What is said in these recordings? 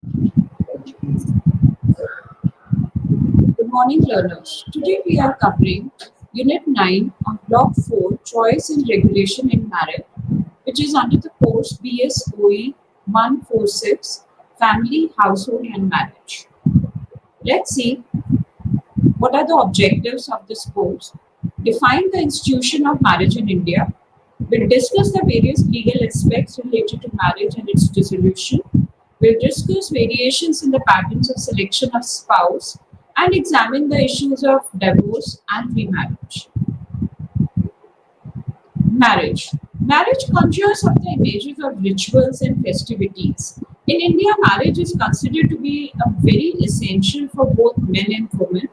Good morning, learners. Today we are covering Unit 9 of Block 4 Choice and Regulation in Marriage, which is under the course BSOE 146 Family, Household and Marriage. Let's see what are the objectives of this course. Define the institution of marriage in India. We'll discuss the various legal aspects related to marriage and its dissolution. We'll discuss variations in the patterns of selection of spouse and examine the issues of divorce and remarriage. Marriage. Marriage conjures up the images of rituals and festivities. In India, marriage is considered to be a very essential for both men and women.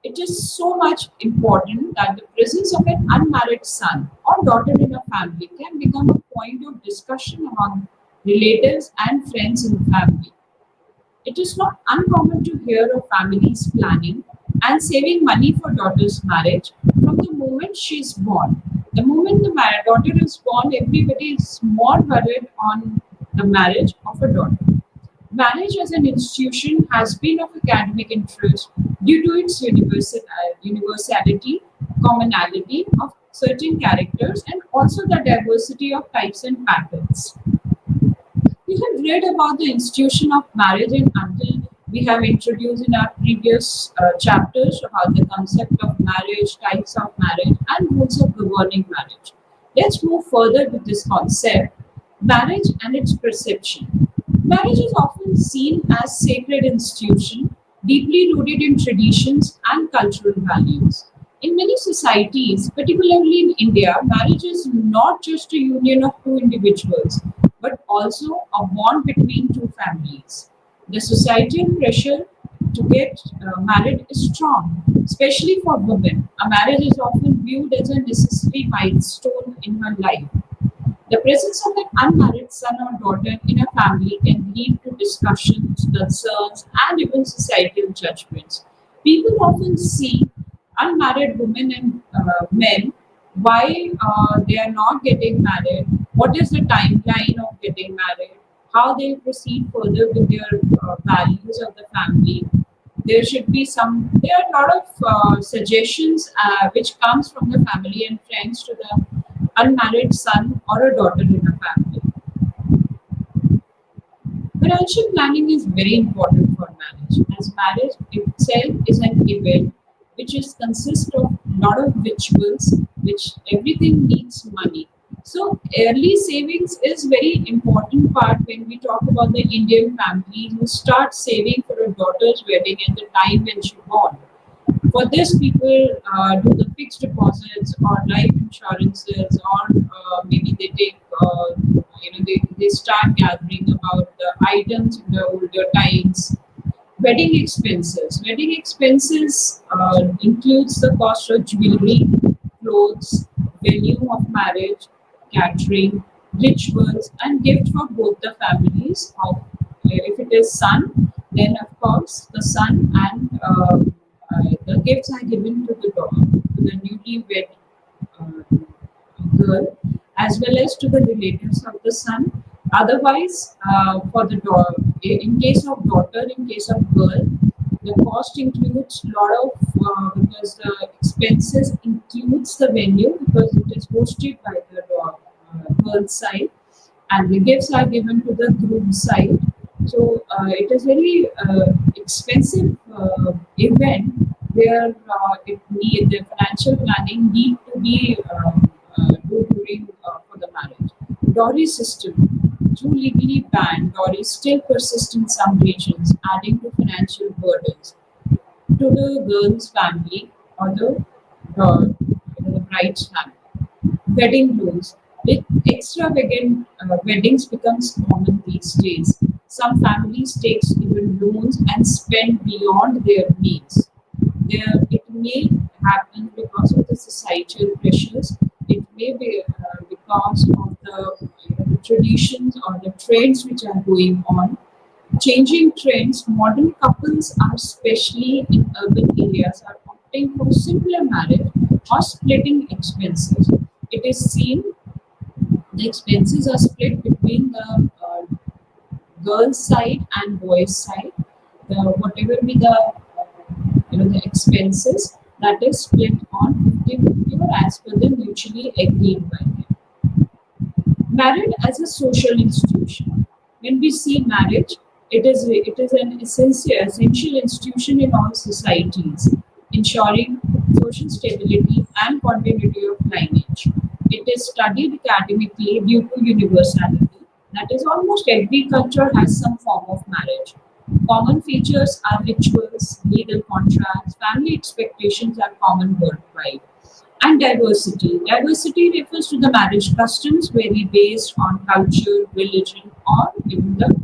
It is so much important that the presence of an unmarried son or daughter in a family can become a point of discussion among relatives and friends in the family. It is not uncommon to hear of families planning and saving money for daughter's marriage from the moment she is born. The moment the daughter is born, everybody is more worried on the marriage of a daughter. Marriage as an institution has been of academic interest due to its universality, commonality of certain characters, and also the diversity of types and patterns. We have read about the institution of marriage and until we have introduced in our previous chapters about the concept of marriage, types of marriage, and rules of governing marriage. Let's move further with this concept, marriage and its perception. Marriage is often seen as sacred institution, deeply rooted in traditions and cultural values. In many societies, particularly in India, marriage is not just a union of two individuals, but also a bond between two families. The societal pressure to get married is strong, especially for women. A marriage is often viewed as a necessary milestone in her life. The presence of an unmarried son or daughter in a family can lead to discussions, concerns, and even societal judgments. People often see unmarried women and men why they are not getting married, what is the timeline of getting married, how they proceed further with their values of the family. There should be there are a lot of suggestions which comes from the family and friends to the unmarried son or a daughter in a family. Financial planning is very important for marriage, as marriage itself is an event which is consists of lot of rituals, which everything needs money. So early savings is very important part when we talk about the Indian family who start saving for a daughter's wedding at the time when she born. For this, people do the fixed deposits or life insurances, or maybe they take, they start gathering about the items in the older times. Wedding expenses. Wedding expenses includes the cost of jewelry, clothes, venue of marriage, catering, rituals, and gift for both the families. If it is son, then of course the son and the gifts are given to the newlywed girl, as well as to the relatives of the son. Otherwise, for the daughter, in case of daughter, in case of girl, the cost includes a lot of because the expenses includes the venue because it is hosted by the girl side, and the gifts are given to the groom side. So it is very expensive event where the financial planning need to be do during for the marriage. Dowry system. Though legally banned, dowry still persists in some regions, adding to financial burdens to the girl's family or the bride's family. Wedding loans. With extravagant weddings becomes common these days. Some families take even loans and spend beyond their means. It may happen because of the societal pressures. It may be because of the traditions or the trends which are going on. Changing trends, modern couples are especially in urban areas are opting for simpler marriage or splitting expenses. It is seen the expenses are split between the girls' side and boys' side. The whatever be the the expenses, that is split on 50-50 or as per the mutually agreed by them. Marriage as a social institution. When we see marriage, it is an essential institution in all societies, ensuring social stability and continuity of lineage. It is studied academically due to universality. That is, almost every culture has some form of marriage. Common features are rituals, legal contracts, family expectations are common worldwide. And diversity. Diversity refers to the marriage customs vary based on culture, religion, or even the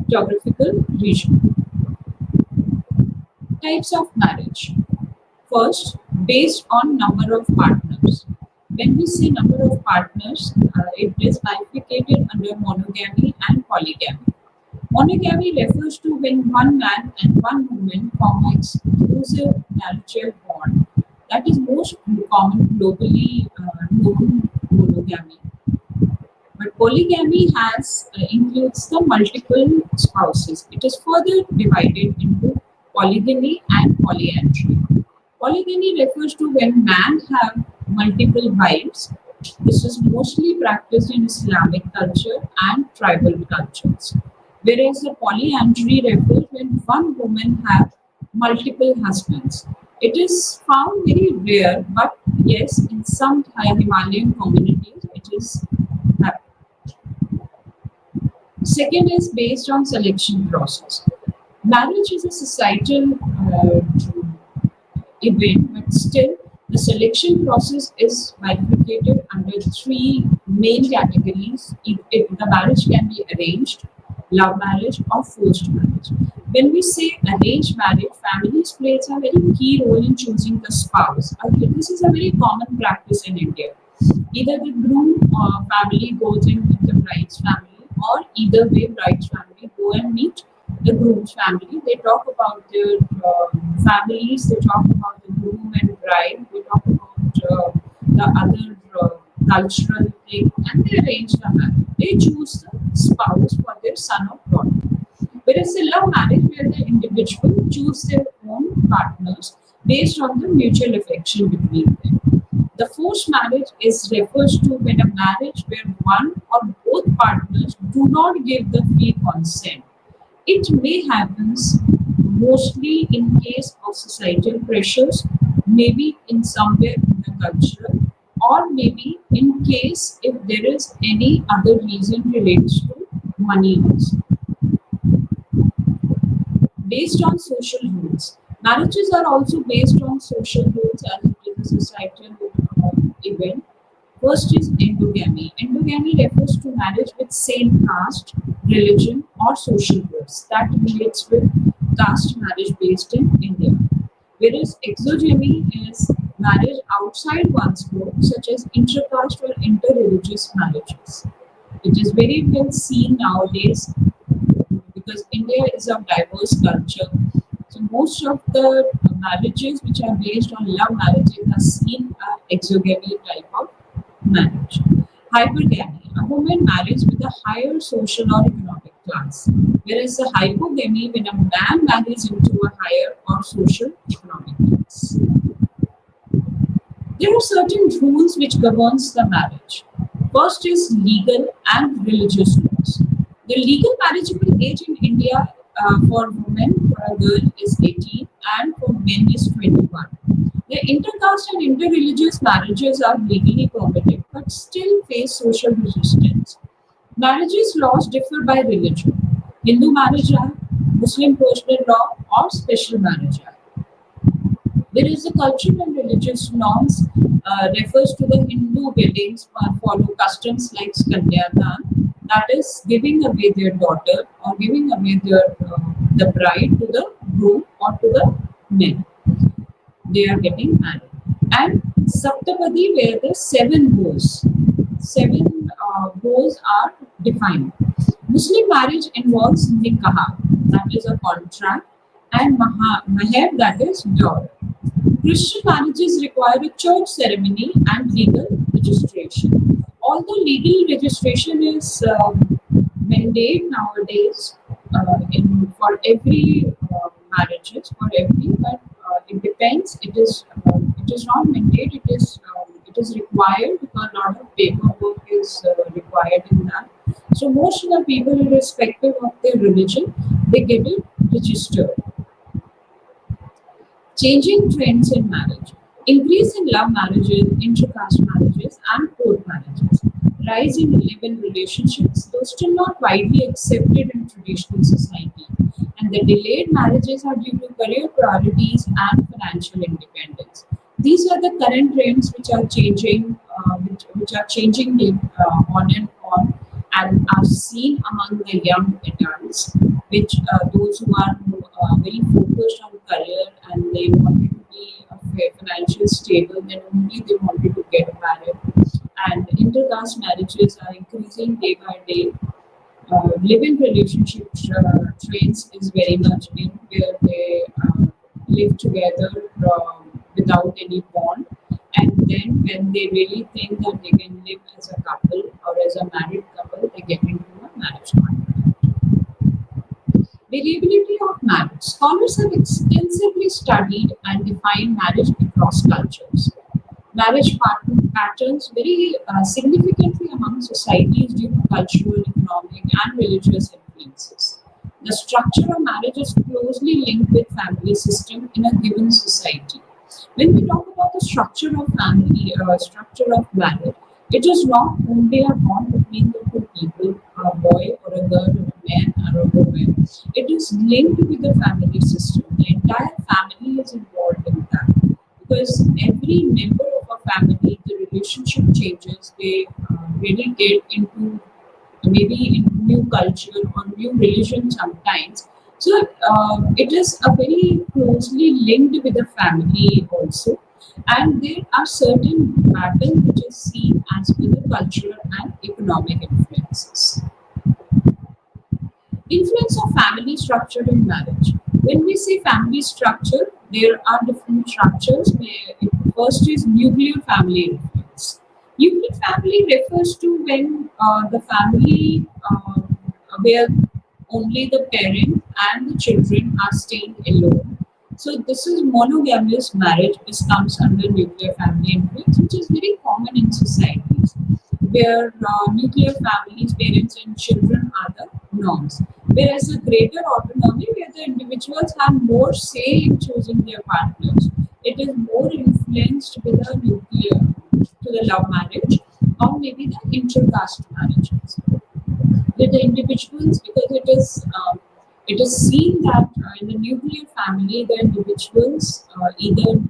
geographical region. Types of marriage. First, based on number of partners. When we say number of partners, it is bifurcated under monogamy and polygamy. Monogamy refers to when one man and one woman form an exclusive marital bond. That is most common globally known monogamy. But polygamy has includes the multiple spouses. It is further divided into polygamy and polyandry. Polygamy refers to when man have multiple wives. This is mostly practiced in Islamic culture and tribal cultures. Whereas the polyandry refers when one woman have multiple husbands. It is found very rare, but yes, in some high Himalayan communities, it is happening. Second is based on selection process. Marriage is a societal event, but still the selection process is bifurcated under three main categories. The marriage can be arranged, love marriage, or forced marriage. When we say arranged marriage, families plays a very key role in choosing the spouse. This is a very common practice in India. Either the groom family goes in with the bride's family, or either way, bride's family go and meet the groom's family. They talk about their families, they talk about the groom and bride, they talk about the other cultural thing, and they arrange the marriage. They choose the spouse for their son or daughter. Whereas the love marriage, where the individual choose their own partners based on the mutual affection between them. The forced marriage is refers to when a marriage where one or both partners do not give the free consent. It may happen mostly in case of societal pressures, maybe in somewhere in the cultural, or maybe in case if there is any other reason relates to money also. Based on social rules. Marriages are also based on social rules as it is a societal event. First is endogamy. Endogamy refers to marriage with same caste, religion, or social groups. That relates with caste marriage based in India. Whereas exogamy is marriage outside one's group, such as intercaste or interreligious marriages. It is very well seen nowadays because India is a diverse culture. So most of the marriages which are based on love marriages are seen as exogamy type of marriage. Hypergamy, a woman marries with a higher social or economic class, whereas the hypogamy when a man marries into a higher or social economic class. There are certain rules which governs the marriage. First is legal and religious laws. The legal marriageable age in India for women, for a girl is 18 and for men is 21. The intercaste and interreligious marriages are legally permitted but still face social resistance. Marriages laws differ by religion. Hindu Marriage Act, Muslim Personal Law, or Special Marriage Act. There is a cultural and religious norms refers to the Hindu weddings follow customs like Kanyadan, that is giving away their daughter or giving away the bride to the groom or to the men. They are getting married. And Saptapadi, where the seven bows, bows are defined. Muslim marriage involves nikah, that is a contract, and maher, that is dowry. Christian marriages require a church ceremony and legal registration. Although legal registration is mandate nowadays in for every marriages for every, but it depends. It is not mandate. It is required because a lot of paperwork is required in that. So most of the people, irrespective of their religion, they get it registered. Changing trends in marriage, increase in love marriages, intercaste marriages, and court marriages, rise in live-in relationships, though still not widely accepted in traditional society, and the delayed marriages are due to career priorities and financial independence. These are the current trends which are changing, which are changing on and on, and are seen among the young adults, which those who are very focused on career and they wanted to be financially stable, then only they wanted to get married. And intercaste marriages are increasing day by day. Live-in relationship trends is very much in where they live together without any bond, and then when they really think that they can live as a couple or as a married couple, they get into a marriage contract. Variability of marriage. Scholars have extensively studied and defined marriage across cultures. Marriage patterns vary significantly among societies due to cultural, economic, and religious influences. The structure of marriage is closely linked with family system in a given society. When we talk about the structure of family, structure of marriage, it is not only a bond between the two people, a boy or a girl, or a man or a woman. It is linked with the family system. The entire family is involved in that because every member of a family, the relationship changes. They really get into maybe in new culture or new religion sometimes. So it is a very closely linked with the family also. And there are certain patterns which is seen as per the cultural and economic influences. Influence of family structure in marriage. When we say family structure, there are different structures. First is nuclear family influence. Nuclear family refers to when the family where only the parent and the children are staying alone. So this is monogamous marriage. This comes under nuclear family influence, which is very common in societies, where nuclear families, parents and children are the norms. Whereas a greater autonomy, where the individuals have more say in choosing their partners, it is more influenced with the nuclear to the love marriage or maybe the intercaste marriages with the individuals, because it is seen that in the nuclear family the individuals either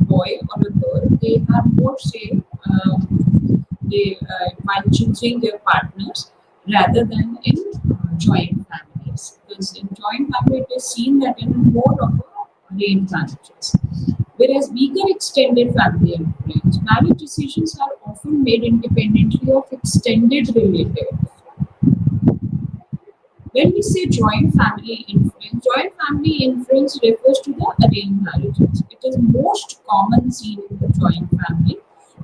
boy or a girl, they have more say, they while choosing their partners rather than in joint families, because in joint family it is seen that in more of a arranged marriages. Whereas weaker extended family influence, marriage decisions are often made independently of extended relatives. When we say joint family influence refers to the arranged marriages. It is most common seen in the joint family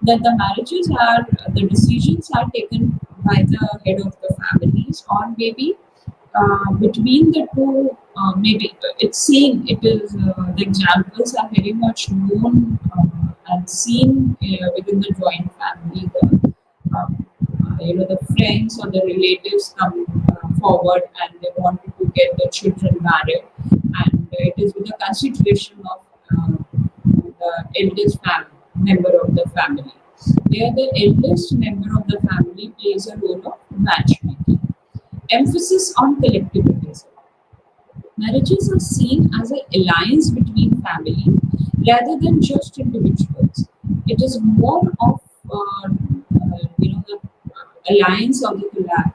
that the marriages are the decisions are taken by the head of the families, or maybe between the two. Maybe it's seen. It is the examples are very much known and seen within the joint family. The friends or the relatives come forward and they wanted to get the children married, and it is with the consideration of the eldest member of the family. There the eldest member of the family plays a role of matchmaking. Emphasis on collectivism. Marriages are seen as an alliance between families rather than just individuals. It is more of the alliance or the collab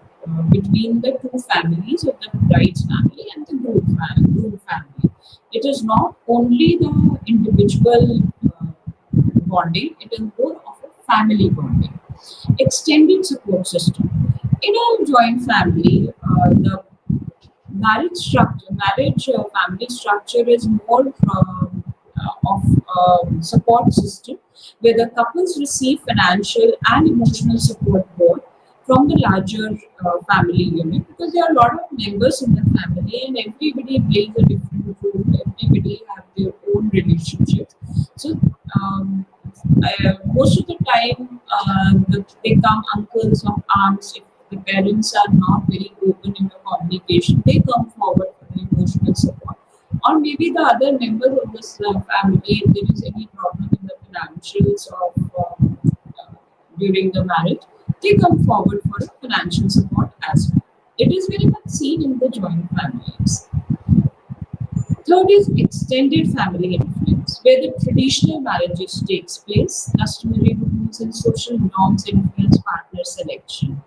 between the two families of the bride's family and the groom family. It is not only the individual bonding; it is more of a family bonding. Extended support system. In a joint family, the marriage family structure is more of support system where the couples receive financial and emotional support both. from the larger family unit, because there are a lot of members in the family and everybody plays a different role. Everybody have their own relationships. So most of the time, they come uncles or aunts. If the parents are not very open in the communication, they come forward for the emotional support. Or maybe the other member of this family, if there is any problem in the financials of during the marriage, they come forward for financial support as well. It is very much seen in the joint families. Third is extended family influence, where the traditional marriages takes place, customary rules and social norms influence partner selection.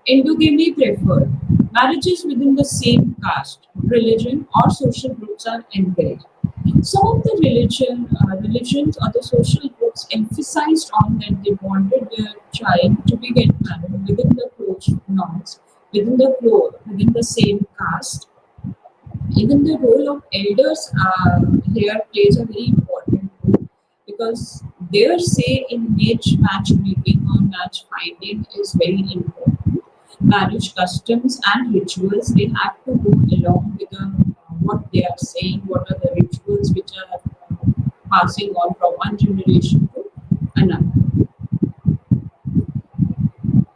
Endogamy preferred. Marriages within the same caste, religion, or social groups are encouraged. Some of the religions or the social groups emphasized on that they wanted their child to be get married within the close norms, within the same caste. Even the role of elders here plays a very important role, because their say in matchmaking or match finding is very important. Marriage customs and rituals, they have to go along with what they are saying, what are the rituals which are passing on from one generation to another.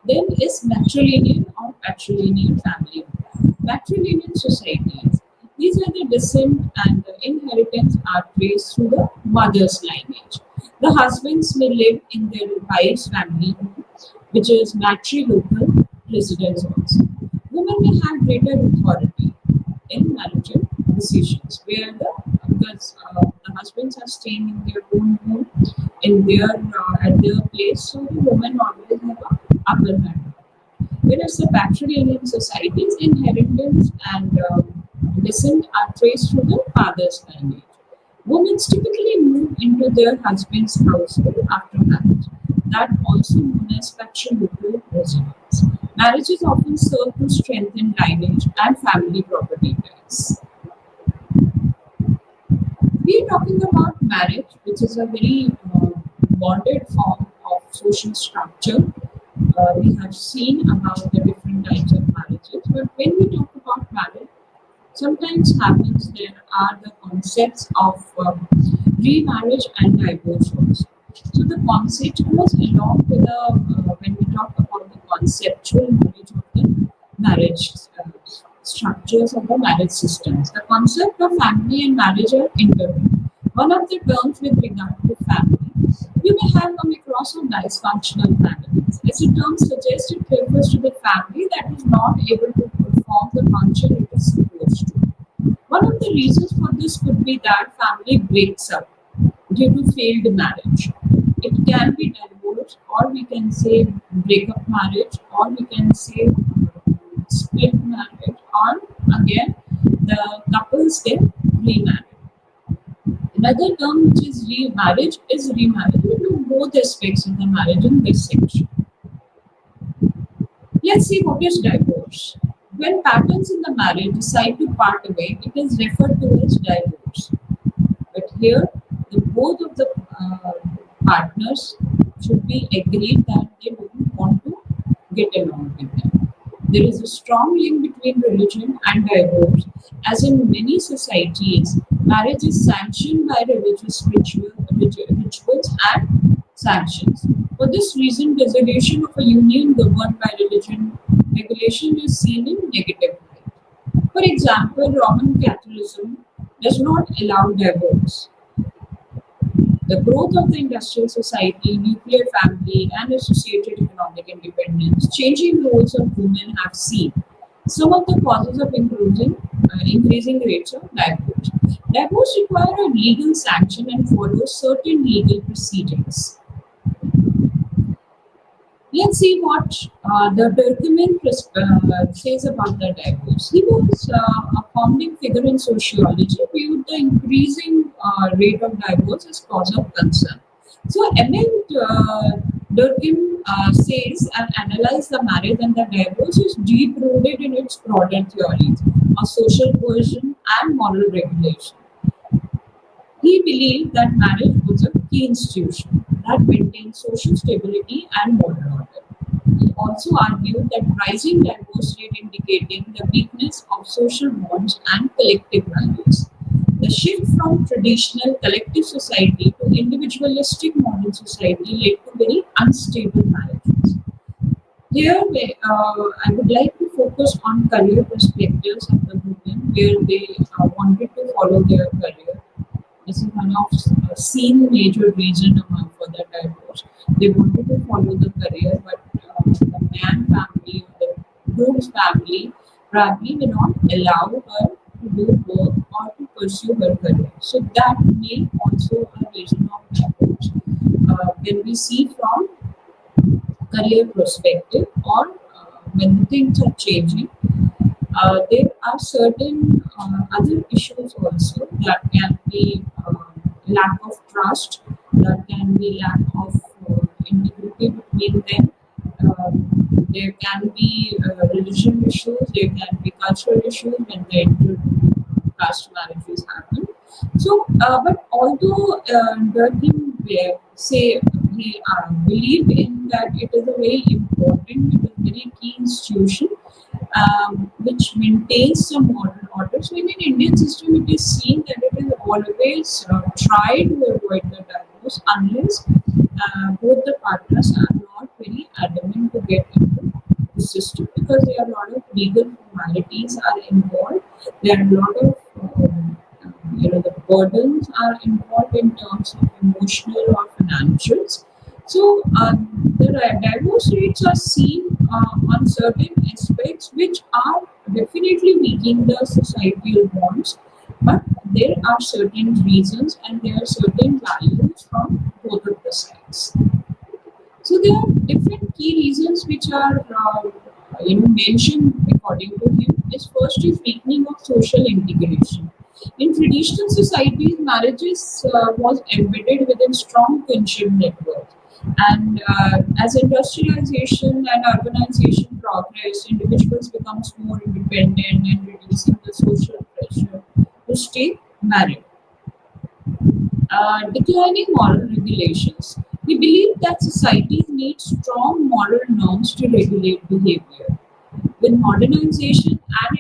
Then is matrilineal or patrilineal family. Matrilineal societies. These are the descent and the inheritance are traced through the mother's lineage. The husbands may live in their wife's family, which is matrilocal residence also. Women may have greater authority in marital decisions, where the husbands are staying in their own home, in their at their place, so the women always have a upper hand. Whereas the patrilineal societies, inheritance and descent are traced through the father's lineage. Women typically move into their husband's household after marriage. That also known as patrilocal residence. Marriages often serve to strengthen lineage and family property ties. We are talking about marriage, which is a very bonded form of social structure. We have seen about the different types of marriages, but when we talk about marriage, sometimes happens there are the concepts of remarriage and divorce also. So the concept goes along with the when we talk about the conceptual knowledge of the marriage structures of the marriage systems. The concept of family and marriage are intertwined. One of the terms with regard to family, you may have come across a dysfunctional family. As the term suggests, it refers to the family that is not able to perform the function it is supposed to. One of the reasons for this could be that family breaks up due to failed marriage. It can be divorce, or we can say breakup marriage, or we can say split marriage, or again the couples get remarried. Another term which is remarriage is remarriage. We do both aspects of the marriage in this section. Let's see what is divorce. When parents in the marriage decide to part away, it is referred to as divorce. But here, both of the partners should be agreed that they don't want to get along with them. There is a strong link between religion and divorce, as in many societies, marriage is sanctioned by religious rituals and sanctions. For this reason, dissolution of a union governed by religion regulation is seen in negative light. For example, Roman Catholicism does not allow divorce. The growth of the industrial society, nuclear family, and associated economic independence, changing roles of women have seen some of the causes of increasing rates of divorce. Divorce require a legal sanction and follows certain legal procedures. Let's see what the Durkheim says about the divorce. He was a founding figure in sociology, viewed the increasing rate of divorce as cause of concern. So, Emil Durkheim says and analyzes the marriage and the divorce is deep rooted in its broader theories of social cohesion and moral regulation. He believed that marriage was a key institution that maintained social stability and moral order. also argued that rising divorce rate indicating the weakness of social bonds and collective values. The shift from traditional collective society to individualistic modern society led to very unstable marriages. Here, I would like to focus on career perspectives of the women, where they wanted to follow their career. This is one of seen major reason among for the divorce. They wanted to follow the career, but the man family or the groom's family probably will not allow her to do work or to pursue her career. So that may also a reason of divorce. When we see from career perspective or when the things are changing, there are certain other issues also that can be lack of trust, that can be lack of integrity between them. There can be religion issues, there can be cultural issues when the caste marriages happen. So, but although Durkheim say he believe in that it is a very important, it is a very key institution which maintains some moral order. So in an Indian system, it is seen that it is always tried to avoid the divorce unless both the partners are not very adamant to get into the system, because there are a lot of legal formalities are involved. There are a lot of the burdens are involved in terms of emotional or financials. So the divorce rates are seen on certain aspects which are definitely weakening the societal bonds, but there are certain reasons and there are certain values from both of the sides. So there are different key reasons which are mentioned according to him. Is first is weakening of social integration. In traditional societies, marriages was embedded within strong kinship networks. And as industrialization and urbanization progress, individuals becomes more independent and reducing the social pressure to stay married. Declining moral regulations. We believe that societies need strong moral norms to regulate behavior. With modernization and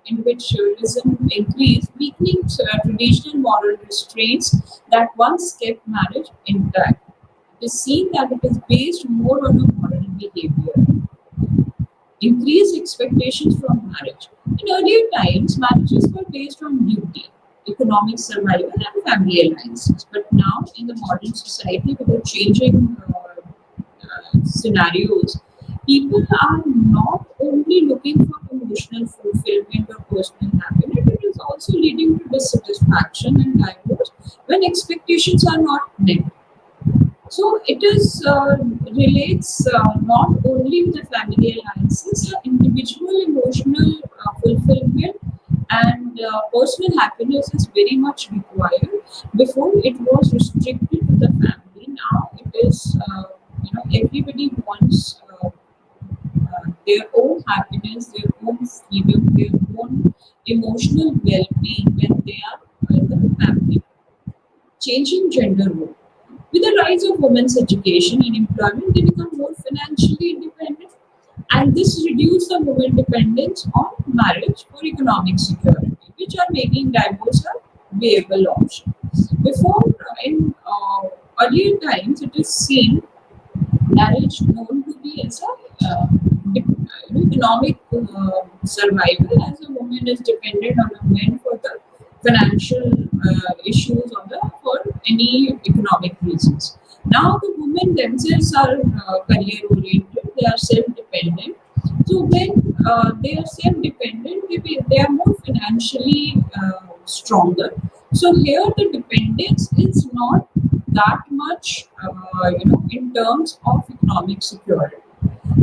individualism increase, weakening traditional moral restraints that once kept marriage intact. It is seen that it is based more on a moral behavior. Increased expectations from marriage. In earlier times, marriages were based on duty, economic survival, and family alliances. But now, in the modern society, with the changing scenarios, people are not only looking for emotional fulfillment or personal happiness, it is also leading to dissatisfaction and divorce when expectations are not met. So it is relates not only with the family alliances, individual emotional fulfillment and personal happiness is very much required. Before it was restricted to the family. Now it is everybody wants their own happiness, their own freedom, their own emotional well-being when they are in the family. Changing gender role. With the rise of women's education and employment, they become more financially independent, and this reduces the women dependence on marriage for economic security, which are making divorce a viable option. Before, in earlier times, it is seen marriage known to be as a economic survival, as a woman is dependent on a man for the financial issues or the for any economic reasons. Now the women themselves are career oriented, they are self dependent. So when they are self dependent, they are more financially stronger. So here the dependence is not that much in terms of economic security.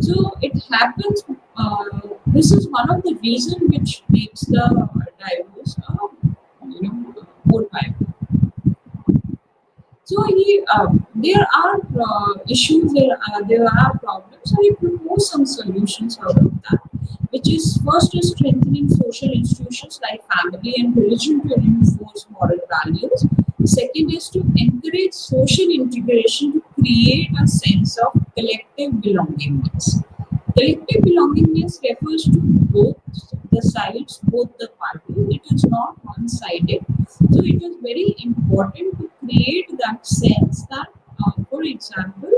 So it happens. This is one of the reasons which makes the divorce, more viable. So there are issues, there are problems. So he propose some solutions out of that, which is first is strengthening social institutions like family and religion to reinforce moral values. Second is to encourage social integration to create a sense of collective belongingness. Collective belongingness refers to both the sides, both the parties. It is not one-sided. So it is very important to create that sense that, for example,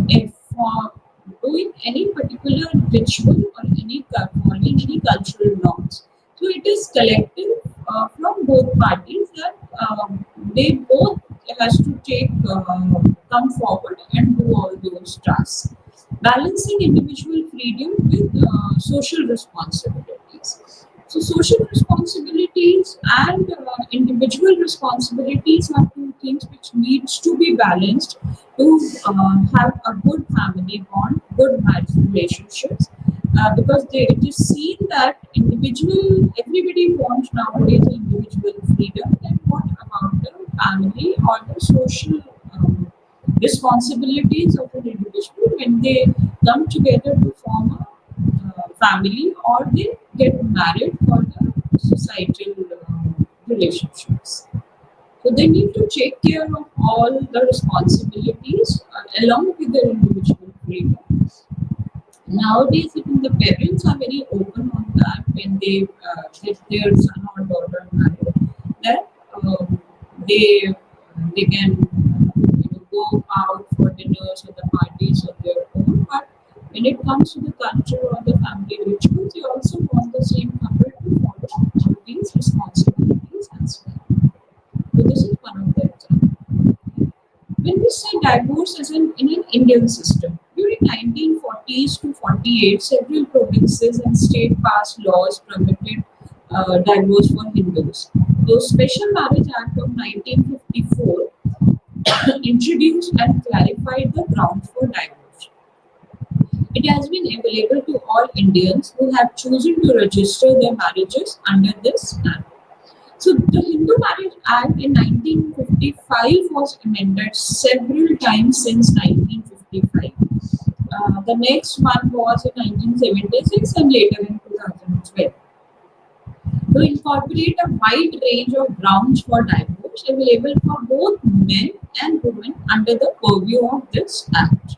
if doing any particular ritual or following any cultural norms, so it is collective from both parties that they both has to take come forward and do all those tasks, balancing individual freedom with social responsibilities. So social responsibilities and individual responsibilities are two things which needs to be balanced to have a good family bond, good marriage relationships, because it is seen that everybody wants nowadays individual freedom. Then what about the family or the social responsibilities of an individual when they come together to form a family or they get married for the societal relationships? So they need to take care of all the responsibilities along with their individual freedom. Nowadays, even the parents are very open on that when they get their son or daughter married, that they they can go out for dinners or the parties of their own. But when it comes to the culture or the family rituals, they also want the same couple to follow all these responsibilities as well. So this is one of the examples. When we say divorce as in an Indian system, during 1940s to 48, several provinces and state passed laws permitted divorce for Hindus. The Special Marriage Act of 1954 introduced and clarified the grounds for divorce. It has been available to all Indians who have chosen to register their marriages under this act. So the Hindu Marriage Act in 1955 was amended several times since 1955. The next one was in 1976 and later in 2012. To incorporate a wide range of grounds for divorce available for both men and women under the purview of this act.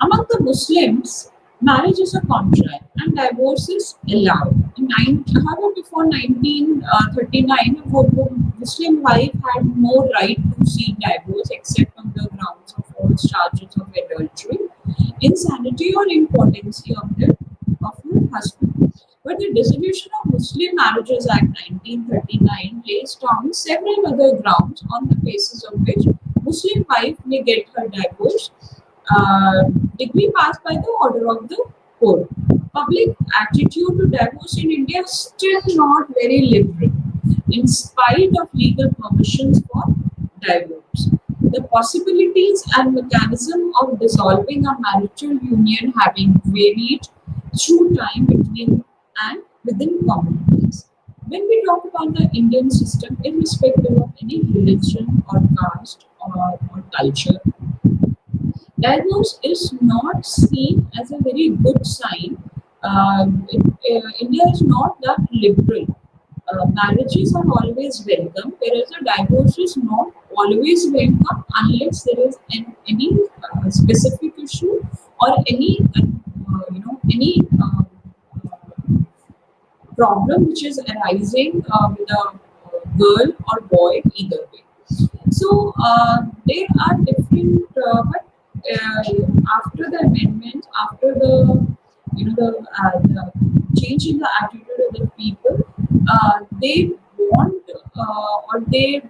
Among the Muslims, marriage is a contract and divorce is allowed. However, before 1939, a Muslim wife had no right to seek divorce except on the grounds of false charges of adultery, insanity, or impotency of her husband. But the Dissolution of Muslim Marriages Act 1939 lays down several other grounds on the basis of which Muslim wife may get her divorce decree passed by the order of the court. Public attitude to divorce in India is still not very liberal, in spite of legal permissions for divorce. The possibilities and mechanism of dissolving a marital union having varied through time between and within communities. When we talk about the Indian system, irrespective of any religion or caste or culture, divorce is not seen as a very good sign. India is not that liberal. Marriages are always welcome, whereas a divorce is not always welcome unless there is any specific issue or any problem which is arising with a girl or boy either way. So there are different, but after the amendment, after the change in the attitude of the people, they want or they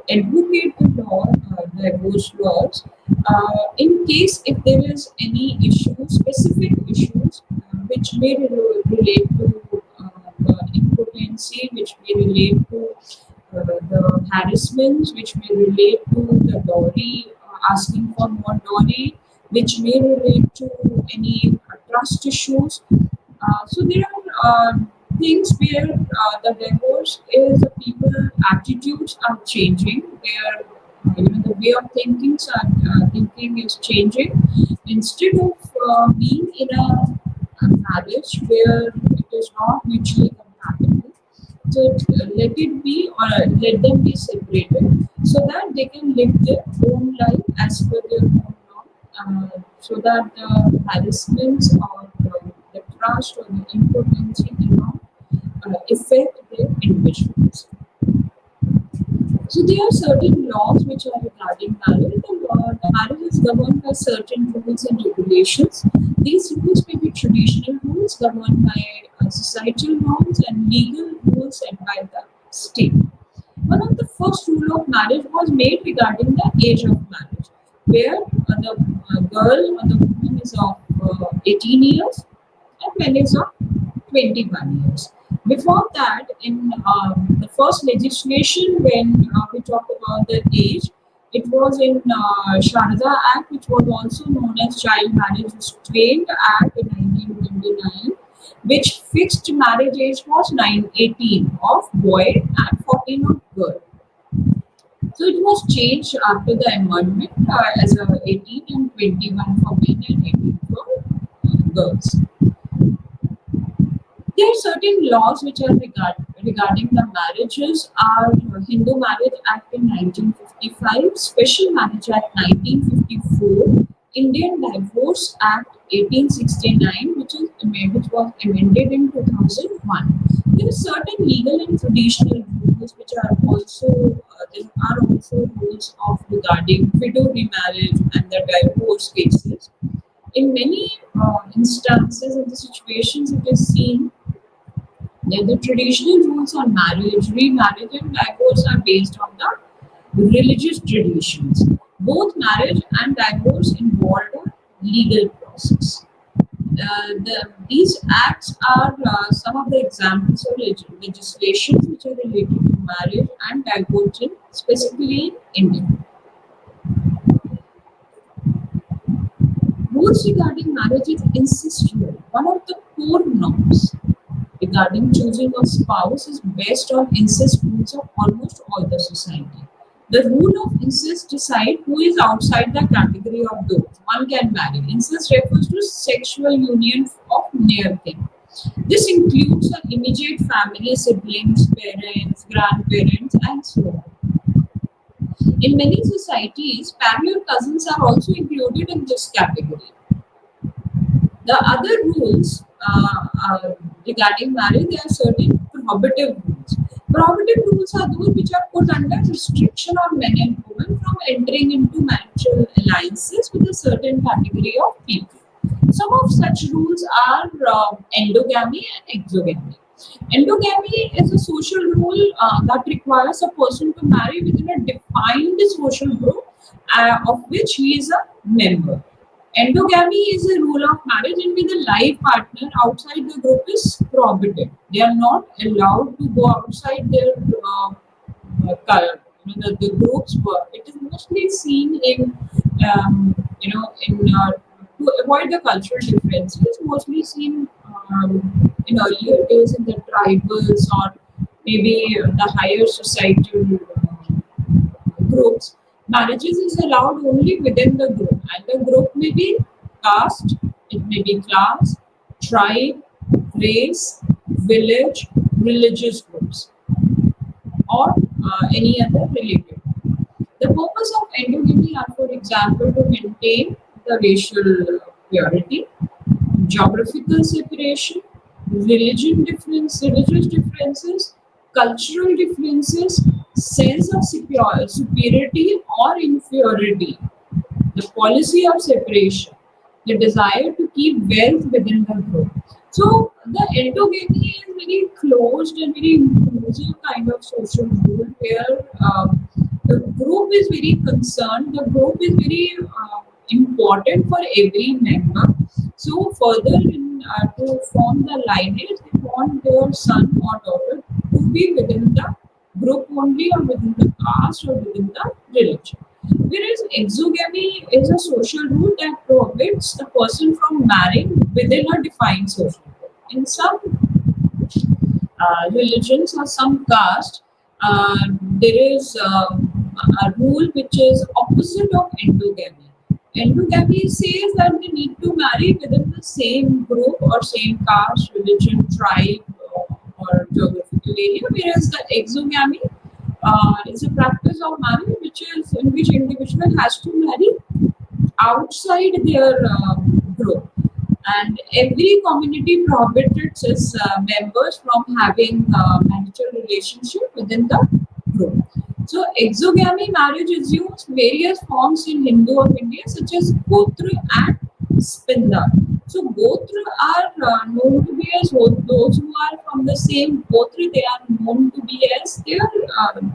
advocate the law, divorce laws, in case if there is any issue, specific issues which may relate to impotency, which may relate to the harassments, which may relate to the dowry, asking for more dowry, which may relate to any trust issues. So there are things where the divorce is people attitudes are changing, where the way of thinking is changing. Instead of being in a marriage where it is not mutually compatible, so let it be or let them be separated. so that they can live their own life as per their own law, so that the harassments or the trust or the impotency do not affect their individuals. So there are certain laws which are regarding marriage. The marriage is governed by certain rules and regulations. These rules may be traditional rules governed by societal norms and legal rules set by the state. One of the first rule of marriage was made regarding the age of marriage, where the girl or the woman is of 18 years and men is of 21 years. Before that, in the first legislation, when we talk about the age, it was in Sharda Act, which was also known as Child Marriage Restraint Act in 1929, which fixed marriage age was 18 of boy and 14 of girl. So it was changed after the amendment as a 18 and 21 for men and 18 for girls. There are certain laws which are regarding the marriages are Hindu Marriage Act in 1955, Special Marriage Act 1954, Indian Divorce Act 1869, which was amended in 2001. There are certain legal and traditional rules which are also there are also rules of regarding widow remarriage and the divorce cases. In many instances in the situations, it is seen the traditional rules on marriage, remarriage, and divorce are based on the religious traditions. Both marriage and divorce involve a legal process. These acts are some of the examples of legislations which are related to marriage and divorce, specifically in India. Rules regarding marriage is incestual. One of the core norms regarding choosing a spouse is based on incest rules of almost all the society. The rule of incest decide who is outside the category of those one can marry. Incest refers to sexual union of near kin. This includes an immediate family, siblings, parents, grandparents, and so on. In many societies, parallel cousins are also included in this category. The other rules regarding marriage, there are certain prohibitive rules. Prohibitive rules are those which are put under restriction on men and women from entering into marital alliances with a certain category of people. Some of such rules are endogamy and exogamy. Endogamy is a social rule that requires a person to marry within a defined social group of which he is a member. Endogamy is a rule of marriage in which the life partner outside the group is prohibited. They are not allowed to go outside their the groups work. It is mostly seen in to avoid the cultural differences. Mostly seen in earlier days in the tribals or maybe the higher societal groups. Marriages is allowed only within the group, and the group may be caste, it may be class, tribe, race, village, religious groups, or any other related. The purpose of endogamy are, for example, to maintain the racial purity, geographical separation, religious differences, cultural differences, sense of superiority or inferiority, the policy of separation, the desire to keep wealth within the group. So the endogamy is very closed and very inclusive kind of social rule where the group is very concerned, the group is very important for every member. So further to form the lineage, they want their son or daughter to be within the group only or within the caste or within the religion. Whereas exogamy is a social rule that prohibits the person from marrying within a defined social group. In some religions or some caste, there is a rule which is opposite of endogamy. Endogamy says that they need to marry within the same group or same caste, religion, tribe, or geographical area, whereas the exogamy is a practice of marriage which is in which individual has to marry outside their group, and every community prohibits its members from having marital relationship within the group. So exogamy marriage assumes various forms in Hindu of India such as Gotra and Spinda. So Gotra are known to be as those who are from the same Gotra, they are known to be as their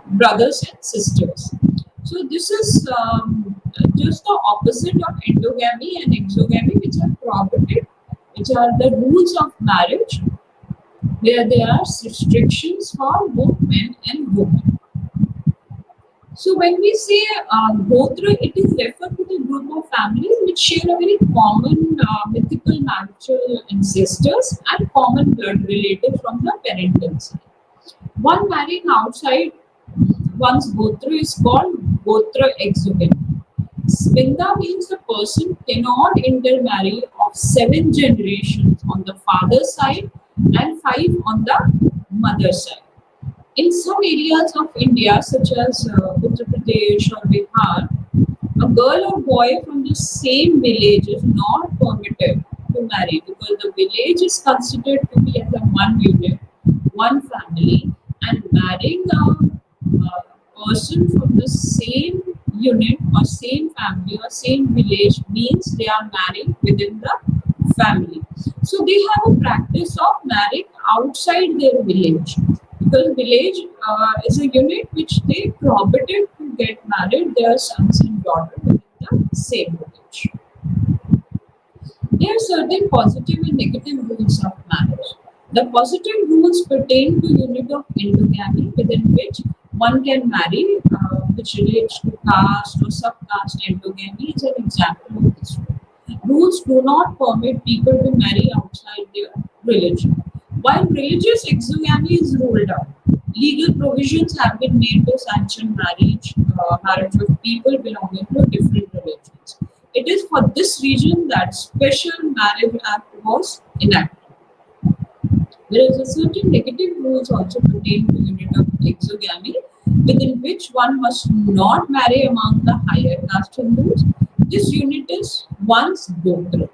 brothers and sisters. So this is just the opposite of endogamy and exogamy, which are prohibited, which are the rules of marriage, where there are restrictions for both men and women. So when we say Gotra, it is referred to the group of families which share a very common mythical natural ancestors and common blood relatives from the parental side. One marrying outside one's Gotra is called Gotra exogamy. Svinda means the person cannot intermarry of 7 generations on the father's side and 5 on the mother's side. In some areas of India, such as Uttar Pradesh or Bihar, a girl or boy from the same village is not permitted to marry because the village is considered to be as a one unit, one family, and marrying a person from the same unit or same family or same village means they are married within the family. So they have a practice of marrying outside their village because village is a unit which they prohibited to get married their sons and daughters within the same village. There are certain positive and negative rules of marriage. The positive rules pertain to unit of endogamy within which one can marry, which relates to caste or subcaste endogamy is an example of this rule. Rules do not permit people to marry outside their religion. While religious exogamy is ruled out, legal provisions have been made to sanction marriage of people belonging to different religions. It is for this reason that Special Marriage Act was enacted. There is a certain negative rules also pertain to unit of exogamy, within which one must not marry among the higher caste Hindus. This unit is one's Gotra,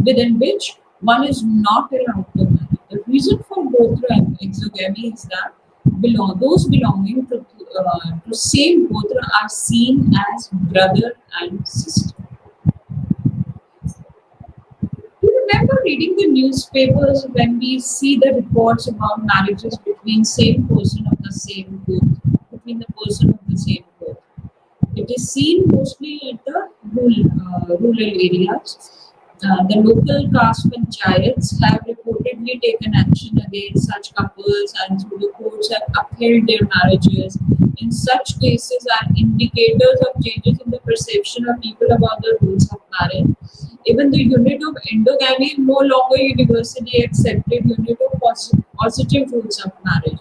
within which one is not allowed to marry. The reason for Gotra and exogamy is that those belonging to same Gotra are seen as brother and sister. Do you remember reading the newspapers when we see the reports about marriages between same person of the same group, between the person of the same group? It is seen mostly at the rural areas. The local caste panchayats have reportedly taken action against such couples and through the courts have upheld their marriages. In such cases are indicators of changes in the perception of people about the rules of marriage. Even the unit of endogamy is no longer universally accepted unit of positive rules of marriage.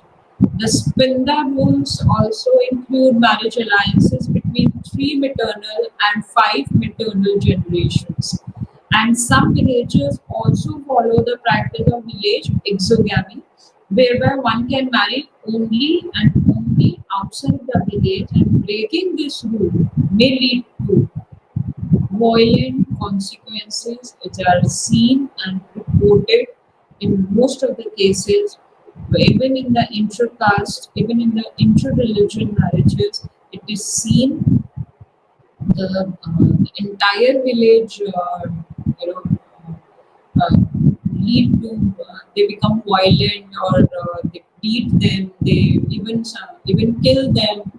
The Spinda rules also include marriage alliances between 3 maternal and 5 maternal generations. And some villages also follow the practice of village exogamy, whereby one can marry only and only outside the village, and breaking this rule may lead to violent consequences which are seen and reported in most of the cases, even in the inter-caste, even in the inter-religion marriages, it is seen the entire village, you know, uh, lead to they become violent or they beat them, they even kill them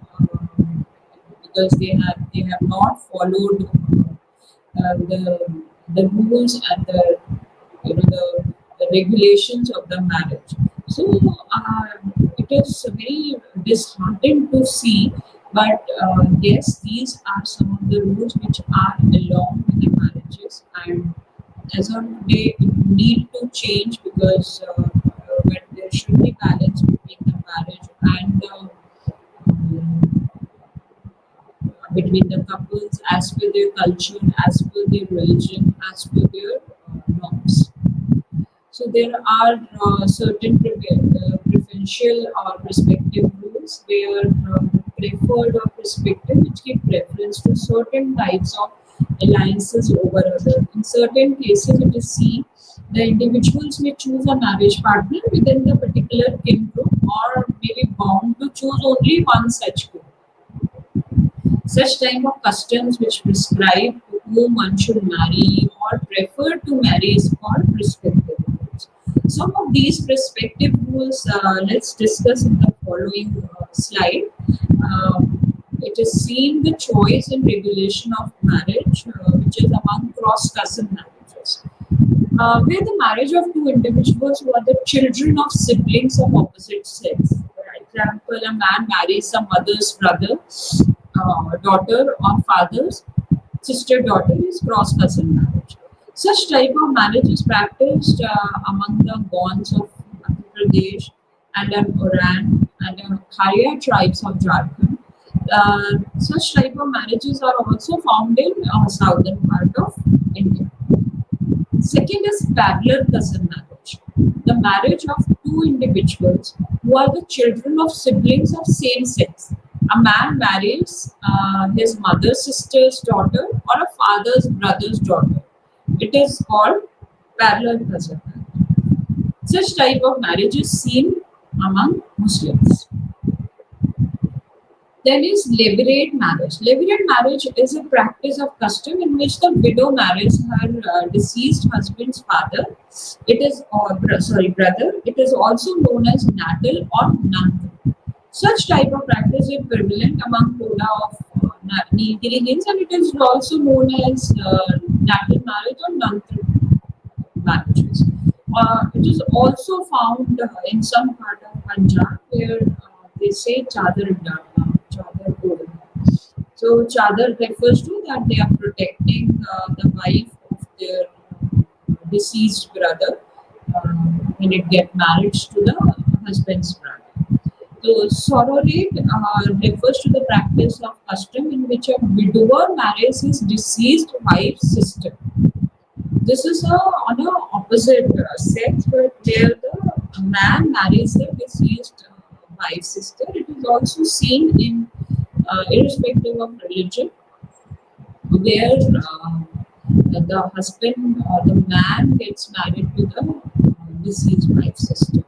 because they have not followed the rules and the regulations of the marriage. So it is very disheartening to see, but yes, these are some of the rules which are along with the marriages, and as of today, it need to change because when there should be balance between the marriage and between the couples as per their culture, as per their religion, as per their norms. So there are certain preferential or respective rules rules where preferred or perspective which give preference to certain types of alliances over others. In certain cases, it is seen the individuals may choose a marriage partner within the particular kin group or may be bound to choose only one such group. Such type of customs which prescribe whom one should marry or prefer to marry is called prescriptive rules. Some of these prescriptive rules let's discuss in the following slide. It is seen the choice and regulation of marriage, which is among cross cousin marriages, where the marriage of two individuals who are the children of siblings of opposite sex. For example, a man marries a mother's brother, daughter, or father's sister daughter is cross cousin marriage. Such type of marriage is practiced among the Gonds of Madhya Pradesh and Oran and Kharia tribes of Jharkhand. Such type of marriages are also found in southern part of India. Second is parallel cousin marriage. The marriage of two individuals who are the children of siblings of same sex. A man marries his mother's sister's daughter or a father's brother's daughter. It is called parallel cousin marriage. Such type of marriage is seen among Muslims. Then is levirate marriage. Levirate marriage is a practice of custom in which the widow marries her deceased husband's father. It is brother. It is also known as natal or nant. Such type of practice is prevalent among Toda of Nilgiri and it is also known as natal marriage or nant marriages. It is also found in some part of Punjab where they say chadar chadar. So chadar refers to that they are protecting the wife of their deceased brother when it get married to the husband's brother. So sororate refers to the practice of custom in which a widower marries his deceased wife's sister. This is on a opposite sex, but where the man marries the deceased wife's sister. It is also seen in irrespective of religion, where the husband or the man gets married to the deceased wife's sister.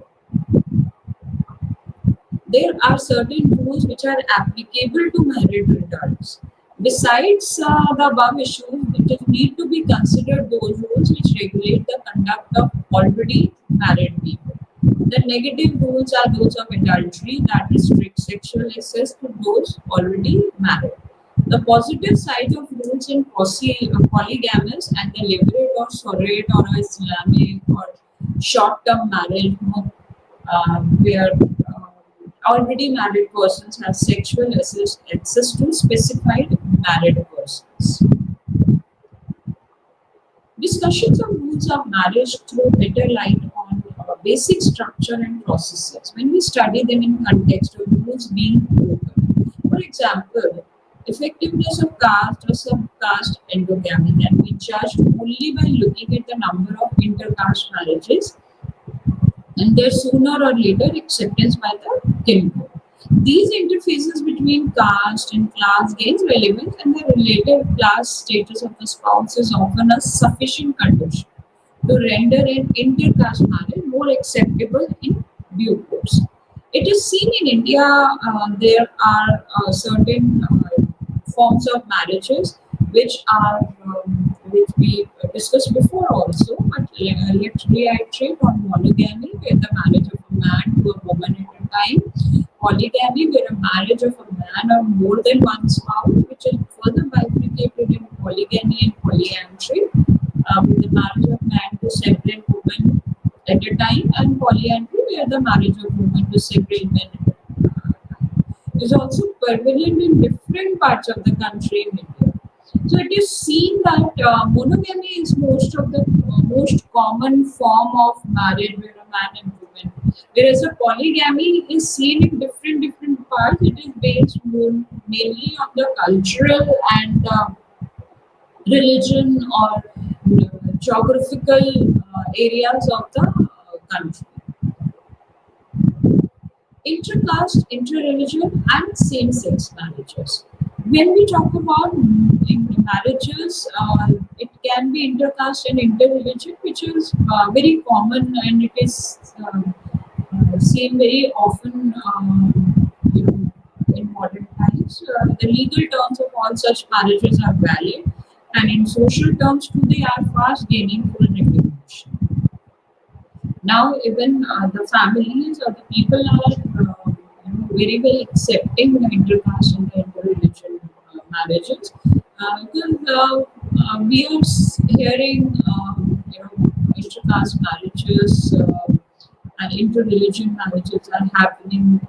There are certain rules which are applicable to married adults. Besides the above issues, it need to be considered those rules which regulate the conduct of already married people. The negative rules are those of adultery that restrict sexual access to those already married. The positive side of rules in polygamous and the levirate or sororate or Islamic or short-term marriage, where already married persons have sexual access to specified married persons. Discussions on rules of marriage throw better light on basic structure and processes when we study them in context of rules being broken. For example, effectiveness of caste or subcaste endogamy can be judged only by looking at the number of intercaste marriages and their sooner or later acceptance by the kin group. These interfaces between caste and class gains relevance and the relative class status of the spouse is often a sufficient condition to render an intercaste marriage more acceptable in due course. It is seen in India there are certain forms of marriages which are which we discussed before also, but let's reiterate on monogamy, where the marriage of a man to a woman at a time, polygamy, where a marriage of a man or more than one spouse, which is further bifurcated in polygamy and polyandry, with the marriage of man to several women at a time, and polyandry, where the marriage of women to several men at a time is also prevalent in different parts of the country in India. So it is seen that monogamy is most common form of marriage where a man and woman, whereas a polygamy is seen in different parts. It is based mainly on the cultural and religion or geographical areas of the country. intercaste, interreligion, and same-sex marriages. When we talk about marriages, it can be intercaste and interreligion, which is very common and it is seen very often, in modern times. The legal terms of all such marriages are valid, and in social terms too, they are fast gaining full recognition. Now, even the families or the people are very well accepting the intercaste and the interreligion marriages because we are hearing intercaste marriages and interreligion marriages are happening.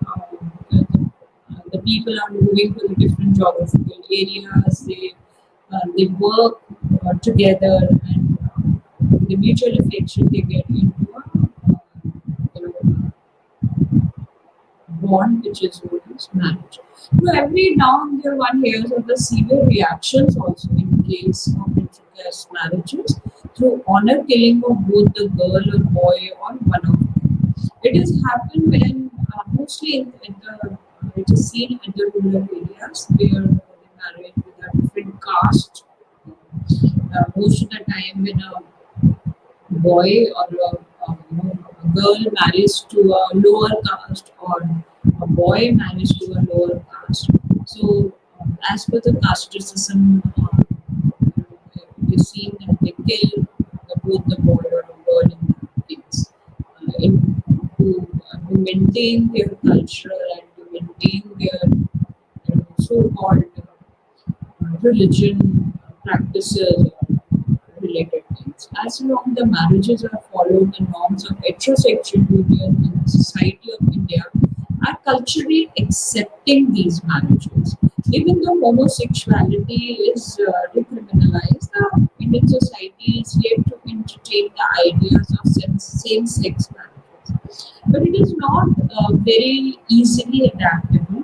The people are moving to the different geographical areas. They work together, and the mutual affection they get into a bond which is known as marriage. So every now and then one hears of the severe reactions also in case of intercaste marriages through honor killing of both the girl or boy or one of them. It has happened when mostly in the it is seen in the rural areas where the marriage with a different caste. Most of the time when a boy or a girl marries to a lower caste or a boy marries to a lower caste. So, as per the casteism, it is seen that they kill both the boy or the girl in that case to maintain their culture and to maintain their so-called religion practices related things. As long the marriages are followed the norms of heterosexual union in the society of India are culturally accepting these marriages. Even though homosexuality is decriminalized, the Indian society is yet to entertain the ideas of same-sex marriages. But it is not very easily adaptable.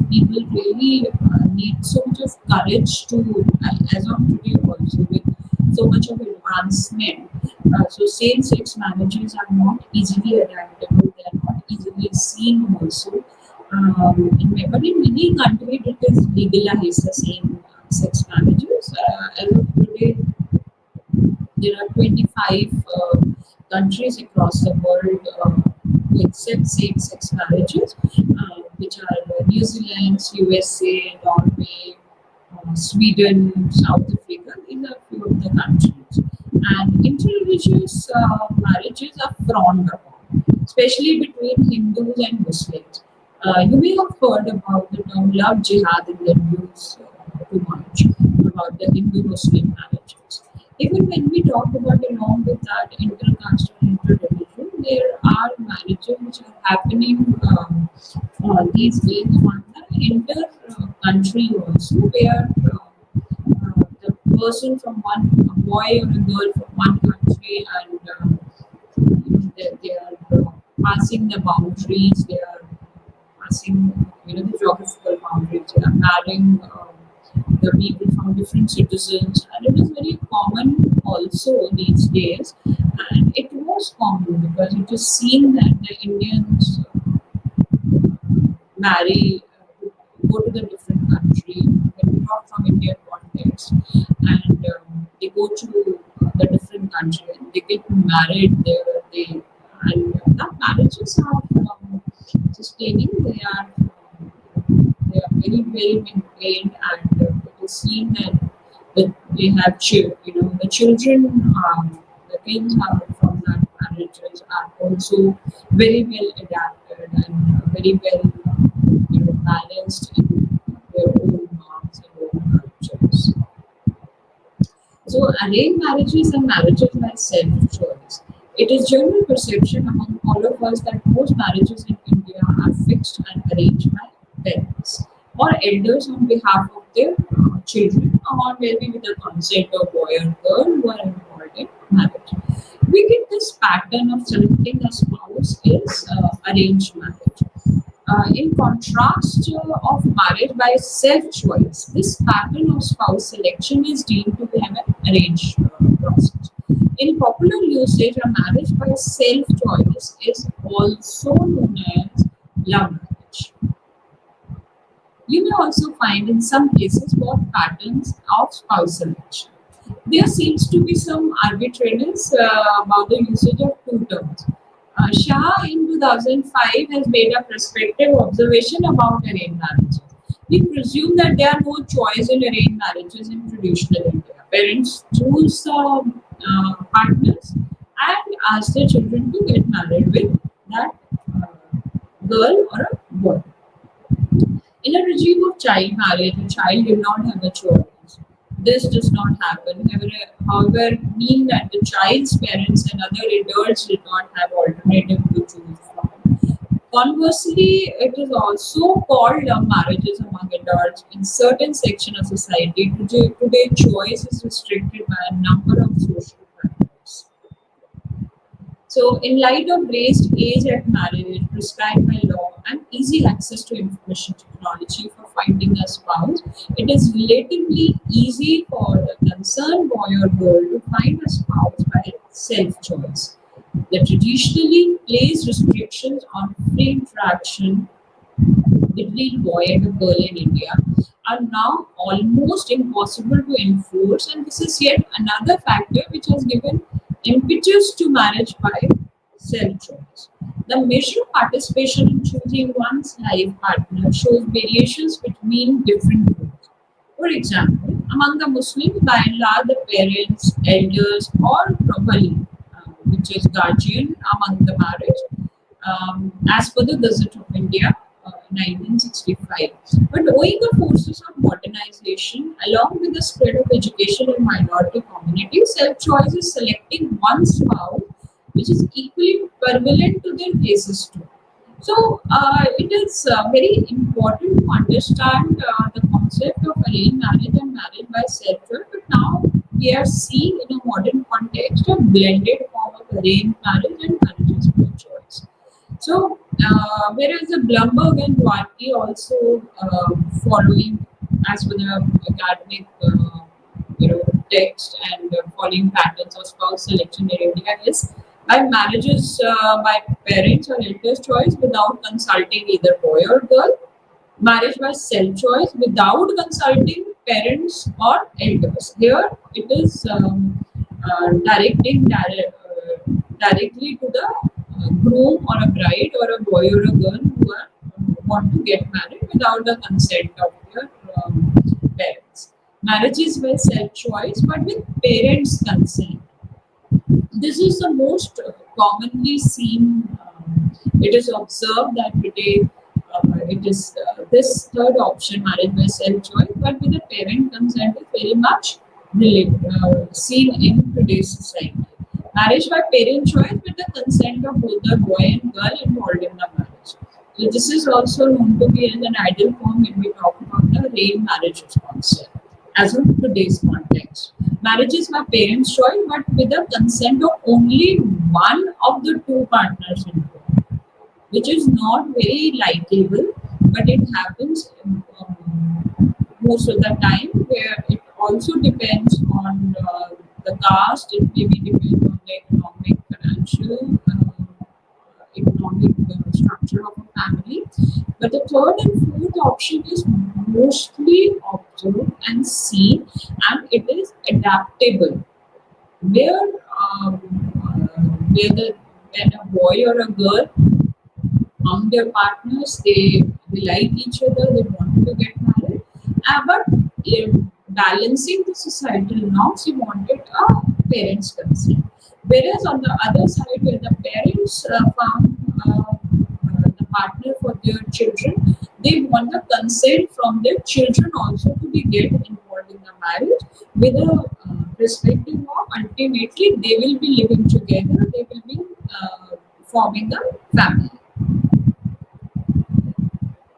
People really need so much of courage to, as of today also with so much of advancement. So same-sex marriages are not easily adaptable. They are not easily seen also. But in many countries it is legalized the same-sex marriages. As of today, there are 25 countries across the world who accept same-sex marriages, which are New Zealand, USA, Norway, Sweden, South Africa. These are few of the countries. And interreligious marriages are frowned upon, especially between Hindus and Muslims. You may have heard about the term love jihad in the news too much about the Hindu-Muslim marriages. Even when we talk about along with that intercaste and interreligion, there are marriages which are happening these days on the inter-country also, where the person from one a boy or a girl from one country and they are passing the boundaries, they are passing the geographical boundaries, they are marrying the people from different citizens, and it is very common also these days. And it was common because it is seen that the Indians marry, go to the different country, when we talk from Indian context, and they go to the different country and they get married there. And that marriages are sustaining. They are very well maintained, and it is seen that they have children. The children, the kids are from that marriages are also very well adapted and very well balanced in their own norms and own cultures. So arranged marriages and marriages by self-choice. It is general perception among all of us that most marriages in India are fixed and arranged by parents or elders on behalf of their children, or maybe with the consent of boy or girl who are involved in marriage. We get this pattern of selecting a spouse is arranged marriage. In contrast of marriage by self-choice, this pattern of spouse selection is deemed to be an arranged process. In popular usage, a marriage by self-choice is also known as love marriage. You may also find in some cases both patterns of spousal election. There seems to be some arbitrariness about the usage of two terms. Shah in 2005 has made a prospective observation about arranged marriages. We presume that there are no choice in arranged marriages in traditional India. Parents choose partners and ask their children to get married with that girl or a boy. In a regime of child marriage, a child did not have a choice. This does not happen. However, mean that the child's parents and other adults did not have alternative to choose from. Conversely, it is also called love marriages among adults in certain section of society. Today, choice is restricted by a number of social factors. So, in light of raised age at marriage prescribed by law and easy access to information technology for finding a spouse, it is relatively easy for the concerned boy or girl to find a spouse by self-choice. The traditionally placed restrictions on free interaction between boy and a girl in India are now almost impossible to enforce, and this is yet another factor which has given impetus to marriage by self-choice. The measure of participation in choosing one's life partner shows variations between different groups. For example, among the Muslims, by and large, the parents, elders, or probably, which is guardian among the marriage, as per the Gazette of India, 1965. But owing the forces of modernization, along with the spread of education in minority communities, self-choice is selecting one spouse, which is equally prevalent to their cases too. So it is very important to understand the concept of arranged marriage and marriage by self-choice. But now we are seeing in a modern context a blended form of arranged marriage and marriages by choice. So whereas the Blumberg and Dwarke also following as per the academic text and following patterns of spouse selection in India is by marriages by parents or elders' choice without consulting either boy or girl, marriage by self-choice without consulting parents or elders. Here it is directly to the groom or a bride or a boy or a girl who are, want to get married without the consent of their parents. Marriage is by self-choice but with parents' consent. This is the most commonly seen. It is observed that today it is this third option, marriage by self-choice, but with the parent consent, is very much seen in today's society. Marriage by parent choice with the consent of both the boy and girl involved in the marriage. So this is also known to be as an ideal form when we talk about the arranged marriages concept as of today's context. Marriage is by parents' choice, but with the consent of only one of the two partners involved, which is not very likable, but it happens most of the time, where it also depends on the caste, it may be depend on the economic, financial, economic structure of a family. But the third and fourth option is mostly observed and seen, and it is adaptable. Where, where the, when a boy or a girl found their partners, they like each other, they wanted to get married, but balancing the societal norms, he wanted a parents' consent. Whereas on the other side, where the parents found the partner for their children, they want the consent from their children also to be get involved in the marriage with a perspective of ultimately they will be living together, they will be forming a family.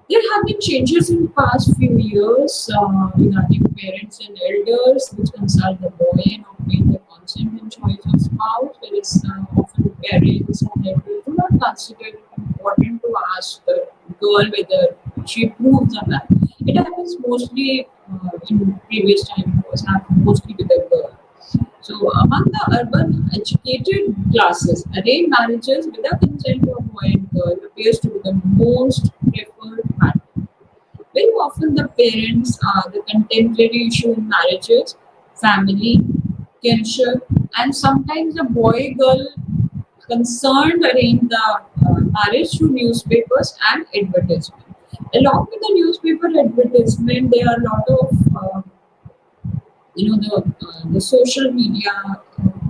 There have been changes in past few years regarding parents and elders, which consult the boy and obtain the consent and choice of spouse. There is often parents and elders do not consider it important to ask the girl whether she approves of that. It happens mostly in previous time. It was happened mostly with the girl. So, among the urban educated classes, arranged marriages with the consent of boy and girl appears to be the most preferred pattern. Very often, the parents are the contemporary issue in marriages, family, kinship, and sometimes the boy girl concerned arrange the marriage through newspapers and advertisement. Along with the newspaper advertisement, there are a lot of the social media,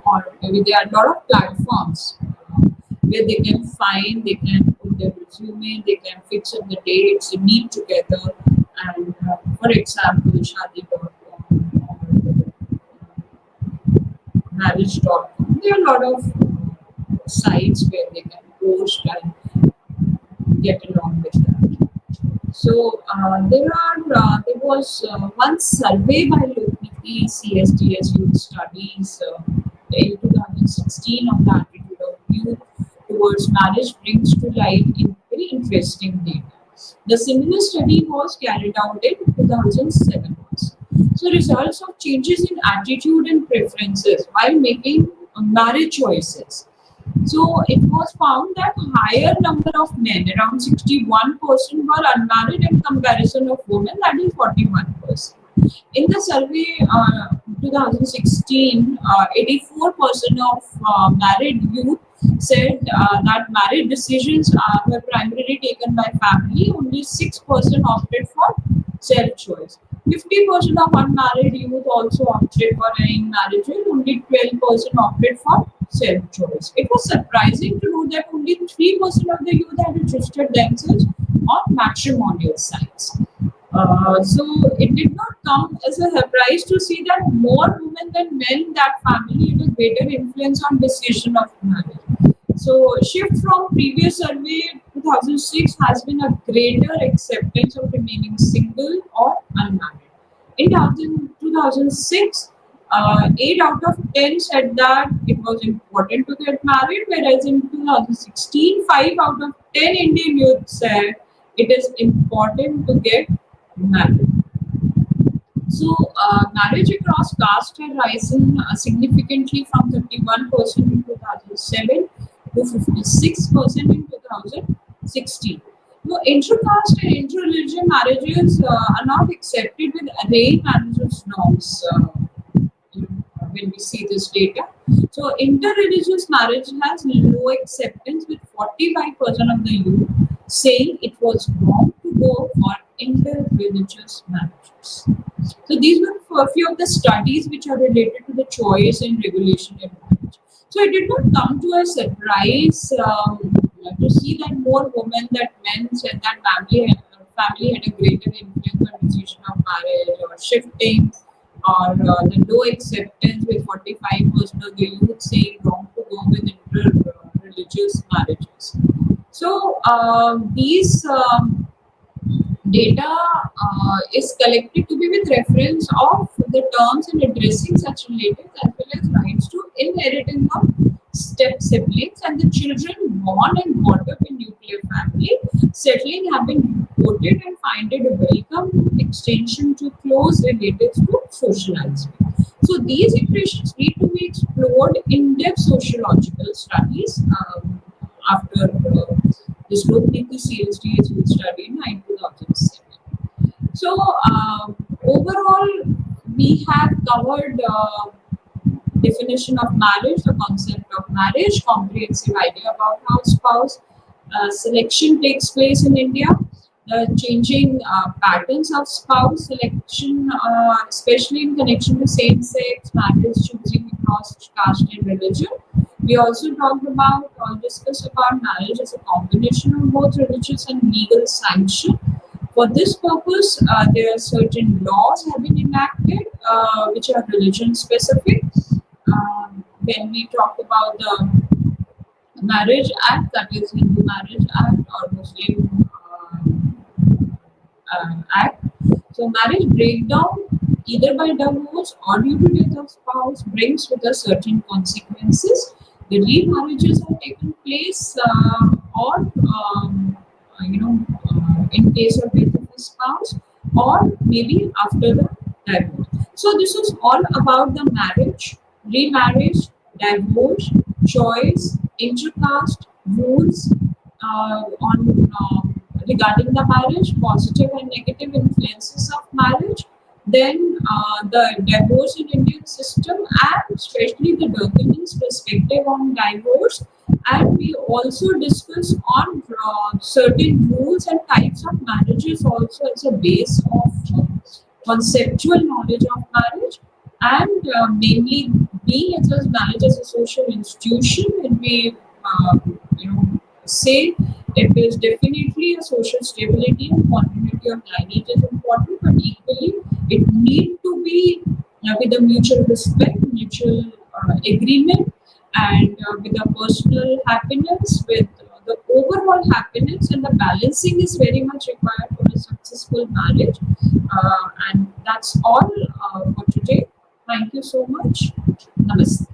or maybe there are a lot of platforms where they can find, they can put their resume, they can fix up the dates, meet together, and for example, shadi.com or marriage.com. There are a lot of sites where they can post and get along with that. So there was one survey by Lokniti CSDS Youth Studies in 2016 on the attitude of youth towards marriage brings to light in very interesting data. The similar study was carried out in 2007 also. So results of changes in attitude and preferences while making marriage choices. So it was found that higher number of men, around 61%, were unmarried in comparison of women, that is 41%. In the survey 2016, 84% of married youth said that marriage decisions were primarily taken by family. Only 6% opted for self-choice. 50% of unmarried youth also opted for arranged marriages. Only 12% opted for self-choice. It was surprising to know that only 3% of the youth had registered themselves on matrimonial sites. So it did not come as a surprise to see that more women than men that family had a greater influence on decision of marriage. So shift from previous survey 2006 has been a greater acceptance of remaining single or unmarried. In 2006, 8 out of 10 said that it was important to get married, whereas in 2016, 5 out of 10 Indian youth said it is important to get married. So, marriage across caste had risen significantly from 31% in 2007 to 56% in 2016. No, inter-caste and inter-religion marriages are not accepted with arranged marriages norms. When we see this data. So inter-religious marriage has low acceptance with 45% of the youth saying it was wrong to go for inter-religious marriages. So these were a few of the studies which are related to the choice and regulation in marriage. So it did not come to a surprise to see that more women than men said that family had a greater influence on decision of marriage or shifting or the low acceptance with 45% of the youth saying wrong to go with inter-religious marriages. So these data is collected to be with reference of the terms and addressing such relatives as well as rights to inheritance of step siblings and the children born and brought up in nuclear family settling have been reported and find it a welcome extension to close relatives to socialized. So these equations need to be explored in depth sociological studies after this Lokniti CSDS youth study in 2007. So overall, we have covered definition of marriage, the concept of marriage, comprehensive idea about how spouse selection takes place in India, the changing patterns of spouse selection, especially in connection to same-sex marriage, choosing across caste and religion. We also talked about or discussed about marriage as a combination of both religious and legal sanction. For this purpose, there are certain laws have been enacted which are religion specific. When we talk about the Marriage Act, that is Hindu Marriage Act or Muslim Act. So marriage breakdown either by divorce or due to death of spouse brings with us certain consequences. The remarriages are taken place or in case of death of a spouse or maybe after the divorce. So this is all about the marriage. remarriage, divorce, choice, intercaste, rules on regarding the marriage, positive and negative influences of marriage, then the divorce in Indian system, and especially the women's perspective on divorce. And we also discuss on certain rules and types of marriages also as a base of conceptual knowledge of marriage, and mainly being as marriage as a social institution, when we say it is definitely a social stability and continuity of lineage is important, but equally it need to be with a mutual respect, mutual agreement, and with a personal happiness, with the overall happiness, and the balancing is very much required for a successful marriage. And that's all for today. Thank you so much. Namaste.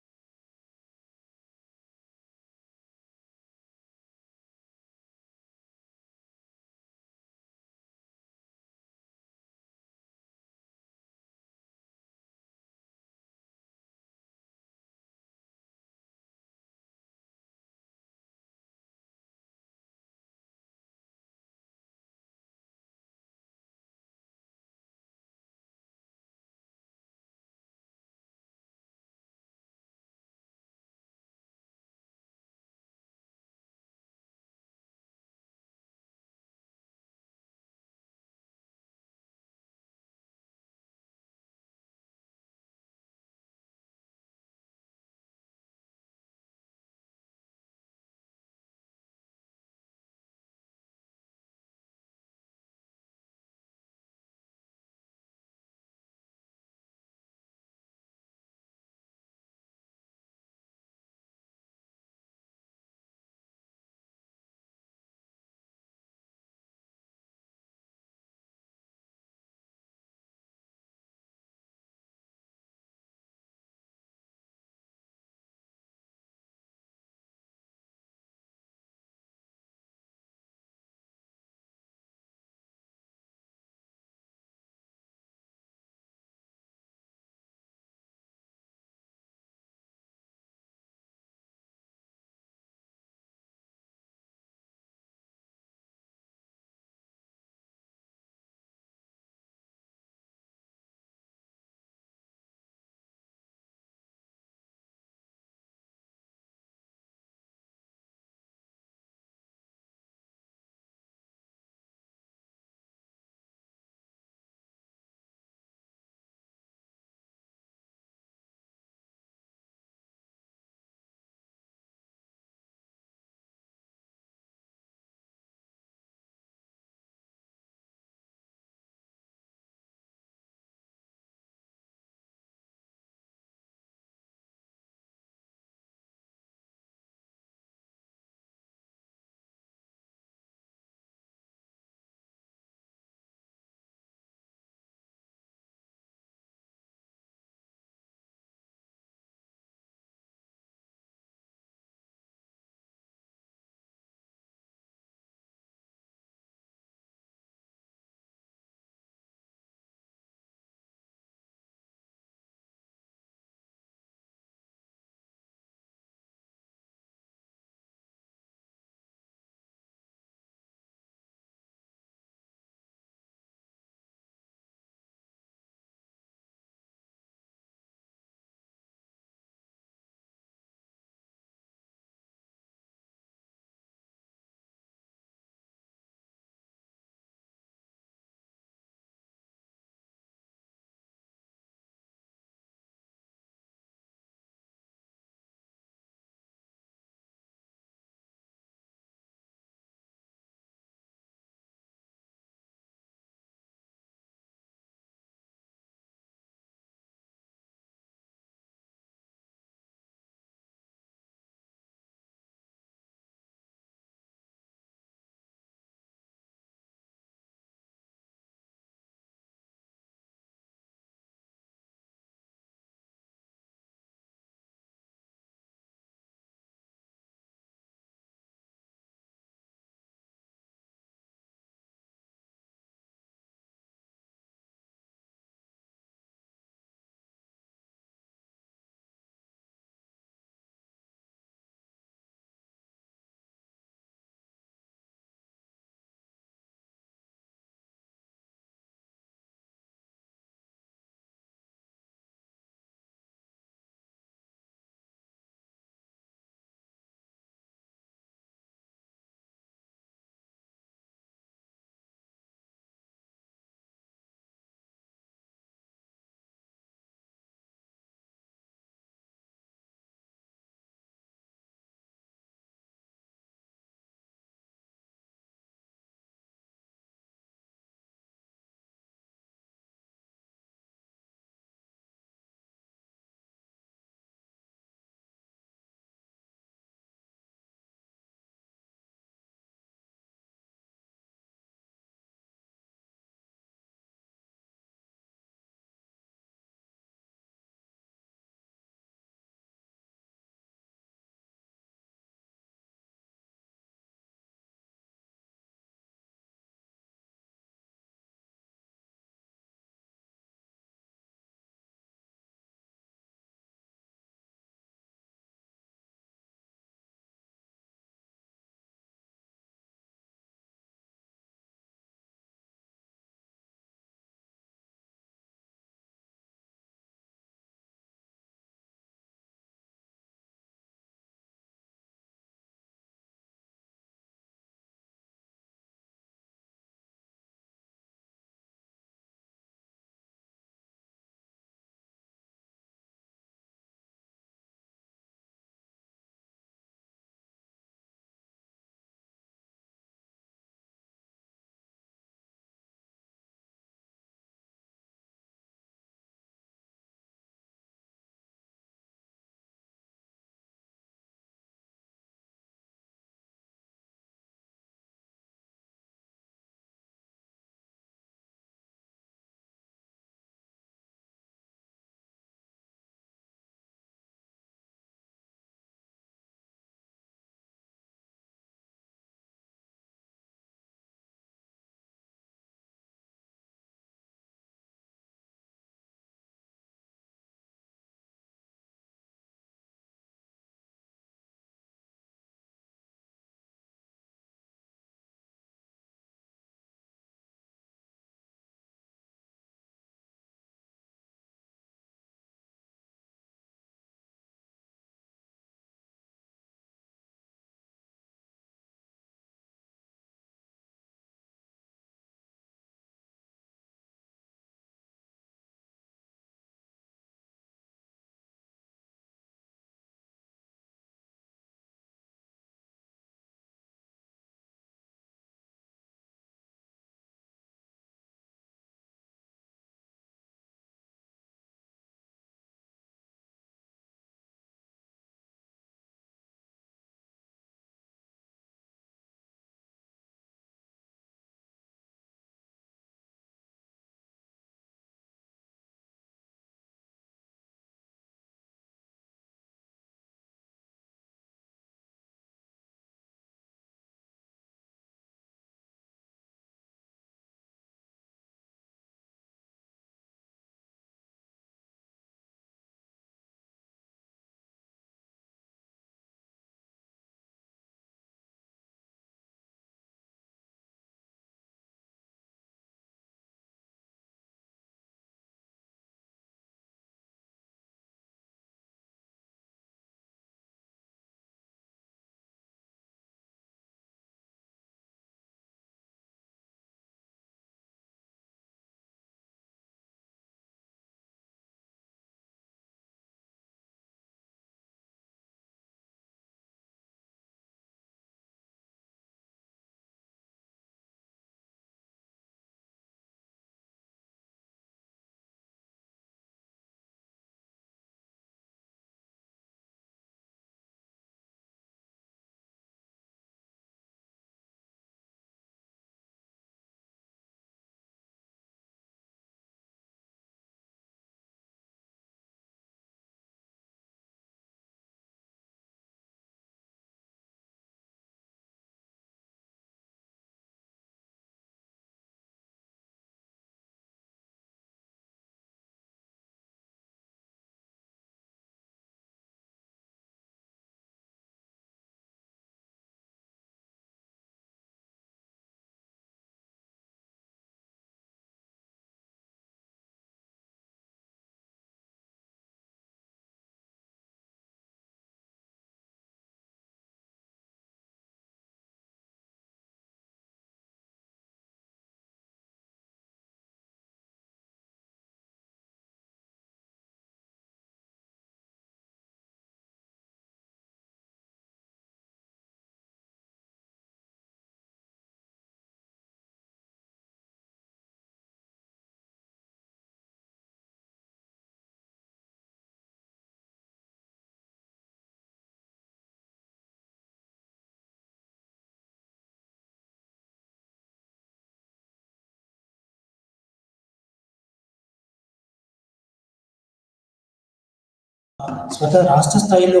స్వతः రాష్ట్ర స్థాయిలో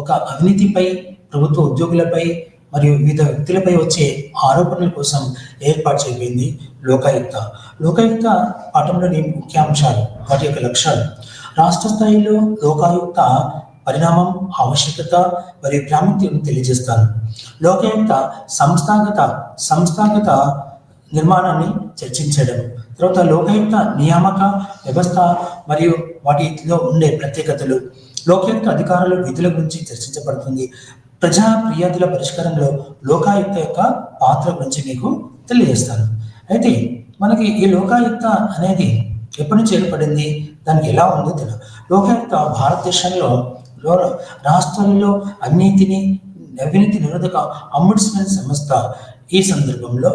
ఒక అవినీతిపై, ప్రభుత్వ ఉద్యోగులపై మరియు వివిధ వ్యక్తులపై వచ్చే ఆరోపణల కోసం ఏర్పాటు చేయబడింది లోకాయుక్త. లోకాయుక్త పాఠంలోని ముఖ్యాంశాలు, వాటి యొక్క లక్ష్యాలు. రాష్ట్ర స్థాయిలో లోకాయుక్త పరిణామం, ఆవశ్యకత మరియు ప్రాముఖ్యతను తెలియజేస్తాను. లోకాయుక్త సంస్థాగత నిర్మాణాన్ని చర్చించడం. తర్వాత లోకాయుక్త నియామక వ్యవస్థ మరియు వాటిలో ఉండే ప్రత్యేకతలు. లోకాయుక్త అధికారుల విధుల గురించి చర్చించబడుతుంది. ప్రజా ఫిర్యాదుల పరిష్కారంలో లోకాయుక్త యొక్క పాత్ర గురించి మీకు తెలియజేస్తాను. అయితే మనకి ఈ లోకాయుక్త అనేది ఎప్పటి నుంచి ఏర్పడింది, దానికి ఎలా ఉందో తెలియదు. లోకాయుక్త భారతదేశంలో రాష్ట్రాలలో అవినీతి నిరోధక అంబుడ్స్మన్ సంస్థ. ఈ సందర్భంలో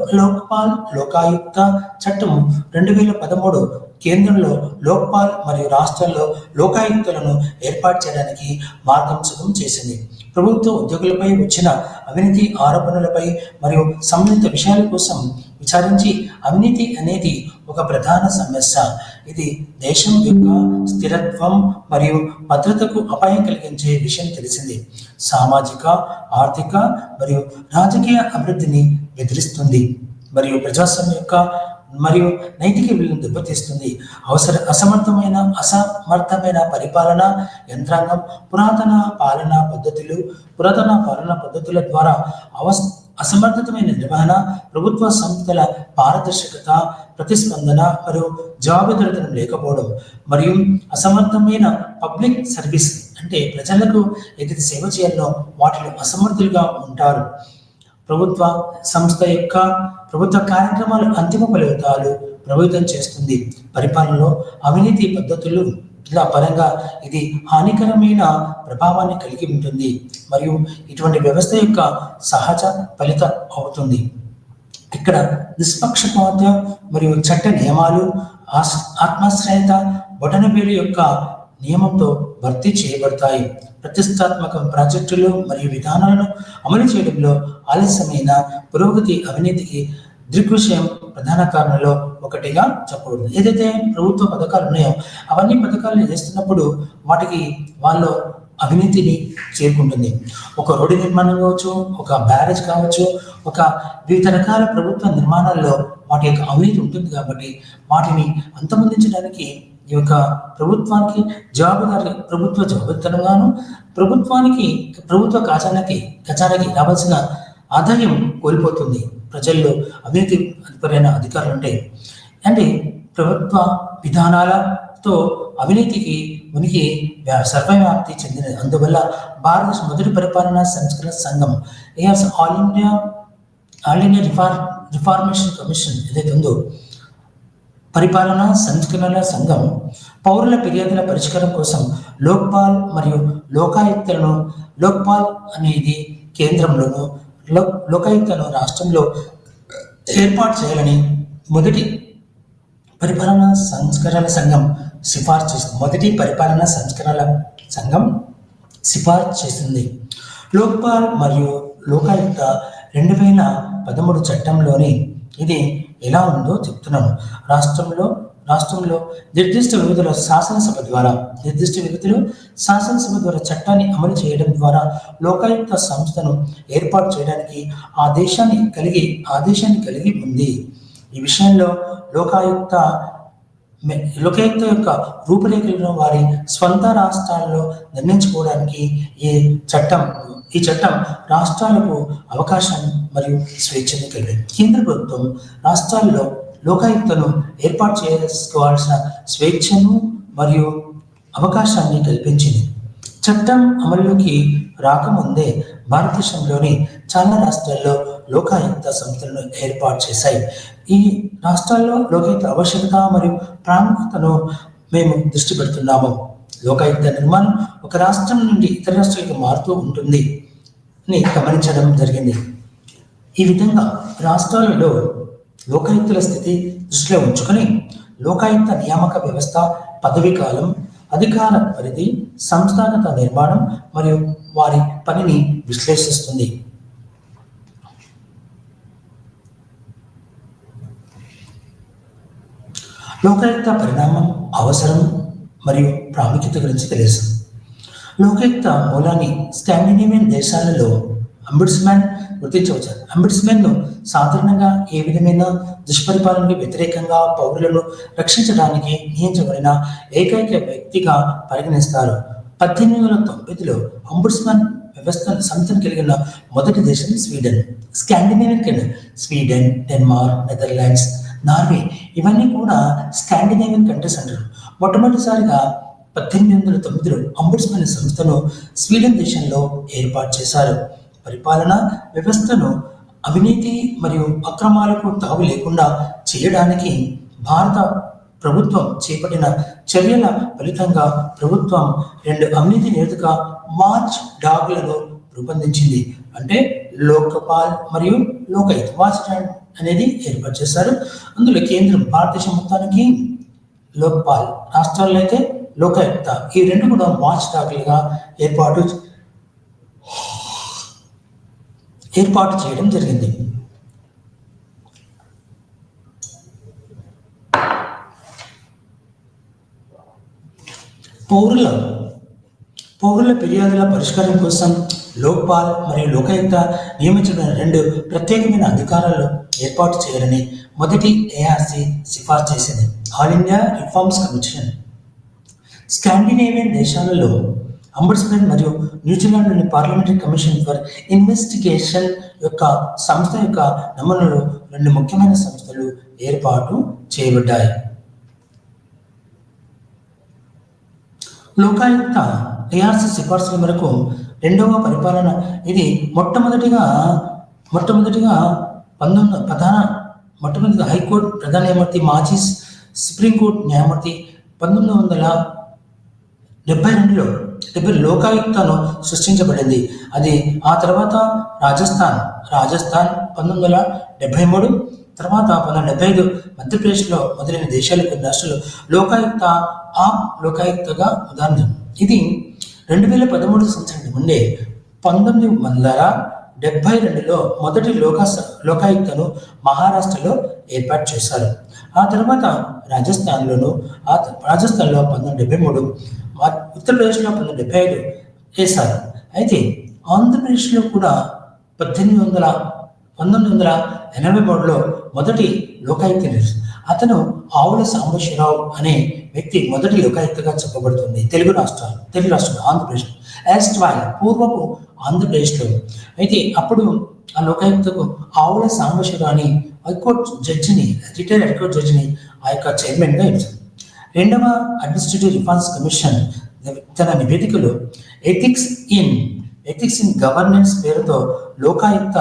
లోకాయుక్త చట్టం 2013 కేంద్రంలో లోక్పాల్ మరియు రాష్ట్రాల్లో లోకాయుక్తులను ఏర్పాటు చేయడానికి మార్గం సుగం చేసింది. ప్రభుత్వ ఉద్యోగులపై వచ్చిన అవినీతి ఆరోపణలపై మరియు సంబంధిత విషయాల కోసం విచారించి, అవినీతి అనేది ఒక ప్రధాన సమస్య. ఇది దేశం యొక్క స్థిరత్వం మరియు భద్రతకు అపాయం కలిగించే విషయం తెలిసింది. సామాజిక, ఆర్థిక మరియు రాజకీయ అభివృద్ధిని బెదిరిస్తుంది మరియు ప్రజాస్వామ్యం యొక్క మరియు నైతిక విలువలను దెబ్బతీస్తుంది. అసమర్థమైన పరిపాలన యంత్రాంగం, పురాతన పాలనా పద్ధతుల ద్వారా అసమర్థమైన నిర్వహణ, ప్రభుత్వ సంస్థల పారదర్శకత, ప్రతిస్పందన మరియు జవాబుదారీతనం లేకపోవడం, మరియు అసమర్థమైన పబ్లిక్ సర్వీస్ అంటే ప్రజలకు ఏదైతే సేవ చేయాలో వాటిలో అసమర్థులుగా ఉంటారు. ప్రభుత్వ సంస్థ యొక్క ప్రభుత్వ కార్యక్రమాలు అంతిమ ఫలితాలు ప్రభావితం చేస్తుంది. పరిపాలనలో అవినీతి పద్ధతులు పరంగా ఇది హానికరమైన ప్రభావాన్ని కలిగి ఉంటుంది మరియు ఇటువంటి వ్యవస్థ యొక్క సహజ ఫలితం అవుతుంది. ఇక్కడ నిష్పక్షపాత మరియు చట్ట నియమాలు, ఆత్మాశ్రయత బొటనవేలు యొక్క నియమంతో భర్తీ చేయబడతాయి. ప్రతిష్టాత్మక ప్రాజెక్టులు మరియు విధానాలను అమలు చేయడంలో ఆలస్యమైన పురోగతి అవినీతికి దృగ్విషయం ప్రధాన కారణంలో ఒకటిగా చెప్పబడింది. ఏదైతే ప్రభుత్వ పథకాలు ఉన్నాయో అవన్నీ పథకాలను చేస్తున్నప్పుడు వాటికి వాళ్ళు అవినీతిని చేరుకుంటుంది. ఒక రోడ్డు నిర్మాణం కావచ్చు, ఒక బ్యారేజ్ కావచ్చు, ఒక వివిధ రకాల ప్రభుత్వ నిర్మాణాల్లో వాటి యొక్క అవినీతి ఉంటుంది. కాబట్టి వాటిని అంతమొందించడానికి ఈ యొక్క ప్రభుత్వానికి ప్రభుత్వ జవాబుదారీతనంగాను, ప్రభుత్వ ఖజానాకి రావాల్సిన ఆదాయం కోల్పోతుంది. ప్రజల్లో అవినీతి పరైన అధికారులు ఉంటాయి. అంటే ప్రభుత్వ విధానాలతో అవినీతికి ఉనికి సర్వవ్యాప్తి చెందినది. అందువల్ల భారతదేశ మొదటి పరిపాలనా సంస్కరణ సంఘం ఆల్ ఇండియా రిఫార్మేషన్ కమిషన్ ఏదైతే ఉందో పరిపాలనా సంస్కరణల సంఘం పౌరుల ఫిర్యాదుల పరిష్కారం కోసం లోక్పాల్ మరియు లోకాయుక్తలను, లోక్పాల్ అనేది కేంద్రంలోను, లోకాయుక్తను రాష్ట్రంలో ఏర్పాటు చేయాలని మొదటి పరిపాలనా సంస్కరణల సంఘం సిఫార్సు చేసింది. లోక్పాల్ మరియు లోకాయుక్త 2013 చట్టంలోని ఇది ఎలా ఉందో చెప్తున్నాను. రాష్ట్రంలో నిర్దిష్ట వ్యవధిలో శాసనసభ ద్వారా చట్టాన్ని అమలు చేయడం ద్వారా లోకాయుక్త సంస్థను ఏర్పాటు చేయడానికి ఆదేశాన్ని కలిగి ఉంది. ఈ విషయంలో లోకాయుక్త యొక్క రూపురేఖలను వారి స్వంత రాష్ట్రాల్లో నిర్ణయించుకోవడానికి ఈ చట్టం రాష్ట్రాలకు అవకాశం మరియు స్వేచ్ఛను కలిగింది. కేంద్ర ప్రభుత్వం రాష్ట్రాల్లో లోకాయుక్తను ఏర్పాటు చేసుకోవాల్సిన స్వేచ్ఛను మరియు అవకాశాన్ని కల్పించింది. చట్టం అమలులోకి రాకముందే భారతదేశంలోని చాలా రాష్ట్రాల్లో లోకాయుక్త సంస్థలను ఏర్పాటు చేశాయి. ఈ రాష్ట్రాల్లో లోకాయుక్త ఆవశ్యకత మరియు ప్రాముఖ్యతను మేము దృష్టి పెడుతున్నాము. లోకాయుక్త నిర్మాణం ఒక రాష్ట్రం నుండి ఇతర రాష్ట్రాలకు మారుతూ ఉంటుంది అని గమనించడం జరిగింది. ఈ విధంగా రాష్ట్రాలలో లోకాయుక్తుల స్థితి దృష్టిలో ఉంచుకొని లోకాయుక్త నియామక వ్యవస్థ, పదవీ కాలం, అధికార పరిధి, సంస్థాగత నిర్మాణం మరియు వారి పనిని విశ్లేషిస్తుంది. లోకాయుక్త పరిణామం, అవసరం మరియు ప్రాముఖ్యత గురించి తెలుస్తుంది. లోకయుక్త మూలాన్ని స్కాండినేవియన్ దేశాలలో అంబుడ్స్మ్యాన్ గుర్తించవచ్చు. అంబుడ్స్మెన్ ను సాధారణంగా ఏ విధమైన దుష్పరిపాలనకి వ్యతిరేకంగా పౌరులను రక్షించడానికి నియమించబడిన ఏకైక వ్యక్తిగా పరిగణిస్తారు. 1890లో అంబుడ్స్మన్ వ్యవస్థను సంస్థను కలిగిన మొదటి దేశం స్వీడన్. స్కాండినేవియన్ కింద స్వీడన్, డెన్మార్క్, నెదర్లాండ్స్, నార్వే ఇవన్నీ కూడా స్కాండినేవియన్ కంట్రీస్ అంటారు. మొట్టమొదటిసారిగా 1809లో అంబుడ్స్మన్ సంస్థను స్వీడన్ దేశంలో ఏర్పాటు చేశారు. పరిపాలనా వ్యవస్థను అవినీతి మరియు అక్రమాలకు తావు లేకుండా చేయడానికి భారత ప్రభుత్వం చేపట్టిన చర్యల ఫలితంగా ప్రభుత్వం 2 అవినీతి నిరోధక వాచ్ డాగ్లను రూపొందించింది. అంటే లోకపాల్ మరియు లోకయుక్త వాచ్ డాగ్ అనేది ఏర్పాటు చేశారు. అందులో కేంద్రం భారతదేశం మొత్తానికి లోక్పాల్, రాష్ట్రాల్లో అయితే లోకాయుక్త, ఈ రెండు కూడా వాచ్ డాగ్లుగా ఏర్పాటు చేయడం జరిగింది. పౌరుల ఫిర్యాదుల పరిష్కారం కోసం లోక్పాల్ మరియు లోకాయుక్త నియమించబడిన 2 ప్రత్యేకమైన అధికారాలు ఏర్పాటు చేయాలని మొదటి ఏఆర్సి సిఫార్సు చేసింది. All India reforms commission. Scandinavian దేశాలలో అంబుడ్స్మన్ మరియు న్యూజిలాండ్లోని పార్లమెంటరీ కమిషన్ ఫర్ ఇన్వెస్టిగేషన్ యొక్క సంస్థ యొక్క నమూనాలు 2 ముఖ్యమైన సంస్థలు ఏర్పాటు చేయబడ్డాయి. లోకాయుక్త ఏఆర్సి సిఫార్సుల మేరకు రెండవ పరిపాలన ఇది మొట్టమొదటిగా హైకోర్టు ప్రధాన న్యాయమూర్తి, మాజీ సుప్రీంకోర్టు న్యాయమూర్తి 1972లో లోకాయుక్తను సృష్టించబడింది. అది ఆ తర్వాత రాజస్థాన్ 1973, తర్వాత 1975 మధ్యప్రదేశ్లో మొదలైన దేశాలు, కొన్ని రాష్ట్రాలు లోకాయుక్తగా ఉదాహరణ. ఇది 2013 సంవత్సరం నుండి 1972లో మొదటి లోకాయుక్తను మహారాష్ట్రలో ఏర్పాటు చేశారు. ఆ తర్వాత రాజస్థాన్లో 1973, ఉత్తరప్రదేశ్లో 1975 చేశారు. అయితే ఆంధ్రప్రదేశ్లో కూడా 1983లో మొదటి లోకాయుక్త. అతను ఆవుల సాంబశివరావు అనే వ్యక్తి మొదటి లోకాయుక్తగా చెప్పబడుతుంది తెలుగు రాష్ట్రాలు ఆంధ్రప్రదేశ్ పూర్వపు ఆంధ్రప్రదేశ్లో. అయితే అప్పుడు ఆ లోకాయుక్తకు ఆవుల సాంబశివరావు అని రిటైర్డ్ హైకోర్టు జడ్జిని ఆ యొక్క చైర్మన్గా ఇచ్చారు. రెండవ అడ్మినిస్ట్రేటివ్ రిఫార్మ్స్ కమిషన్ తన నివేదికలో ఎథిక్స్ ఇన్ గవర్నెన్స్ పేరుతో లోకాయుక్త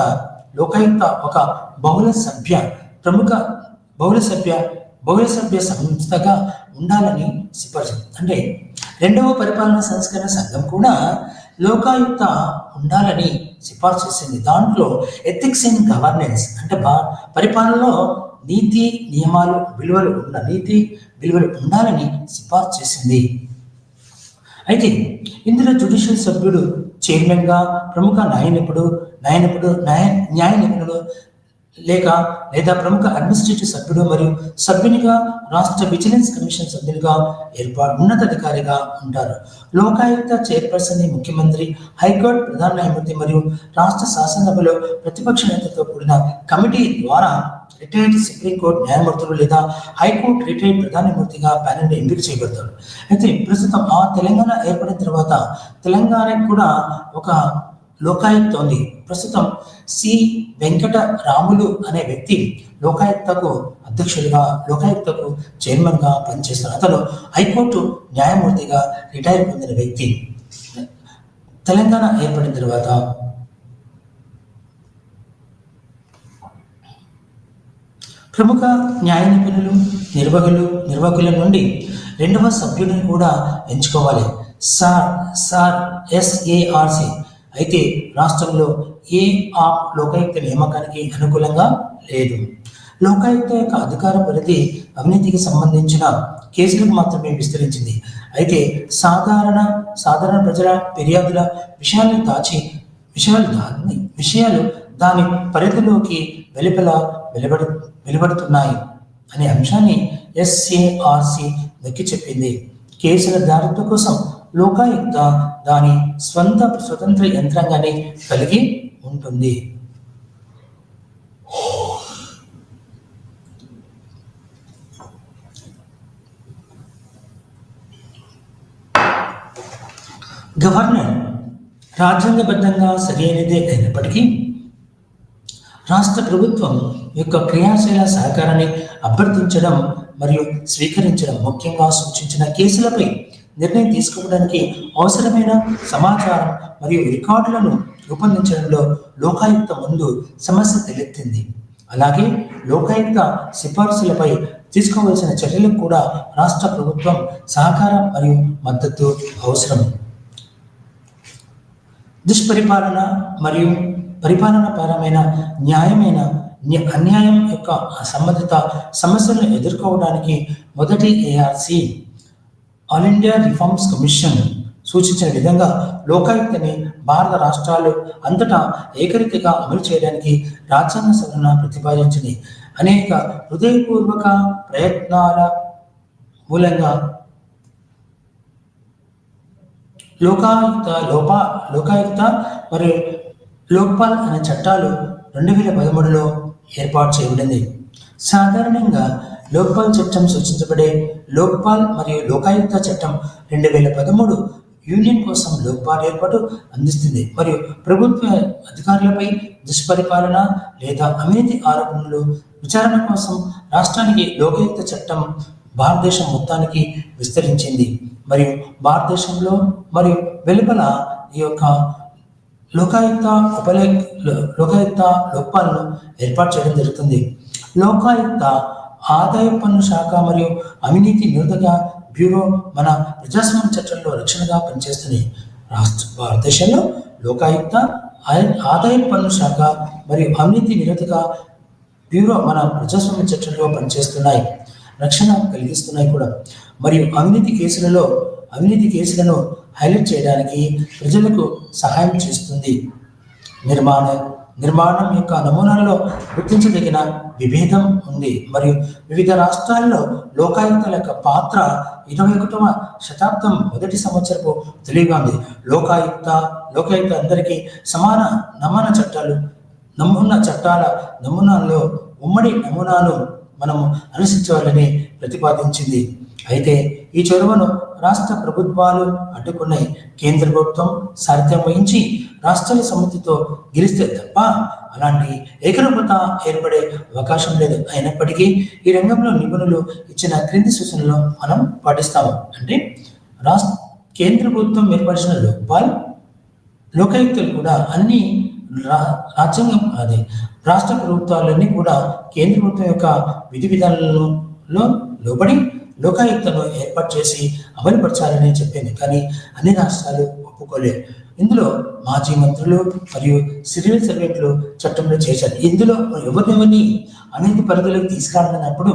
ఒక బహుళ సభ్య సంస్థగా ఉండాలని సిఫార్సు. అంటే రెండవ పరిపాలన సంస్కరణ సంఘం కూడా లోకాయుక్త ఉండాలని సిఫార్సు చేసింది. దాంట్లో ఎథిక్స్ ఇన్ గవర్నెన్స్ అంటే పరిపాలనలో నీతి విలువలు ఉండాలని సిఫార్సు చేసింది. అయితే ఇందులో జ్యుడిషియల్ సభ్యుడు చైర్మన్గా, ప్రముఖ న్యాయ నిపుణుడు లేదా ప్రముఖ అడ్మినిస్ట్రేటివ్ సభ్యుడు మరియు సభ్యునిగా రాష్ట్ర విజిలెన్స్ కమిషన్ సభ్యునిగా ఉన్నతాధికారిగా ఉంటారు. లోకాయుక్త చైర్పర్సన్ ముఖ్యమంత్రి, హైకోర్టు ప్రధాన న్యాయమూర్తి మరియు రాష్ట్ర శాసనసభలో ప్రతిపక్ష నేతతో కూడిన కమిటీ ద్వారా రిటైర్డ్ సుప్రీంకోర్టు న్యాయమూర్తులు లేదా హైకోర్టు రిటైర్డ్ ప్రధాన న్యాయమూర్తిగా ప్యానెల్ ఎంపిక చేయబడతారు. అయితే ప్రస్తుతం తెలంగాణ ఏర్పడిన తర్వాత తెలంగాణకు కూడా ఒక లోకాయుక్త ఉంది. ప్రస్తుతం సి వెంకటరాములు అనే వ్యక్తి లోకాయుక్తకు చైర్మన్గా పనిచేస్తారు. అతను హైకోర్టు న్యాయమూర్తిగా రిటైర్ పొందిన వ్యక్తి. తెలంగాణ ఏర్పడిన తర్వాత ప్రముఖ న్యాయ నిపుణులు, నిర్వాహకుల నుండి రెండవ సభ్యుడిని కూడా ఎంచుకోవాలి. SARC. అయితే రాష్ట్రంలో లోకాయుక్త నియామకానికి అనుకూలంగా లేదు. లోకాయుక్త యొక్క అధికార పరిధి అవినీతికి సంబంధించిన కేసులకు మాత్రమే విస్తరించింది. అయితే సాధారణ ప్రజల ఫిర్యాదుల విషయాలు దాని పరిధిలోకి వెలువడుతున్నాయి అనే అంశాన్ని SARC నొక్కి చెప్పింది. కేసుల దారిద్ర్యం కోసం లోకాయుక్త దాని స్వతంత్ర యంత్రాంగాన్ని కలిగి ఉంటుంది. గవర్నర్ రాజ్యాంగబద్ధంగా సరైనదే అయినప్పటికీ రాష్ట్ర ప్రభుత్వం యొక్క క్రియాశీల సహకారాన్ని అభ్యర్థించడం మరియు స్వీకరించడం, ముఖ్యంగా సూచించిన కేసులపై నిర్ణయం తీసుకోవడానికి అవసరమైన సమాచారం మరియు రికార్డులను రూపొందించడంలో లోకాయుక్త ముందు సమస్య తలెత్తింది. అలాగే లోకాయుక్త సిఫార్సులపై తీసుకోవాల్సిన చర్యలకు కూడా రాష్ట్ర ప్రభుత్వం సహకారం మరియు మద్దతు అవసరం. దుష్పరిపాలన మరియు పరిపాలనపరమైన అన్యాయం యొక్క సంబంధిత సమస్యలను ఎదుర్కోవడానికి మొదటి ARC all India reforms commission సూచించిన విధంగా లోకాయుక్తని భారత రాష్ట్రాలు అంతటా ఏకరీతిగా అమలు చేయడానికి రాజ్యాంగ సవరణ ప్రతిపాదించింది. అనేక హృదయపూర్వక ప్రయత్నాల మూలంగా లోకాయుక్త మరియు లోక్పాల్ అనే చట్టాలు 2013లో ఏర్పాటు చేయబడింది. సాధారణంగా లోక్పాల్ చట్టం సూచించబడే లోక్పాల్ మరియు లోకాయుక్త చట్టం 2013 యూనియన్ కోసం లోక్పాల్ ఏర్పాటు అందిస్తుంది మరియు ప్రభుత్వ అధికారులపై దుష్పరిపాలన లేదా అవినీతి ఆరోపణలు విచారణ కోసం రాష్ట్రానికి లోకాయుక్త చట్టం భారతదేశం మొత్తానికి విస్తరించింది మరియు భారతదేశంలో మరియు వెలుపల ఈ యొక్క లోకాయుక్త లోక్పాల్ను ఏర్పాటు చేయడం జరుగుతుంది. లోకాయుక్త ఆదాయ పన్ను శాఖ మరియు అవినీతి నిరోధక బ్యూరో మన ప్రజాస్వామ్య చట్టంలో రక్షణగా పనిచేస్తుంది. భారతదేశంలో లోకాయుక్త ఆదాయ పన్ను శాఖ మరియు అవినీతి నిరోధక బ్యూరో మన ప్రజాస్వామ్య చట్టంలో పనిచేస్తున్నాయి, రక్షణ కలిగిస్తున్నాయి కూడా. మరియు అవినీతి కేసులను హైలైట్ చేయడానికి ప్రజలకు సహాయం చేస్తుంది. నిర్మాణం యొక్క నమూనాల్లో గుర్తించదగిన విభేదం ఉంది మరియు వివిధ రాష్ట్రాల్లో లోకాయుక్తల యొక్క పాత్ర 21వ శతాబ్దం మొదటి సంవత్సరపు తెలివిగా ఉంది. లోకాయుక్త అందరికీ సమాన చట్టాల నమూనాల్లో ఉమ్మడి నమూనాను మనము అనుసరించాలని ప్రతిపాదించింది. అయితే ఈ చొరవను రాష్ట్ర ప్రభుత్వాలు అడ్డుకున్నాయి. కేంద్ర ప్రభుత్వం సారథ్యం వహించి రాష్ట్రాల సమితితో గెలిస్తే తప్ప అలాంటి ఏకరూపత ఏర్పడే అవకాశం లేదు. అయినప్పటికీ ఈ రంగంలో నిపుణులు ఇచ్చిన క్రింది సూచనలు మనం పాటిస్తాము. అంటే కేంద్ర ప్రభుత్వం ఏర్పరిచిన లోకాయుక్తలు కూడా అన్ని రాష్ట్ర ప్రభుత్వాలన్నీ కూడా కేంద్ర ప్రభుత్వం యొక్క విధి విధానాలలో లోబడి లోకాయుక్తను ఏర్పాటు చేసి అమలుపరచాలని చెప్పింది. కానీ అన్ని రాష్ట్రాలు ఒప్పుకోలేదు. ఇందులో మాజీ మంత్రులు మరియు సివిల్ సర్వెంట్లు చట్టంలో చేశారు. ఇందులో ఎవరిని అవినీతి పరిధిలోకి తీసుకురానప్పుడు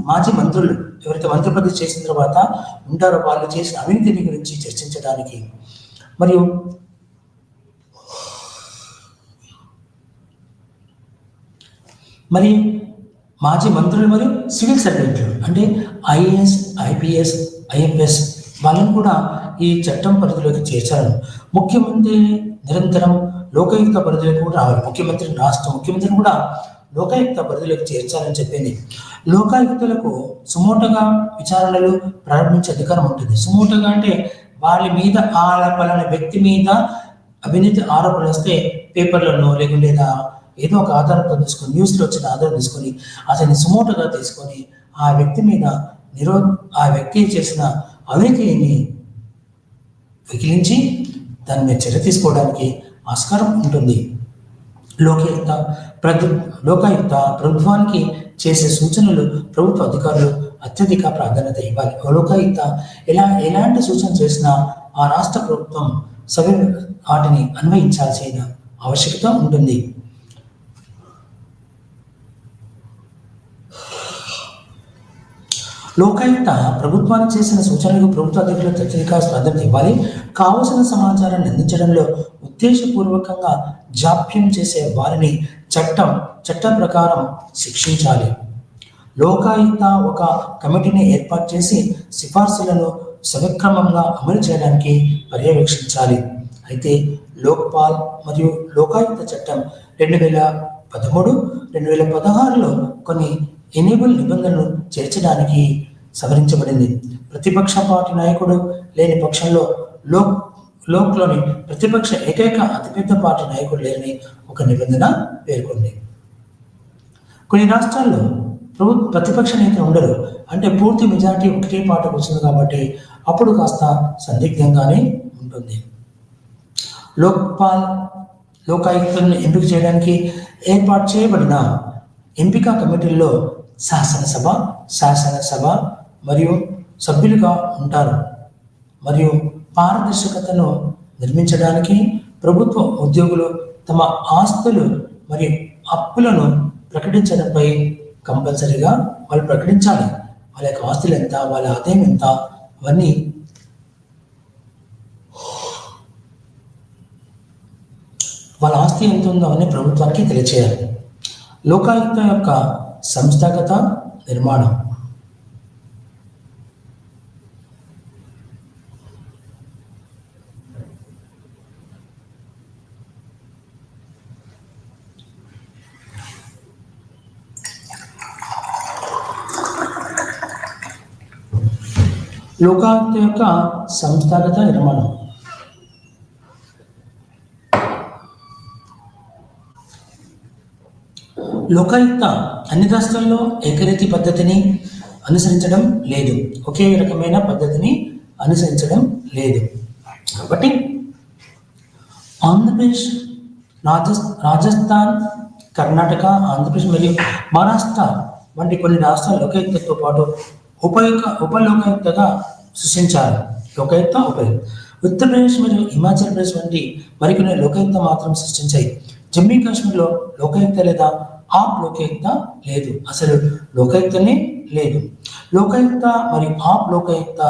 మాజీ మంత్రులు ఎవరైతే మంత్రి పదవి చేసిన తర్వాత ఉంటారో వాళ్ళు చేసిన అవినీతిని గురించి చర్చించడానికి మరియు మాజీ మంత్రులు మరియు సివిల్ సర్వెంట్లు అంటే ఐఏఎస్, ఐపీఎస్, ఐఎఫ్ఎస్ వాళ్ళని కూడా ఈ చట్టం పరిధిలోకి చేర్చారు. ముఖ్యమంత్రి నిరంతరం లోకాయుక్త పరిధిలోకి కూడా రావాలి. రాష్ట్ర ముఖ్యమంత్రిని కూడా లోకాయుక్త పరిధిలోకి చేర్చాలని చెప్పింది. లోకాయుక్తులకు సుమోటోగా విచారణలు ప్రారంభించే అధికారం ఉంటుంది. సుమోటోగా అంటే వాళ్ళ మీద పలానా వ్యక్తి మీద అవినీతి ఆరోపణలు వస్తే పేపర్లను లేకుంటే ఏదో ఒక ఆధారంతో తీసుకొని న్యూస్లో వచ్చిన ఆధారం తీసుకొని అతన్ని సుమోటోగా తీసుకొని ఆ వ్యక్తి మీద ఆ వ్యక్తి చేసిన అవినీతిని వికిలించి దాని మీద చర్య తీసుకోవడానికి ఆస్కారం ఉంటుంది. లోకాయుక్త ప్రభుత్వానికి చేసే సూచనలు ప్రభుత్వ అధికారులు అత్యధిక ప్రాధాన్యత ఇవ్వాలి. లోకాయుక్త ఎలాంటి సూచన చేసినా ఆ రాష్ట్ర ప్రభుత్వం వాటిని అన్వయించాల్సిన ఆవశ్యకత ఉంటుంది. లోకాయుక్త ప్రభుత్వానికి చేసిన సూచనలకు ప్రభుత్వ అధికారులు అత్యధిక ప్రాధాన్యత ఇవ్వాలి. కావలసిన సమాచారాన్ని అందించడంలో ఉద్దేశపూర్వకంగా జాప్యం చేసే వారిని చట్ట ప్రకారం శిక్షించాలి. లోకాయుక్త ఒక కమిటీని ఏర్పాటు చేసి సిఫార్సులను సక్రమంగా అమలు చేయడానికి పర్యవేక్షించాలి. అయితే లోక్పాల్ మరియు లోకాయుక్త చట్టం 2013, 2016లో కొన్ని ఎనేబుల్ నిబంధనలు చేర్చడానికి సవరించబడింది. ప్రతిపక్ష పార్టీ నాయకుడు లేని పక్షంలో లోక్ లోక్లోని ప్రతిపక్ష ఏకైక అతిపెద్ద పార్టీ నాయకుడు లేని ఒక నిబంధన పేర్కొంది. కొన్ని రాష్ట్రాల్లో ప్రతిపక్ష నేత ఉండరు, అంటే పూర్తి మెజారిటీ ఒకటే పార్టీకి వస్తుంది కాబట్టి అప్పుడు కాస్త సందిగ్ధంగానే ఉంటుంది. లోక్పాల్ లోకాయుక్తలను ఎంపిక చేయడానికి ఏర్పాటు చేయబడిన ఎంపిక కమిటీల్లో శాసనసభ మరియు సభ్యులుగా ఉంటారు. మరియు పారదర్శకతను నిర్మించడానికి ప్రభుత్వ ఉద్యోగులు తమ ఆస్తులు మరియు అప్పులను ప్రకటించడంపై కంపల్సరీగా వాళ్ళు ప్రకటించాలి. వాళ్ళ యొక్క ఆస్తులు ఎంత, వాళ్ళ ఆదాయం ఎంత, అవన్నీ వాళ్ళ ఆస్తి ఎంత ఉందో అవన్నీ ప్రభుత్వానికి తెలియచేయాలి. లోకాయుక్త యొక్క సంస్థాగత నిర్మాణం. లోకాయుక్త యొక్క సంస్థాగత నిర్మాణం. లోకాయుక్త అన్ని రాష్ట్రాల్లో ఏకరీతి పద్ధతిని అనుసరించడం లేదు, ఒకే రకమైన పద్ధతిని అనుసరించడం లేదు. కాబట్టి ఆంధ్రప్రదేశ్, రాజస్థాన్, కర్ణాటక, ఆంధ్రప్రదేశ్ మరియు మహారాష్ట్ర వంటి కొన్ని రాష్ట్రాలు లోకాయుక్తతో పాటు ఉపలోకాయుక్తగా సృష్టించారు. లోకాయుక్త ఉత్తరప్రదేశ్ మరియు హిమాచల్ ప్రదేశ్ వంటి మరికొన్ని లోకాయుక్త మాత్రం సృష్టించాయి. జమ్మూ కాశ్మీర్లో లోకాయుక్త లేదా ఆప్ లోకాయుక్త లేదు, అసలు లోకాయుక్తనే లేదు. లోకాయుక్త మరియు ఆప్ లోకాయుక్త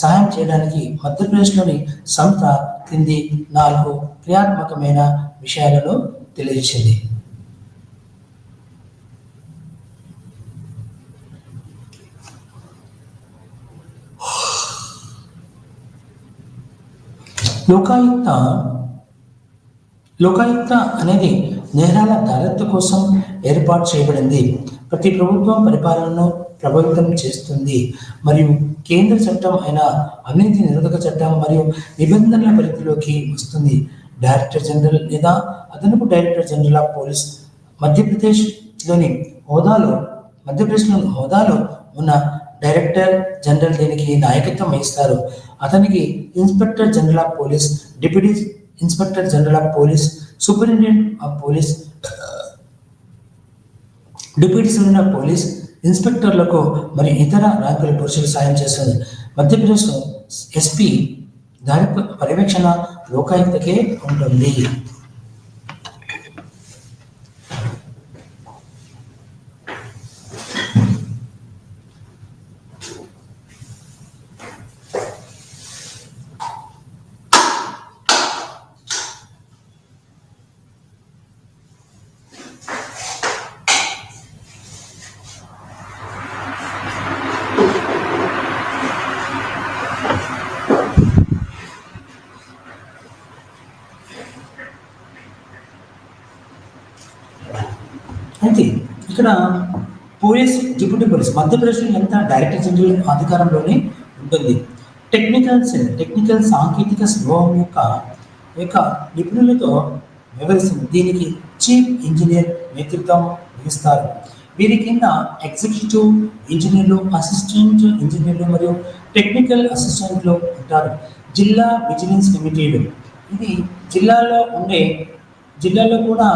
సహాయం చేయడానికి మధ్యప్రదేశ్లోని సంస్థ క్రింది 4 క్రియాత్మకమైన విషయాలను తెలియజేసింది. లోకాయుక్త అనేది నేరాల దర్యాప్తు కోసం ఏర్పాటు చేయబడింది. ప్రతి ప్రభుత్వం పరిపాలనను ప్రభావితం చేస్తుంది మరియు కేంద్ర చట్టం అయిన అవినీతి నిరోధక చట్టం మరియు నిబంధనల పరిధిలోకి వస్తుంది. డైరెక్టర్ జనరల్ లేదా అదనపు డైరెక్టర్ జనరల్ ఆఫ్ పోలీస్ మధ్యప్రదేశ్లోని హోదాలో ఉన్న డైరెక్టర్ జనరల్ దీనికి నాయకత్వం వహిస్తారు. అతనికి inspector general of police, deputy inspector general of police, superintendent of police, deputy superintendent of police, ఇన్స్పెక్టర్లకు మరియు ఇతర ర్యాంకుల పురుషులు సాయం చేస్తుంది. మధ్యప్రదేశ్లో ఎస్పీ దాని పర్యవేక్షణ లోకాయుక్తకే ఉంటుంది. అయితే ఇక్కడ పోలీస్, డిప్యూటీ పోలీస్ మధ్యప్రదేశ్లో ఎంత డైరెక్టర్ జనరల్ అధికారంలోనే ఉంటుంది. టెక్నికల్ సాంకేతిక స్వభావం యొక్క నిపుణులతో వ్యవహరిస్తుంది. దీనికి చీఫ్ ఇంజనీర్ నేతృత్వం వహిస్తారు. వీరి కింద ఎగ్జిక్యూటివ్ ఇంజనీర్లు, అసిస్టెంట్ ఇంజనీర్లు మరియు టెక్నికల్ అసిస్టెంట్లు ఉంటారు. జిల్లా విజిలెన్స్ కమిటీలు, ఇది జిల్లాలో కూడా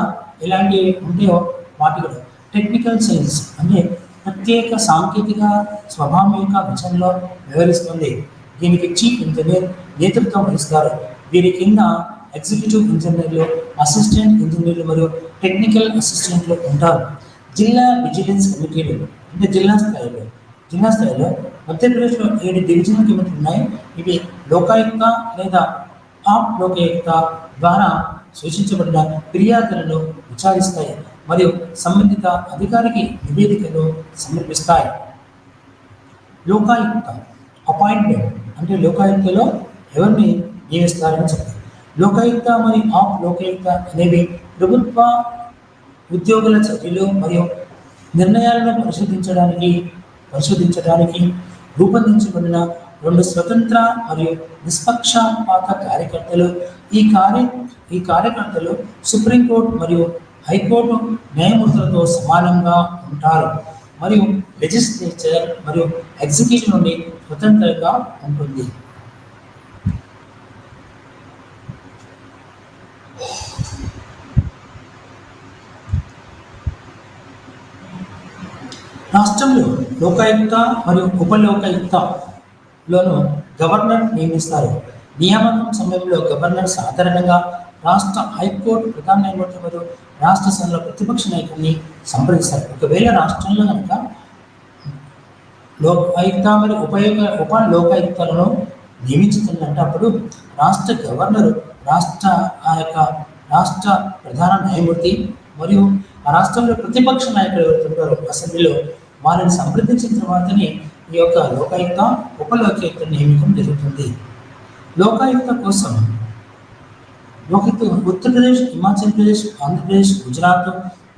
ఎలాంటి ఉంటాయో వాటి కూడా టెక్నికల్ సైన్స్ అంటే ప్రత్యేక సాంకేతిక స్వభావం యొక్క విషయంలో వ్యవహరిస్తుంది. దీనికి చీఫ్ ఇంజనీర్ నేతృత్వం వహిస్తారు. వీరి కింద ఎగ్జిక్యూటివ్ ఇంజనీర్లు, అసిస్టెంట్ ఇంజనీర్లు మరియు టెక్నికల్ అసిస్టెంట్లు ఉంటారు. జిల్లా విజిలెన్స్ కమిటీలు అంటే జిల్లా స్థాయిలో మధ్యప్రదేశ్లో 7 డివిజనల్ కమిటీలు ఉన్నాయి. ఇవి లోకాయుక్త లేదా ఆప్ లోకాయుక్త ద్వారా సూచించబడిన ఫిర్యాదులను విచారిస్తాయి మరియు సంబంధిత అధికారికి నివేదికలు సమర్పిస్తాయి. లోకాయుక్త అపాయింట్మెంట్ అంటే లోకాయుక్తలో ఎవరిని నియమిస్తారని చెప్పారు. లోకాయుక్త మరియు ఆఫ్ లోకాయుక్త అనేవి ప్రభుత్వ ఉద్యోగుల చర్యలు మరియు నిర్ణయాలను పరిశోధించడానికి రూపొందించబడిన రెండు స్వతంత్ర మరియు నిష్పక్షపాత కార్యకర్తలు. ఈ కార్యకర్తలు సుప్రీంకోర్టు మరియు హైకోర్టు న్యాయమూర్తులతో సమానంగా ఉంటారు మరియు లెజిస్లేచర్ మరియు ఎగ్జిక్యూటివ్ నుండి స్వతంత్రంగా ఉంటుంది. రాష్ట్రంలో లోకాయుక్త మరియు ఉపలోకాయుక్తలోను గవర్నర్ నియమిస్తారు. నియామకం సమయంలో గవర్నర్ సాధారణంగా రాష్ట్ర హైకోర్టు ప్రధాన న్యాయమూర్తి మరియు రాష్ట్ర సభలో ప్రతిపక్ష నాయకుడిని సంప్రదిస్తారు. ఒకవేళ రాష్ట్రంలో కనుక లోకాయుక్త మరియు ఉపలోకాయుక్తలను నియమించుతుందంటే అప్పుడు రాష్ట్ర గవర్నరు రాష్ట్ర ప్రధాన న్యాయమూర్తి మరియు ఆ రాష్ట్రంలో ప్రతిపక్ష నాయకులు ఎవరుతుంటారో అసెంబ్లీలో వారిని సంప్రదించిన తర్వాతనే ఈ యొక్క లోకాయుక్త ఉపలోకాయుక్త నియమకం జరుగుతుంది. లోకాయుక్త కోసం ఉత్తరప్రదేశ్, హిమాచల్ ప్రదేశ్, ఆంధ్రప్రదేశ్, గుజరాత్,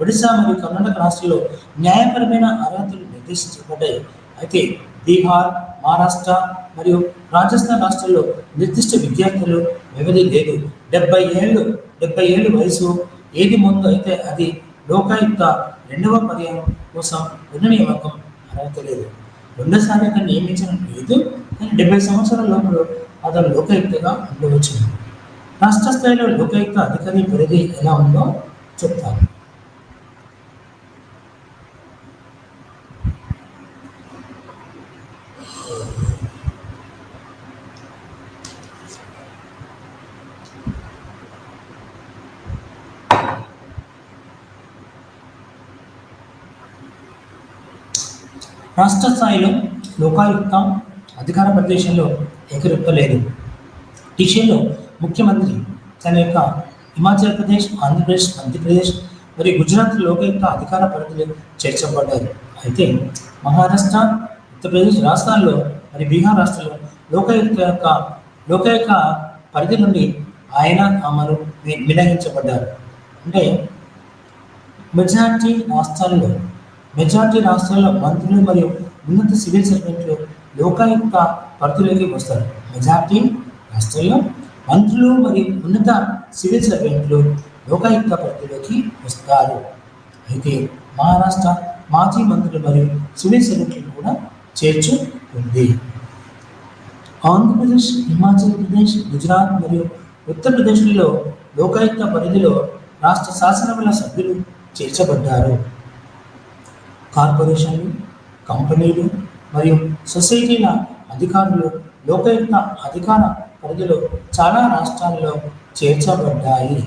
ఒడిశా మరియు కర్ణాటక రాష్ట్రాల్లో న్యాయపరమైన అర్హతలు నిర్దేశించబడ్డాయి. అయితే బీహార్, మహారాష్ట్ర మరియు రాజస్థాన్ రాష్ట్రాల్లో నిర్దిష్ట విద్యార్థులు వ్యవధి లేదు. 70 ఏళ్ళు వయసు ఏది ముందు అయితే అది లోకాయుక్త రెండవ పర్యాయం కోసం నియామకం అర్హత లేదు. రెండోసారి అతను నియమించడం లేదు, కానీ 70 సంవత్సరాల లోపల అతను లోకాయుక్తగా ఉండవచ్చు. రాష్ట్ర స్థాయిలో లోకాయుక్త అధికారి పరిధి ఎలా ఉందో చెప్తాను. రాష్ట్ర స్థాయిలో లోకాయుక్త అధికార ప్రదేశంలో ఏకరూపలేదు. టీషేలో ముఖ్యమంత్రి తన యొక్క హిమాచల్ ప్రదేశ్, ఆంధ్రప్రదేశ్, మధ్యప్రదేశ్ మరియు గుజరాత్ లోకాయుక్త అధికార పరిధిలో చేర్చబడ్డారు. అయితే మహారాష్ట్ర, ఉత్తరప్రదేశ్ రాష్ట్రాల్లో మరియు బీహార్ రాష్ట్రాల్లో లోకాయుక్త పరిధి నుండి ఆయన అమలు మినహాయించబడ్డారు. అంటే మెజారిటీ రాష్ట్రాల్లో మంత్రులు మరియు ఉన్నత సివిల్ సర్వెంట్లు లోకాయుక్త పరిధిలోకి వస్తారు. మెజారిటీ రాష్ట్రాల్లో మంత్రులు మరియు ఉన్నత సివిల్ సర్వెంట్లు లోకాయుక్త పరిధిలోకి వస్తారు. అయితే మహారాష్ట్ర మాజీ మంత్రులు మరియు సివిల్ సర్వెంట్లు కూడా చేర్చుకుంది. ఆంధ్రప్రదేశ్, హిమాచల్ ప్రదేశ్, గుజరాత్ మరియు ఉత్తరప్రదేశ్లలో లోకాయుక్త పరిధిలో రాష్ట్ర శాసనసభల సభ్యులు చేర్చబడ్డారు. కార్పొరేషన్లు, కంపెనీలు మరియు సొసైటీల అధికారులు లోకాయుక్త అధికార పరిధిలో చాలా రాష్ట్రాల్లో చేర్చబడ్డాయి.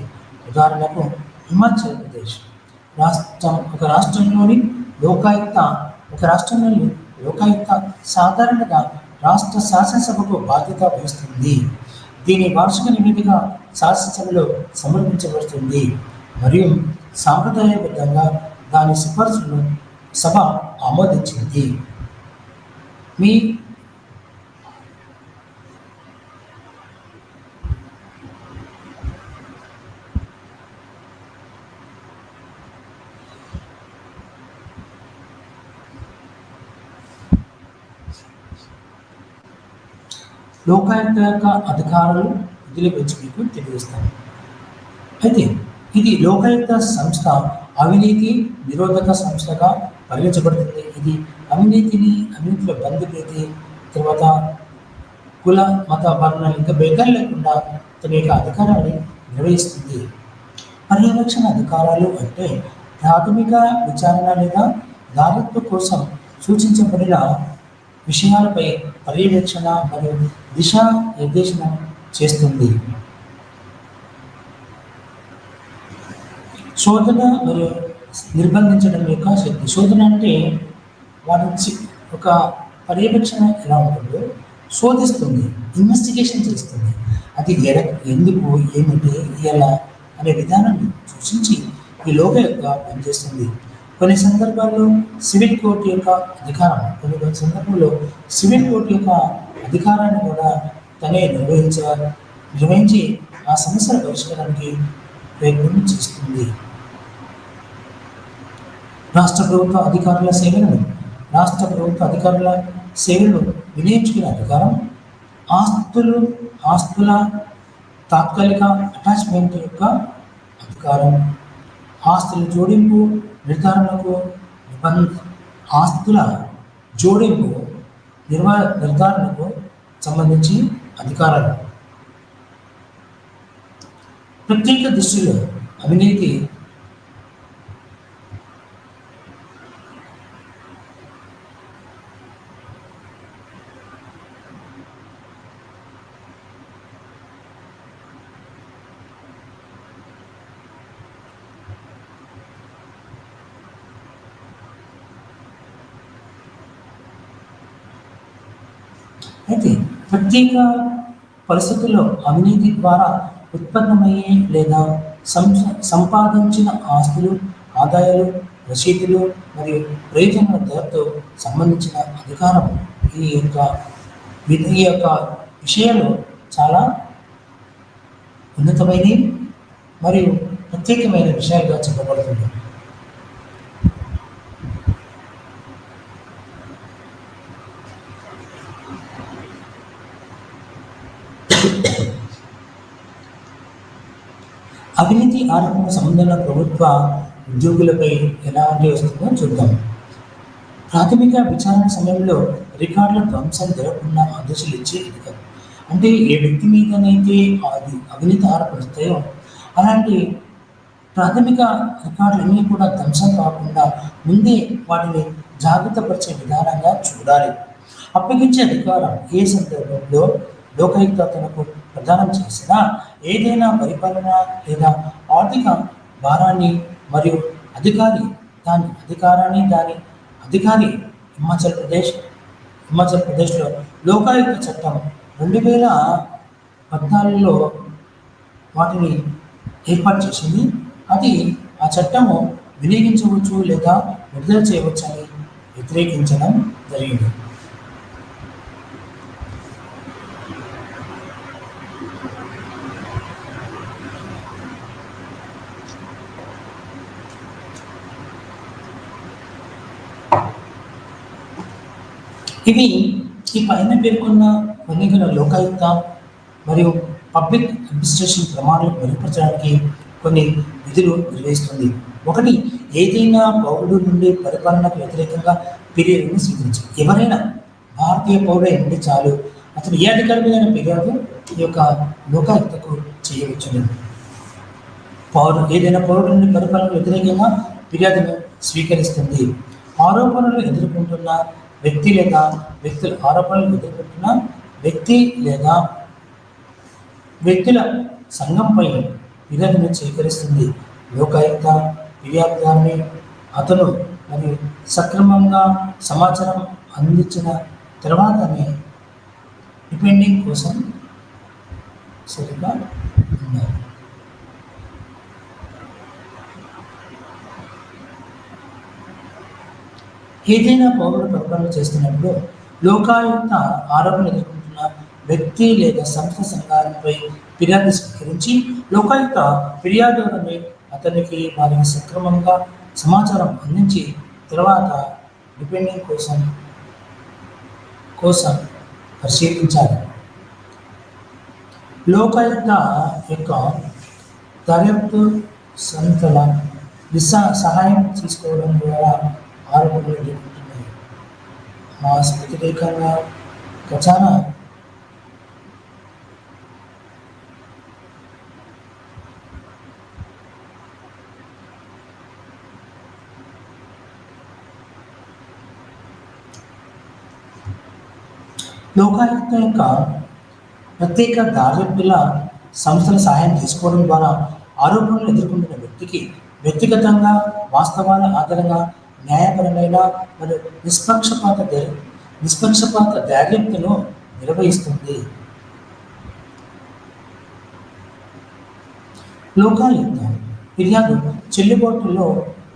ఉదాహరణకు హిమాచల్ ప్రదేశ్ ఒక రాష్ట్రంలోని లోకాయుక్త సాధారణంగా రాష్ట్ర శాసనసభకు బాధ్యత వహిస్తుంది. దీని వార్షిక నివేదిక శాసనసభలో సమర్పించబడుతుంది మరియు సాంప్రదాయబద్ధంగా దాని సిఫార్సులను సభ ఆమోదించింది. మీ లోకాయుక్త యొక్క అధికారులు విధుల గురించి మీకు తెలియజేస్తాను. అయితే ఇది లోకాయుక్త సంస్థ అవినీతి నిరోధక సంస్థగా పరిగణించబడుతుంది. ఇది అవినీతిలో బంధుప్రీతి, తర్వాత కుల, మత, వర్ణ ఇంకా భేదాలు లేకుండా తన యొక్క అధికారాన్ని నిర్వహిస్తుంది. పర్యవేక్షణ అధికారాలు అంటే ప్రాథమిక విచారణ లేదా దారిత్వ కోసం సూచించబడిన విషయాలపై పర్యవేక్షణ మరియు దిశానిర్దేశన చేస్తుంది. శోధన మరియు నిర్బంధించడం యొక్క శక్తి. శోధన అంటే వాటి ఒక పర్యవేక్షణ ఎలా ఉంటుందో శోధిస్తుంది, ఇన్వెస్టిగేషన్ చేస్తుంది. అది ఎందుకు, ఏమిటి, ఎలా అనే విధానాన్ని సూచించి ఈ లోకాయుక్త పనిచేస్తుంది. కొన్ని సందర్భాల్లో సివిల్ కోర్టు యొక్క అధికారం కొన్ని సందర్భంలో సివిల్ కోర్టు యొక్క అధికారాన్ని కూడా తనే నిర్వహించి ఆ సమస్యల పరిష్కారానికి ప్రయత్నం చేస్తుంది. రాష్ట్ర ప్రభుత్వ అధికారుల సేవలను రాష్ట్ర ప్రభుత్వ అధికారుల సేవలు వినియోగించుకునే అధికారం, ఆస్తుల తాత్కాలిక అటాచ్మెంట్ యొక్క అధికారం, ఆస్తుల జోడింపు నిర్ధారణకు ఆస్తుల జోడింపు నిర్ధారణకు సంబంధించి అధికారాలు. ప్రత్యేక దృష్టిలో అవినీతి అయితే ప్రత్యేక పరిస్థితుల్లో అవినీతి ద్వారా ఉత్పన్నమయ్యే లేదా సంపాదించిన ఆస్తులు, ఆదాయాలు, రసీదులు మరియు ప్రయోజనాల దరతో సంబంధించిన అధికారం ఈ యొక్క విషయాలు చాలా ఉన్నతమైనవి మరియు ప్రత్యేకమైన విషయాలుగా చెప్పబడుతుంది. అవినీతి ఆరోపణ సంబంధంలో ప్రభుత్వ ఉద్యోగులపై ఎలాంటి వస్తుందో చూద్దాం. ప్రాథమిక విచారణ సమయంలో రికార్డుల ధ్వంసం జరగకుండా ఆదేశాలు ఇచ్చే అధికారం. అంటే ఏ వ్యక్తి మీదనైతే అవినీతి ఆరోపణలు వస్తాయో అలాంటి ప్రాథమిక రికార్డులన్నీ కూడా ధ్వంసం కాకుండా ముందే వాటిని జాగ్రత్త పరిచే విధానంగా చూడాలి. అప్పగించే అధికారం ఏ సందర్భంలో లోకాయుక్త తనకు ప్రదానం చేసిన ఏదైనా పరిపాలన లేదా ఆర్థిక భారాన్ని మరియు దాని అధికారి హిమాచల్ ప్రదేశ్లో లోకాయుక్త చట్టం 2014లో వాటిని ఏర్పాటు చేసింది. అది ఆ చట్టము వినియోగించవచ్చు లేదా విడుదల చేయవచ్చు అని వ్యతిరేకించడం జరిగింది. ఈ పైన పేర్కొన్న కొన్ని లోకాయుక్త మరియు పబ్లిక్ అడ్మినిస్ట్రేషన్ ప్రమాణాలను మెరుగుపరచడానికి కొన్ని విధులు నిర్వహిస్తుంది. ఒకటి, ఏదైనా పౌరుడు నుండి పరిపాలనకు వ్యతిరేకంగా ఫిర్యాదును స్వీకరించాలి. ఎవరైనా భారతీయ పౌరుడు నుండి చాలు అతను ఏ అధికారి మీద ఫిర్యాదు ఈ యొక్క లోకాయుక్తకు చేయవచ్చు. ఏదైనా పౌరుడు నుండి పరిపాలనకు వ్యతిరేకంగా ఫిర్యాదును స్వీకరిస్తుంది. ఆరోపణలు ఎదుర్కొంటున్న వ్యక్తి లేదా వ్యక్తుల సంఘంపై ఫిర్యాదును స్వీకరిస్తుంది. లోకాయుక్త ఫిర్యాదుదారుని అతను మరియు సక్రమంగా సమాచారం అందించిన తర్వాతనే డిపెండింగ్ కోసం సరిగా ఉన్నారు. ఏదైనా పౌరుడు పరిపాలన చేస్తున్నప్పుడు లోకాయుక్త ఆరోపణలు ఎదుర్కొంటున్న వ్యక్తి లేదా సంస్థ సంఘాలపై ఫిర్యాదు స్వీకరించి లోకాయుక్త ఫిర్యాదులను అతనికి వారికి సక్రమంగా సమాచారం అందించి తర్వాత డిపెండింగ్ కోసం పరిశీలించాలి. లోకాయుక్త యొక్క దర్యాప్తు సంస్థల సహాయం తీసుకోవడం ద్వారా ఆరోపణలు ఎదుర్కొంటున్నాయి. వ్యతిరేకంగా ఖజానా లోకాయుక్త యొక్క ప్రత్యేక దర్యాప్తుల సంస్థల సహాయం తీసుకోవడం ద్వారా ఆరోపణలు ఎదుర్కొంటున్న వ్యక్తికి వ్యక్తిగతంగా వాస్తవాల ఆధారంగా న్యాయపరమైన మరియు నిష్పక్షపాత దర్యాప్తును నిర్వహిస్తుంది. లోకాయుక్త ఫిర్యాదు చెల్లుబాటులో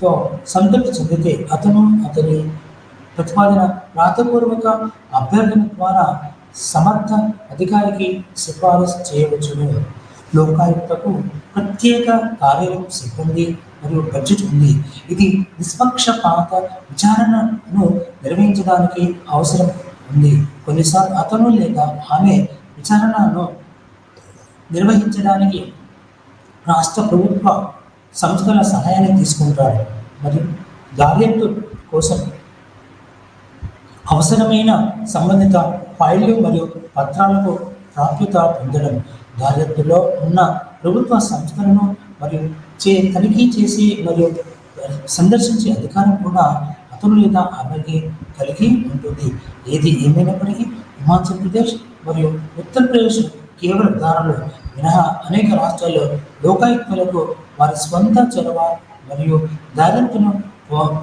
తో సంతృప్తి చెందితే అతను అతని ప్రతిపాదన రాతపూర్వక అభ్యర్థన ద్వారా సమర్థ అధికారికి సిఫారసు చేయవచ్చును. లోకాయుక్తకు ప్రత్యేక కార్యాలయం సిబ్బంది మరియు బడ్జెట్ ఉంది. ఇది నిష్పక్షపాత విచారణను నిర్వహించడానికి అవసరం ఉంది. కొన్నిసార్లు అతను లేదా ఆమె విచారణను నిర్వహించడానికి రాష్ట్ర ప్రభుత్వ సంస్థల సహాయాన్ని తీసుకుంటారు మరియు దర్యాప్తు కోసం అవసరమైన సంబంధిత ఫైళ్లు మరియు పత్రాలకు ప్రాప్యత పొందడం, దర్యాప్తులో ఉన్న ప్రభుత్వ సంస్థలను మరియు తనిఖీ చేసి మరియు సందర్శించే అధికారం కూడా అతను లేదా ఆమెకి కలిగి ఉంటుంది. ఏది ఏమైనప్పటికీ హిమాచల్ ప్రదేశ్ మరియు ఉత్తరప్రదేశ్ కేవల ఉదాహరణలు మినహా అనేక రాష్ట్రాల్లో లోకాయుక్తులకు వారి స్వంత చొరవ మరియు దర్యాప్తును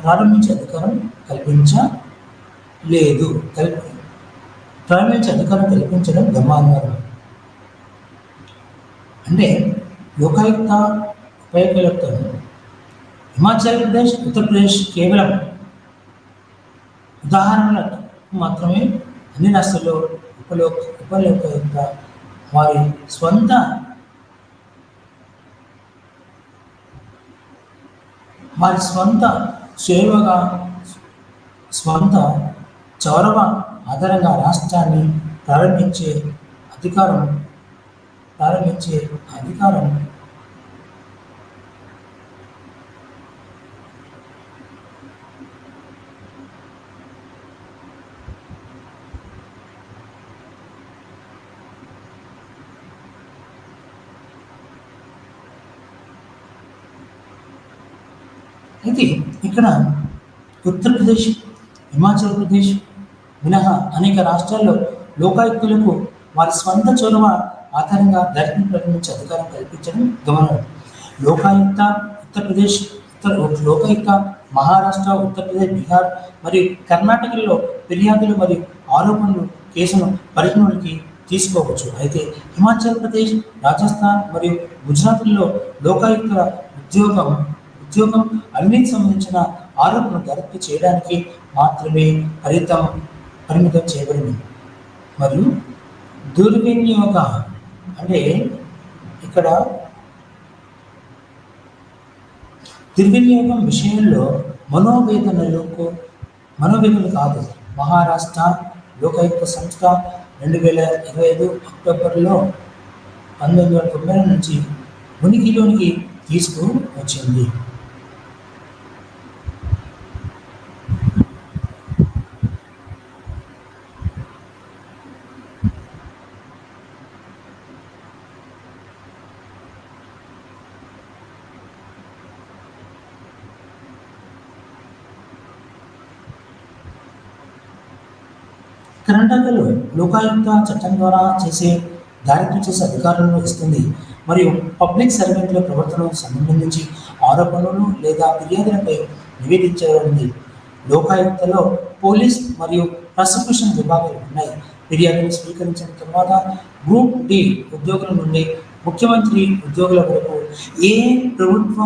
ప్రారంభించే అధికారం కల్పించడం గమనార్హం. అంటే లోకాయుక్త ఉపయోగకర్తలు హిమాచల్ ప్రదేశ్, ఉత్తరప్రదేశ్ కేవలం ఉదాహరణలకు మాత్రమే. అన్ని రాష్ట్రాల్లో ఉపలోకాయుక్త వారి స్వంత స్వంత చొరవ ఆధారంగా రాష్ట్రాన్ని ప్రారంభించే అధికారం అయితే ఇక్కడ ఉత్తరప్రదేశ్, హిమాచల్ ప్రదేశ్ మినహా అనేక రాష్ట్రాల్లో లోకాయుక్తులకు వారి స్వంత చొరవ ఆధారంగా దర్యాప్తును ప్రారంభించే అధికారం కల్పించడం గమనం. లోకాయుక్త ఉత్తరప్రదేశ్, లోకాయుక్త మహారాష్ట్ర, ఉత్తరప్రదేశ్, బీహార్ మరియు కర్ణాటకలో ఫిర్యాదులు మరియు ఆరోపణలు కేసును పరిగణలోకి తీసుకోవచ్చు. అయితే హిమాచల్ ప్రదేశ్, రాజస్థాన్ మరియు గుజరాత్లో లోకాయుక్తుల ఉద్యోగం అవినీతికి సంబంధించిన ఆరోపణలు దర్యాప్తు చేయడానికి మాత్రమే పరిమితం చేయబడింది. మరియు దుర్వినియోగ అంటే ఇక్కడ దుర్వినియోగం విషయంలో మనోవేదనలు కాదు. మహారాష్ట్ర లోకాయుక్త సంస్థ 2025 అక్టోబర్లో 1990 నుంచి ఉనికిలోనికి తీసుకువచ్చింది. కర్ణాటకలో లోకాయుక్త చట్టం ద్వారా దర్యాప్తు చేసే అధికారులను ఇస్తుంది మరియు పబ్లిక్ సర్వెంట్ల ప్రవర్తనకు సంబంధించి ఆరోపణలు లేదా ఫిర్యాదులపై నివేదించబడింది. లోకాయుక్తలో పోలీస్ మరియు ప్రాసిక్యూషన్ విభాగాలు ఉన్నాయి. ఫిర్యాదును స్వీకరించిన తర్వాత గ్రూప్ డి ఉద్యోగుల నుండి ముఖ్యమంత్రి ఉద్యోగుల వరకు ఏ ప్రభుత్వ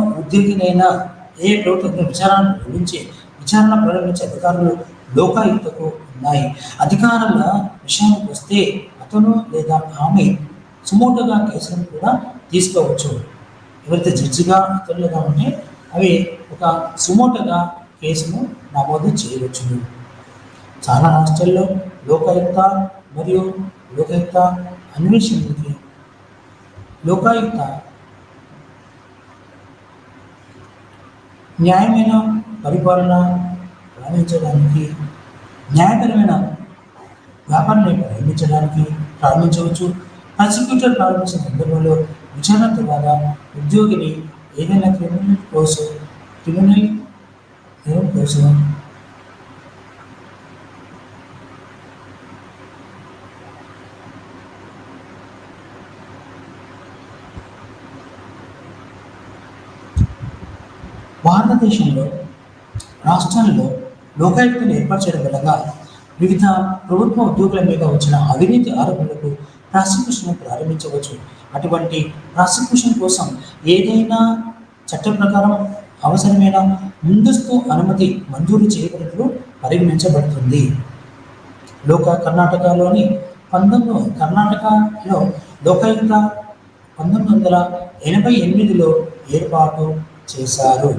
విచారణ ప్రారంభించే అధికారులు లోకాయుక్తకు ఉన్నాయి. అధికారుల విషయానికి వస్తే అతను లేదా ఆమె సుమోటోగా కేసులను కూడా తీసుకోవచ్చు. ఎవరైతే జడ్జిగా అతను లేదా ఉంటే అవి ఒక సుమోటోగా కేసును నమోదు చేయవచ్చు. చాలా రాష్ట్రాల్లో లోకాయుక్త మరియు లోకాయుక్త అన్వేషణకి లోకాయుక్త న్యాయమైన పరిపాలన న్యాయపరమైన వ్యాపారాన్ని ప్రారంభించవచ్చు. ప్రాసిక్యూటర్ ప్రారంభించిన సందర్భంలో విచారణ ద్వారా ఉద్యోగిని ఏదైనా క్రిమినల్ నేరం కోసం భారతదేశంలో రాష్ట్రాల్లో లోకాయుక్తను ఏర్పాటు చేయడం వల్ల వివిధ ప్రభుత్వ ఉద్యోగుల మీద వచ్చిన అవినీతి ఆరోపణలకు ప్రాసిక్యూషన్ ప్రారంభించవచ్చు. అటువంటి ప్రాసిక్యూషన్ కోసం ఏదైనా చట్ట ప్రకారం అవసరమైన ముందస్తు అనుమతి మంజూరు చేయబడినట్లు పరిగణించబడుతుంది. కర్ణాటకలోని కర్ణాటకలో లోకాయుక్త 1988లో ఏర్పాటు చేశారు.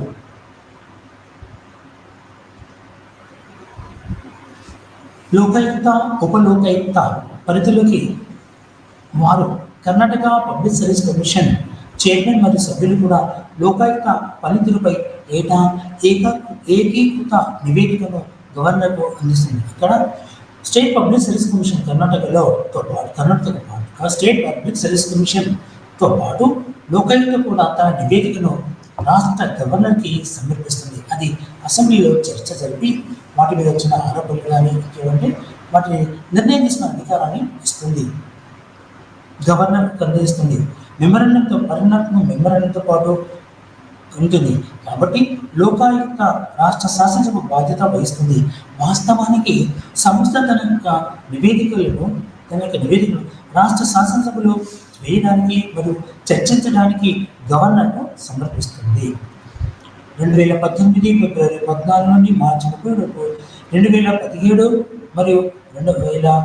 లోకాయుక్త ఉపలోకాయుక్త పరిధిలోకి వారు Karnataka public service commission chairman మరియు సభ్యులు కూడా లోకాయుక్త పనితీరుపై ఏటా ఏకీకృత నివేదికను గవర్నర్కు అందిస్తుంది. ఇక్కడ స్టేట్ పబ్లిక్ సర్వీస్ కమిషన్ కర్ణాటకతో పాటు స్టేట్ పబ్లిక్ సర్వీస్ కమిషన్తో పాటు లోకాయుక్త కూడా తన నివేదికను రాష్ట్ర గవర్నర్కి సమర్పిస్తుంది. అది అసెంబ్లీలో చర్చ జరిపి వాటి మీద వచ్చిన ఆరోపణలు కానీ ఇంకేమంటే వాటిని నిర్ణయం తీసుకున్న అధికారాన్ని ఇస్తుంది, గవర్నర్కి అందజేస్తుంది. మెమరాండంతో పాటు ఉంటుంది. కాబట్టి లోకాయుక్త రాష్ట్ర శాసనసభ బాధ్యత వహిస్తుంది. వాస్తవానికి సంస్థ తన యొక్క నివేదికలను రాష్ట్ర శాసనసభలో వేయడానికి మరియు చర్చించడానికి గవర్నర్కు సమర్పిస్తుంది. 2018 ఫిబ్రవరి 14 నుండి మార్చి 30 వరకు 2017 మరియు 2000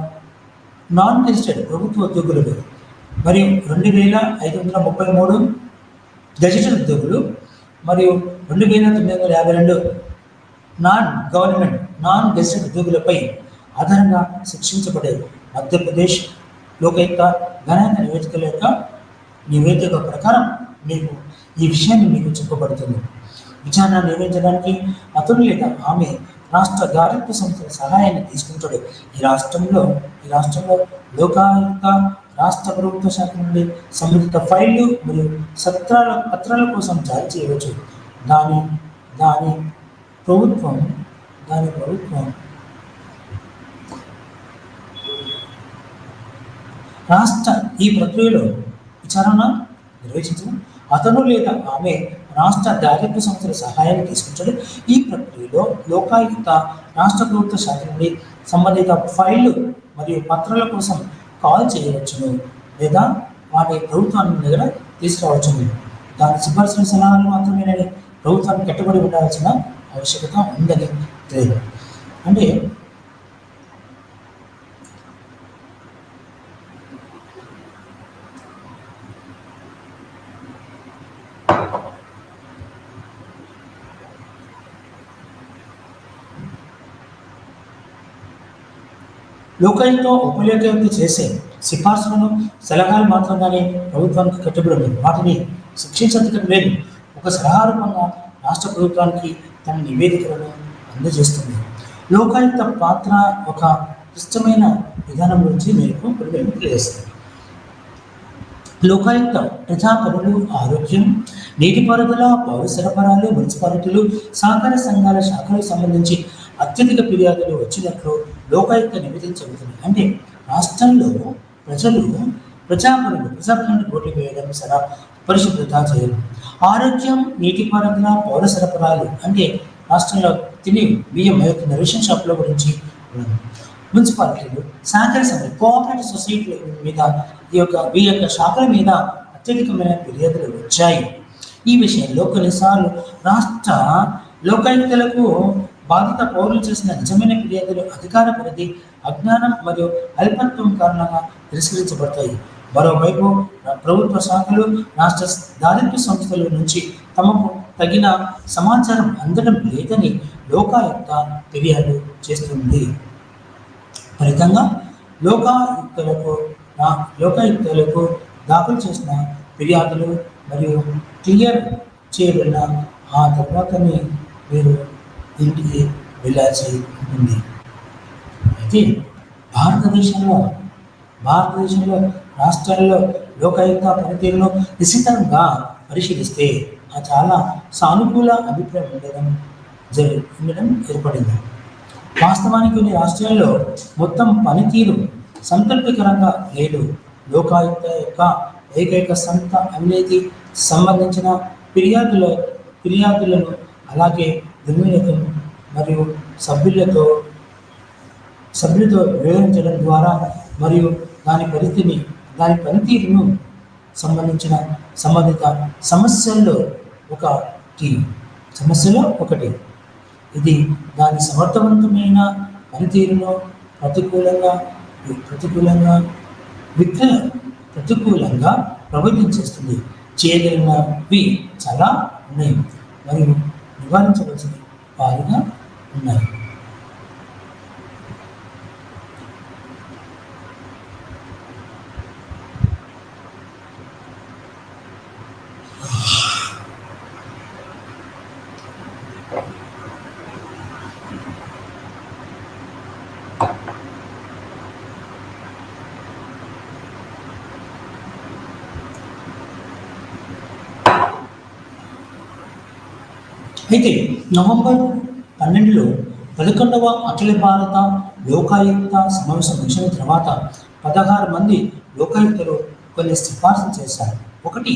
నాన్ గెజిటెడ్ ప్రభుత్వ ఉద్యోగులు మరియు 2533 గెజిటెడ్ ఉద్యోగులు మరియు 2952 నాన్ గెజిటెడ్ ఉద్యోగులపై ఆధారంగా శిక్షించబడే మధ్యప్రదేశ్ లోకాయుక్త గణాంక నివేదిక ప్రకారం మీకు ఈ విషయాన్ని మీకు చెప్పబడుతుంది. విచారణ నిర్వహించడానికి అతను లేదా ఆమె రాష్ట్ర దారిద్ర్య సంస్థల సహాయాన్ని తీసుకుంటాడు. ఈ రాష్ట్రంలో లోకాయుక్త రాష్ట్ర ప్రభుత్వ శాఖ నుండి సంబంధిత ఫైళ్లు మరియు పత్రాల కోసం జారీ చేయవచ్చు. దాని ప్రభుత్వం రాష్ట్ర ఈ ప్రక్రియలో విచారణ నిర్వహించడం అతను లేదా ఆమె రాష్ట్ర దారిద్ర్య సంస్థల సహాయాన్ని తీసుకుంటాడు. ఈ ప్రక్రియలో లోకాయుక్త రాష్ట్ర ప్రభుత్వ శాఖ నుండి సంబంధిత ఫైళ్లు మరియు పత్రాల కోసం కాల్ చేయవచ్చును లేదా వాటి ప్రభుత్వాన్ని దగ్గర తీసుకురావచ్చును. దాని సిఫార్సుల సలహాలు మాత్రమే ప్రభుత్వానికి కట్టుబడి ఉండాల్సిన ఆవశ్యకత ఉందని తెలియదు. అంటే లోకాయుక్త ఉపలోకాయుక్త చేసే సిఫార్సులను సలహాలు మాత్రంగానే ప్రభుత్వానికి కట్టుబడి ఉంది. వాటిని శిక్షించడం లేదు. ఒక సలహా రూపంగా రాష్ట్ర ప్రభుత్వానికి తన నివేదికలను అందజేస్తుంది. లోకాయుక్త పాత్ర ఒక క్లిష్టమైన విధానం గురించి మీకు తెలియజేస్తుంది. లోకాయుక్త ప్రజా పనులు, ఆరోగ్యం, నీటిపారుదల, పౌర సరఫరాలు, మున్సిపాలిటీలు, సహకార సంఘాల శాఖలకు సంబంధించి అత్యధిక ఫిర్యాదులు వచ్చినట్లు లోకాయుక్త నివేదించబడుతుంది. అంటే రాష్ట్రంలో ప్రజాపనులు పోటీ వేయడం, పరిశుభ్రత చేయడం, ఆరోగ్యం, నీటిపారుదల, పౌర సరఫరాలు అంటే రాష్ట్రంలో తిని బియ్యం అవుతున్న రేషన్ షాపుల గురించి, మున్సిపాలిటీలు, సహకార సంఘాలు, కోఆపరేటివ్ సొసైటీల మీద ఈ యొక్క శాఖల మీద అత్యధికమైన ఫిర్యాదులు వచ్చాయి. ఈ విషయంలో కొన్నిసార్లు రాష్ట్ర లోకాయుక్తలకు బాధిత పౌరులు చేసిన నిజమైన ఫిర్యాదులు అధికార పరిధి, అజ్ఞానం మరియు అల్పత్వం కారణంగా తిరస్కరించబడతాయి. మరోవైపు ప్రభుత్వ శాఖలు రాష్ట్ర దారిద్ర్య సంస్థల నుంచి తమకు తగిన సమాచారం అందడం లేదని లోకాయుక్త ఫిర్యాదు చేస్తుంది. ఫలితంగా లోకాయుక్తలకు దాఖలు చేసిన ఫిర్యాదులు మరియు క్లియర్ చేయబడిన ఆ తర్వాతనే మీరు ఇంటికి వెళ్ళాల్సి ఉంటుంది. అయితే భారతదేశంలో రాష్ట్రాల్లో లోకాయుక్త పనితీరును నిశ్చితంగా పరిశీలిస్తే చాలా సానుకూల అభిప్రాయం ఉండడం ఏర్పడింది. వాస్తవానికి కొన్ని రాష్ట్రాల్లో మొత్తం పనితీరు సంతృప్తికరంగా లేదు. లోకాయుక్త యొక్క ఏకైక సంస్థ అవినీతి సంబంధించిన ఫిర్యాదులను అలాగే దుర్వినియోగం మరియు సభ్యులతో వివరించడం ద్వారా మరియు దాని సమస్యలో ఒకటి. ఇది దాని సమర్థవంతమైన పనితీరును ప్రతికూలంగా ప్రతికూలంగా విఘ్న ప్రతికూలంగా ప్రభావితం చేస్తుంది. చేయగలిగినవి చాలా ఉన్నాయి మరియు నివారించవలసిన వారిగా ఉన్నాయి. అయితే నవంబర్ 12లో 11వ అఖిల భారత లోకాయుక్త సమావేశం ముగిసిన తర్వాత 16 మంది లోకాయుక్తలు కొన్ని సిఫార్సులు చేశారు. ఒకటి,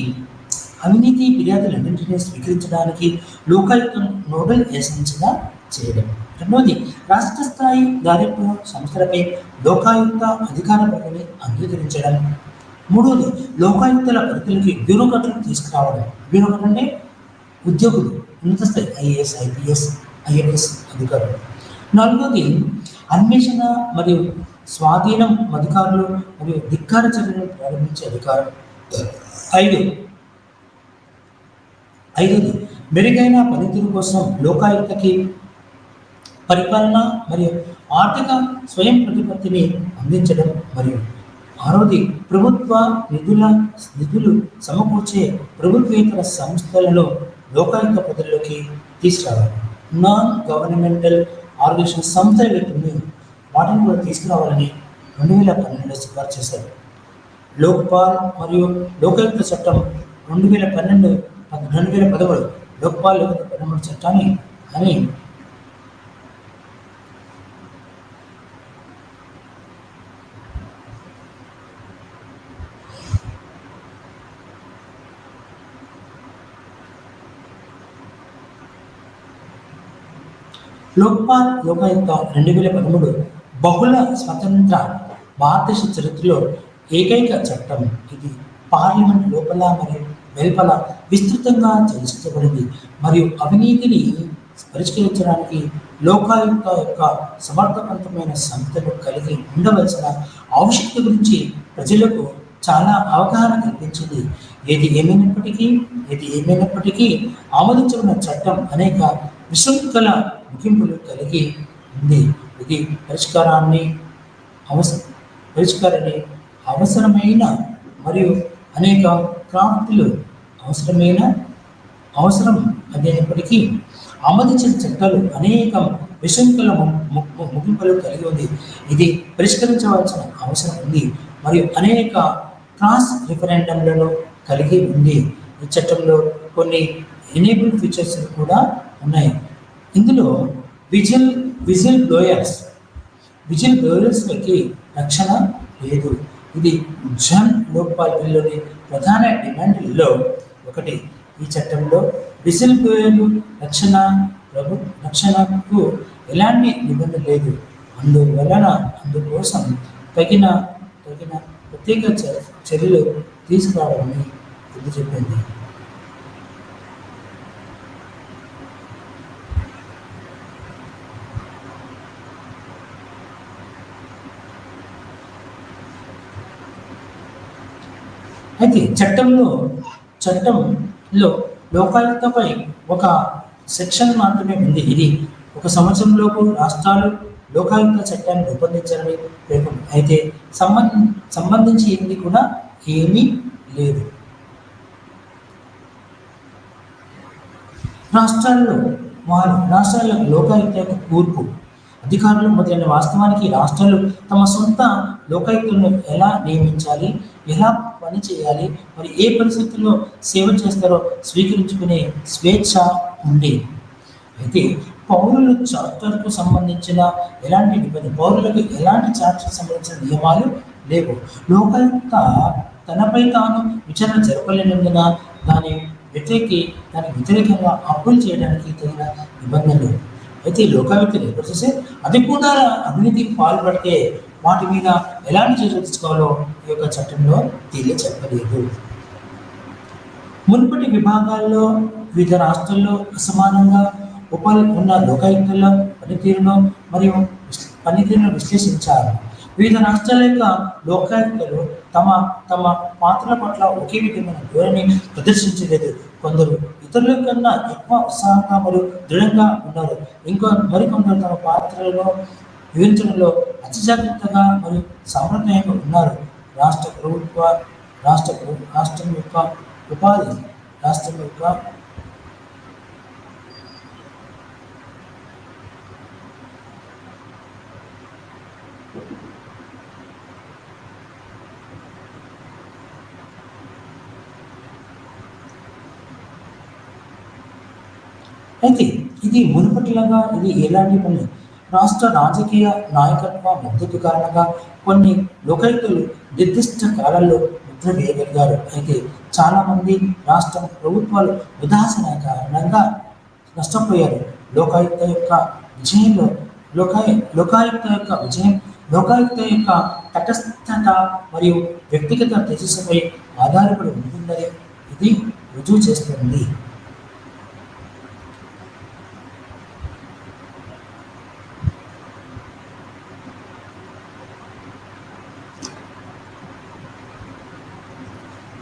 అవినీతి ఫిర్యాదులన్నింటినీ స్వీకరించడానికి లోకాయుక్తను నోడల్ ఏజెన్సీగా చేయడం. రెండవది, రాష్ట్ర స్థాయి దర్యాప్తు సంస్థలపై లోకాయుక్త అధికార పరిధిని అంగీకరించడం. మూడవది, లోకాయుక్తల పరిధిలోకి బ్యూరోక్రాట్లు తీసుకురావడం. బ్యూరోక్రాట్ అంటే ఉద్యోగులు, ఉన్నత స్థాయి ఐఏఎస్, ఐపీఎస్, ఐఎఫ్ఎస్ అధికారులు. నాలుగవది, అన్వేషణ మరియు స్వాధీనం అధికారులు మరియు ధిక్కార చర్యలను ప్రారంభించే అధికారం. ఐదవది, మెరుగైన పనితీరు కోసం లోకాయుక్తకి పరిపాలన మరియు ఆర్థిక స్వయం ప్రతిపత్తిని అందించడం. మరియు ఆరోది, ప్రభుత్వ నిధులు సమకూర్చే ప్రభుత్వేతర సంస్థలలో లోకాయుక్త పద్ధతిలోకి తీసుకురావాలి. నాన్ గవర్నమెంటల్ ఆర్గనైజేషన్ సంస్థల వ్యక్తులు వాటిని కూడా తీసుకురావాలని 2012 సిఫార్సు చేశారు. లోక్పాల్ మరియు లోకాయుక్త చట్టం 2013 లోక్పాల్ 2013 చట్టాన్ని అని లోకాయుక్త 2013 బహుళ స్వతంత్ర భారతదేశ చరిత్రలో ఏకైక చట్టం. ఇది పార్లమెంట్ లోపల మరియు వెలుపల విస్తృతంగా చర్చించబడింది మరియు అవినీతిని పరిష్కరించడానికి లోకాయుక్త యొక్క సమర్థవంతమైన సంస్థను కలిగి ఉండవలసిన ఆవశ్యకత గురించి ప్రజలకు చాలా అవగాహన కల్పించింది. ఏది ఏమైనప్పటికీ ఆమోదించబడిన చట్టం అనేక విశృంఖల ముగింపులు కలిగి ఉంది. ఇది పరిష్కారాన్ని అవసరమైన మరియు అనేక క్రాఫ్ట్లు అవసరం అదేనప్పటికీ ఆమోదించిన చట్టాలు అనేక విశృంఖల ముగింపులు కలిగి ఉంది. ఇది పరిష్కరించవలసిన అవసరం ఉంది మరియు అనేక క్రాస్ రిఫరెండంలను కలిగి ఉంది. ఈ చట్టంలో కొన్ని ఎనేబుల్ ఫీచర్స్ కూడా ఉన్నాయి. ఇందులో విజిల్ బ్లోయర్స్కి రక్షణ లేదు. ఇది జన్ లోక్పాల్ బిల్లులోని ప్రధాన డిమాండ్లలో ఒకటి. ఈ చట్టంలో విజిల్ బ్లోయర్లు రక్షణకు ఎలాంటి నిబంధన లేదు. అందుకోసం తగిన ప్రత్యేక చర్యలు తీసుకురావాలని ఇది చెప్పింది. అయితే చట్టంలో లోకాయుక్తపై ఒక సెక్షన్ మాత్రమే ఉంది. ఇది 1 సంవత్సరంలోపు రాష్ట్రాలు లోకాయుక్త చట్టాన్ని రూపొందించాలని పేర్కొంది. అయితే సంబంధించి ఏంది కూడా ఏమీ లేదు. రాష్ట్రాల్లో లోకాయుక్త యొక్క కూర్పు అధికారులు మొదలైన వాస్తవానికి రాష్ట్రాలు తమ సొంత లోకాయుక్తులను ఎలా నియమించాలి, ఎలా పని చేయాలి, మరి ఏ పరిస్థితుల్లో సేవ చేస్తారో స్వీకరించుకునే స్వేచ్ఛ ఉంది. అయితే పౌరులకు సంబంధించిన చార్టర్కి సంబంధించిన నియమాలు లేవు. లోకాయుక్త తనపై తాను విచారణ జరపలేనందున దానికి వ్యతిరేకంగా అప్పులు చేయడానికి తగిన నిబంధనలు. అయితే లోకాయుక్తలు ఏర్పాటు చేస్తే అది కూడా అవినీతికి పాల్పడితే వాటి మీద ఎలాంటి చర్యలు తీసుకోవాలో ఈ యొక్క చట్టంలో చెప్పలేదు. మునుపటి విభాగాల్లో వివిధ రాష్ట్రాల్లో అసమానంగా ఉన్న లోకాయుక్తుల పనితీరును మరియు పనితీరును విశ్లేషించారు. వివిధ రాష్ట్రాల యొక్క లోకాయుక్తలు తమ తమ పాత్రల పట్ల ఒకే విధమైన ధోరణి ప్రదర్శించలేదు. కొందరు ఇతరుల కన్నా ఎక్కువ ఉత్సాహంగా మరియు దృఢంగా ఉన్నారు. మరికొందరు తమ పాత్రలను వివరించడంలో అతి జాగ్రత్తగా మరియు సాంప్రదాయంగా ఉన్నారు. రాష్ట్ర ప్రభుత్వ రాష్ట్రం యొక్క ఉపాధి రాష్ట్రం యొక్క అయితే ఇది మునుపటిలాగా ఇది ఎలాంటి పని రాష్ట్ర రాజకీయ నాయకత్వ మద్దతు కారణంగా కొన్ని లోకాయుక్తులు నిర్దిష్ట కాలాల్లో ముద్ర వేయగలిగారు. అయితే చాలామంది రాష్ట్ర ప్రభుత్వాలు ఉదాసీన కారణంగా నష్టపోయారు. లోకాయుక్త యొక్క విజయంలో లోకాయుక్త యొక్క విజయం లోకాయుక్త యొక్క తటస్థత మరియు వ్యక్తిగత తేజస్సుపై ఆధారపడి ఉంటుందని ఇది రుజువు చేస్తుంది.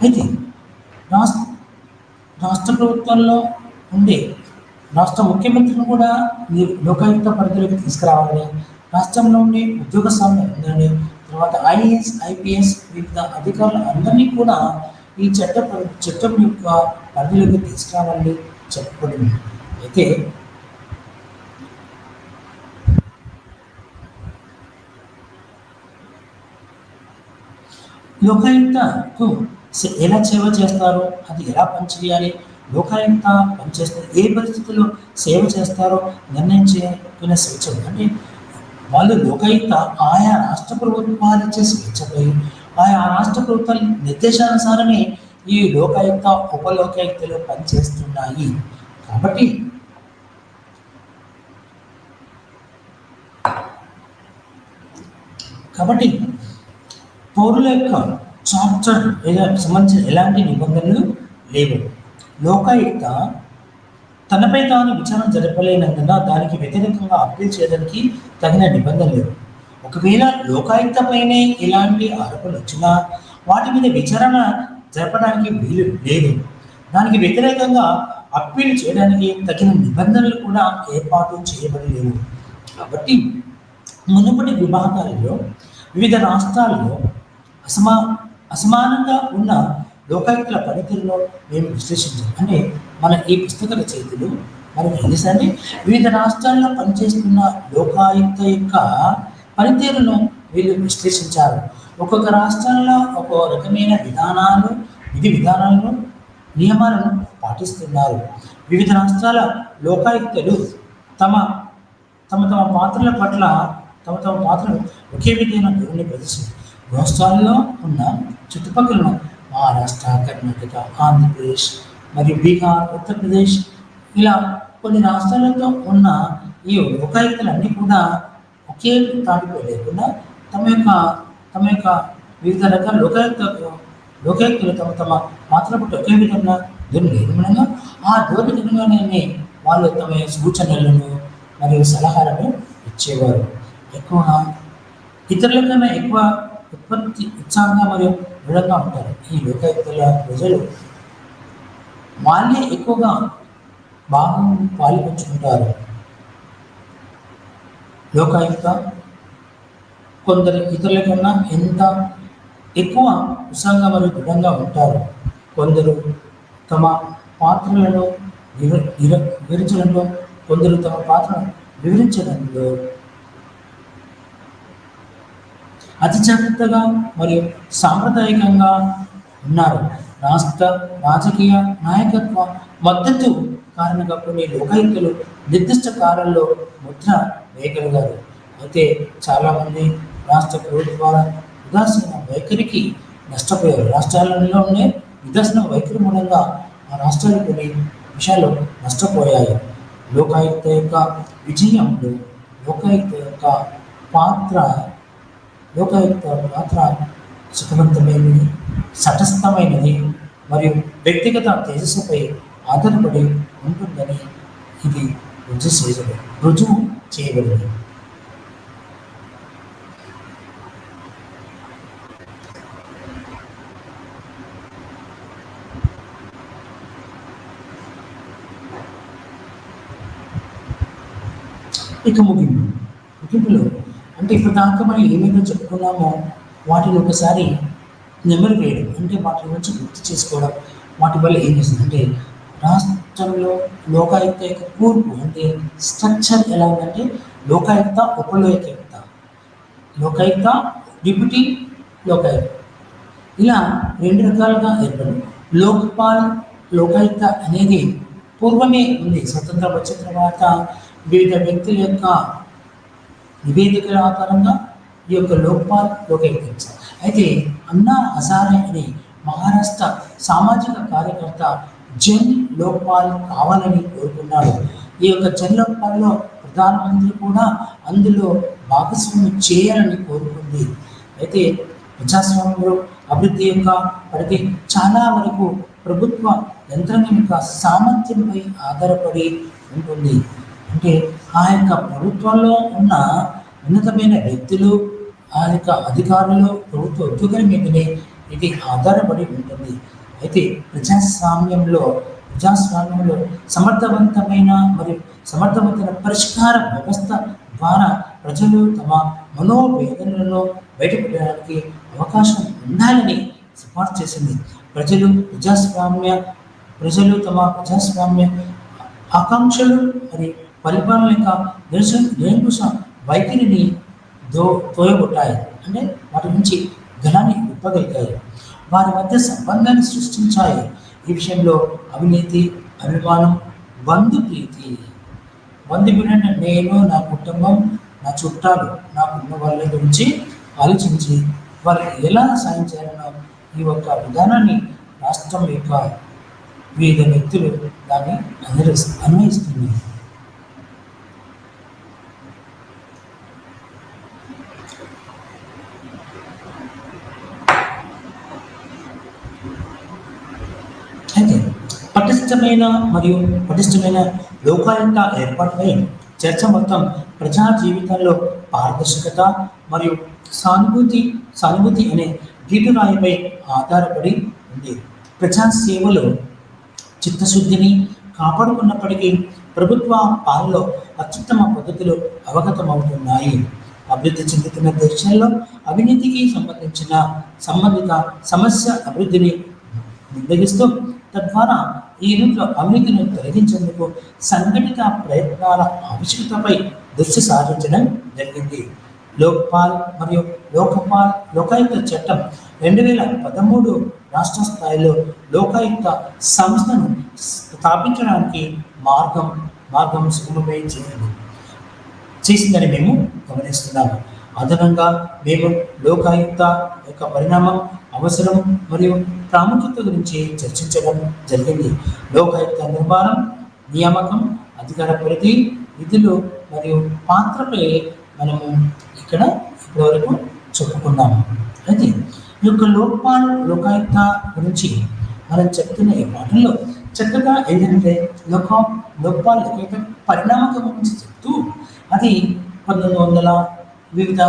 అయితే రాష్ట్ర రాష్ట్ర ప్రభుత్వంలో ఉండే రాష్ట్ర ముఖ్యమంత్రిని కూడా ఈ లోకాయుక్త పరిధిలోకి తీసుకురావాలని, రాష్ట్రంలో ఉండే ఉద్యోగ స్వామ్యం ఉందని, తర్వాత ఐఏఎస్ ఐపీఎస్ వివిధ అధికారులు అందరినీ కూడా ఈ చట్టం యొక్క పరిధిలోకి తీసుకురావాలని చెప్పబడింది. అయితే లోకాయుక్తకు ఎలా సేవ చేస్తారో అది ఎలా పనిచేయాలి, లోకాయుక్త పనిచేస్తారు ఏ పరిస్థితుల్లో సేవ చేస్తారో నిర్ణయించుకునే స్వేచ్ఛ ఉంది. అంటే వాళ్ళు లోకాయుక్త ఆయా రాష్ట్ర ప్రభుత్వాలు ఇచ్చే స్వేచ్ఛపై ఆయా రాష్ట్ర ప్రభుత్వాల నిర్దేశానుసారమే ఈ లోకాయుక్త ఉపలోకాయుక్తలు పనిచేస్తున్నాయి. కాబట్టి కాబట్టి పౌరుల యొక్క చార్టర్ సంబంధించిన ఎలాంటి నిబంధనలు లేవు. లోకాయుక్త తనపై తాను విచారణ జరపలేనందున దానికి వ్యతిరేకంగా అప్పీల్ చేయడానికి తగిన నిబంధనలు లేవు. ఒకవేళ లోకాయుక్తపైనే ఇలాంటి ఆరోపణలు వచ్చినా వాటి మీద విచారణ జరపడానికి వీలు లేదు. దానికి వ్యతిరేకంగా అప్పీల్ చేయడానికి తగిన నిబంధనలు కూడా ఏర్పాటు చేయబడలేవు. కాబట్టి మునుపటి విభాగాల్లో వివిధ రాష్ట్రాల్లో అసమానంగా ఉన్న లోకాయుక్తుల పనితీరులో మేము విశ్లేషించాం. అంటే మన ఈ పుస్తక రచయితలు మనకు తెలుసండి వివిధ రాష్ట్రాల్లో పనిచేస్తున్న లోకాయుక్త యొక్క పనితీరును వీళ్ళు విశ్లేషించారు. ఒక్కొక్క రాష్ట్రంలో ఒక్కో రకమైన విధి విధానాలను నియమాలను పాటిస్తున్నారు. వివిధ రాష్ట్రాల లోకాయుక్తులు తమ తమ తమ పాత్రల పట్ల తమ పాత్రలు ఒకే విధమైన ధోరణి ప్రదర్శించారు. రాష్ట్రాల్లో ఉన్న చుట్టుపక్కల మహారాష్ట్ర, కర్ణాటక, ఆంధ్రప్రదేశ్ మరియు బీహార్, ఉత్తరప్రదేశ్ ఇలా కొన్ని రాష్ట్రాలతో ఉన్న ఈ లోకాయుక్తులన్నీ కూడా ఒకే తాటిపై లేకుండా తమ యొక్క వివిధ రకాల లోకాయుక్తులు తమ పాత్ర పట్ల ఒకే విధంగా ధోరణి నిర్మాణంగా ఆ ధోరణిగానే వాళ్ళు తమ సూచనలను మరియు సలహాలను ఇచ్చేవారు. ఎక్కువగా ఇతరుల కన్నా ఎక్కువ ఉత్సాహంగా మరియు దృఢంగా ఉంటారు. ఈ లోకాయుక్తుల ప్రజలు వాళ్ళే ఎక్కువగా బాగా పాల్పంచుకుంటారు. లోకాయుక్త కొందరు ఇతరుల కన్నా ఎంత ఎక్కువ ఉత్సాహంగా మరియు దృఢంగా ఉంటారు. కొందరు తమ పాత్రలను వివరించడంలో కొందరు తమ పాత్రను వివరించడంలో అతి జాగ్రత్తగా మరియు సాంప్రదాయకంగా ఉన్నారు. రాష్ట్ర రాజకీయ నాయకత్వ మద్దతు కారణంగా కొన్ని లోకాయుక్తులు నిర్దిష్ట కాలంలో ముద్ర వేయగలిగారు. అయితే చాలామంది రాష్ట్ర ప్రభుత్వాల ఉదాసీన వైఖరికి నష్టపోయారు. రాష్ట్రాలలో ఉండే ఉదాసీన వైఖరి మూలంగా ఆ రాష్ట్రాలు కొన్ని విషయాల్లో నష్టపోయాయి. లోకాయుక్త యొక్క విజయంలో లోకాయుక్త యొక్క పాత్ర సుఖవంతమైనది, తటస్థమైనది మరియు వ్యక్తిగత తేజస్సుపై ఆధారపడి ఉంటుందని ఇది రుజువు చేయబడింది. ఇక ముగింపులో అంటే ఇప్పుడు దాకా మనం ఏమేమి చెప్పుకున్నామో వాటిని ఒకసారి నెమరు వేయడం, అంటే వాటి గురించి గుర్తు చేసుకోవడం. వాటి వల్ల ఏం చేస్తుంది అంటే రాష్ట్రంలో లోకాయుక్త యొక్క కూర్పు అంటే స్ట్రక్చర్ ఎలా ఉందంటే లోకాయుక్త, ఉపలోకాయుక్త, లోకాయుక్త, డిప్యూటీ లోకాయుక్త, ఇలా రెండు రకాలుగా ఏర్పడి లోక్పాల్, లోకాయుక్త అనేది పూర్వమే ఉంది. స్వతంత్రం వచ్చిన తర్వాత వివిధ వ్యక్తుల యొక్క నివేదికల ఆధారంగా ఈ యొక్క లోక్పాల్, లోకాయుక్త. అయితే అన్నా హజారే అనే మహారాష్ట్ర సామాజిక కార్యకర్త జన్ లోక్పాల్ కావాలని కోరుకున్నాడు. ఈ యొక్క జన్ లోక్పాల్లో ప్రధానమంత్రి కూడా అందులో భాగస్వామ్యం చేయాలని కోరుకుంది. అయితే ప్రజాస్వామ్యంలో అభివృద్ధి యొక్క పరిధి చాలా వరకు ప్రభుత్వ యంత్రాంగం యొక్క సామర్థ్యంపై ఆధారపడి ఉంటుంది. అంటే ఆ యొక్క ప్రభుత్వంలో ఉన్న ఉన్నతమైన వ్యక్తులు, ఆ యొక్క అధికారులు, ప్రభుత్వ ఉద్యోగుల మీదనే ఇది ఆధారపడి ఉంటుంది. అయితే ప్రజాస్వామ్యంలో సమర్థవంతమైన మరియు సమర్థవంతమైన పరిష్కార వ్యవస్థ ద్వారా ప్రజలు తమ మనోవేదనలను బయటపెట్టడానికి అవకాశం ఉండాలని సిఫార్సు చేసింది. ప్రజలు తమ ప్రజాస్వామ్య ఆకాంక్షలు మరియు పరిపాలన యొక్క నిరంకుశ వైఖరిని తోయగొట్టాయి, అంటే వాటి నుంచి ఘనాన్ని ఇవ్వగలిగాయి, వారి మధ్య సంబంధాన్ని సృష్టించాయి. ఈ విషయంలో అవినీతి, అభిమానం, బంధుప్రీతి అంటే నేను, నా కుటుంబం, నా చుట్టాలు, నాకున్న వాళ్ళ గురించి ఆలోచించి వాళ్ళకి ఎలా సాయం చేయాలనో ఈ యొక్క విధానాన్ని రాష్ట్రం యొక్క వివిధ వ్యక్తులు దాన్ని అన్వయిస్తుంది. అయితే పటిష్టమైన లోకాయుక్త ఏర్పాటుపై చర్చ మొత్తం ప్రజా జీవితంలో పారదర్శకత మరియు సానుభూతి అనే గీటురాయిపై ఆధారపడి ఉంది. ప్రజా సేవలో చిత్తశుద్ధిని కాపాడుకున్నప్పటికీ ప్రభుత్వ పాలనలో అత్యుత్తమ పద్ధతులు అవగతమవుతున్నాయి. అభివృద్ధి చెందుతున్న దేశాల్లో అవినీతికి సంబంధిత సమస్య అభివృద్ధిని నిర్వహిస్తూ తద్వారా ఈ యూనిట్లో అవినీతిని తొలగించేందుకు సంఘటిత ప్రయత్నాల ఆవశ్యకతపై దృష్టి సారించడం జరిగింది. లోక్పాల్ మరియు లోకాయుక్త చట్టం 2013 రాష్ట్ర స్థాయిలో లోకాయుక్త సంస్థను స్థాపించడానికి మార్గం సుగమమై చేసిందని మేము గమనిస్తున్నాము. అదనంగా మేము లోకాయుక్త యొక్క పరిణామం, అవసరం మరియు ప్రాముఖ్యత గురించి చర్చించడం జరిగింది. లోకాయుక్త నిర్మాణం, నియామకం, అధికార పరిధి, విధులు మరియు పాత్రపై మనము ఇప్పటివరకు చెప్పుకున్నాము. అయితే ఈ యొక్క లోకాయుక్త గురించి మనం చెప్తున్న ఈ మాటల్లో చక్కగా ఏంటంటే లోక్పాల్ లోకాయుక్త పరిణామం గురించి చెప్తూ అది 1900 వివిధ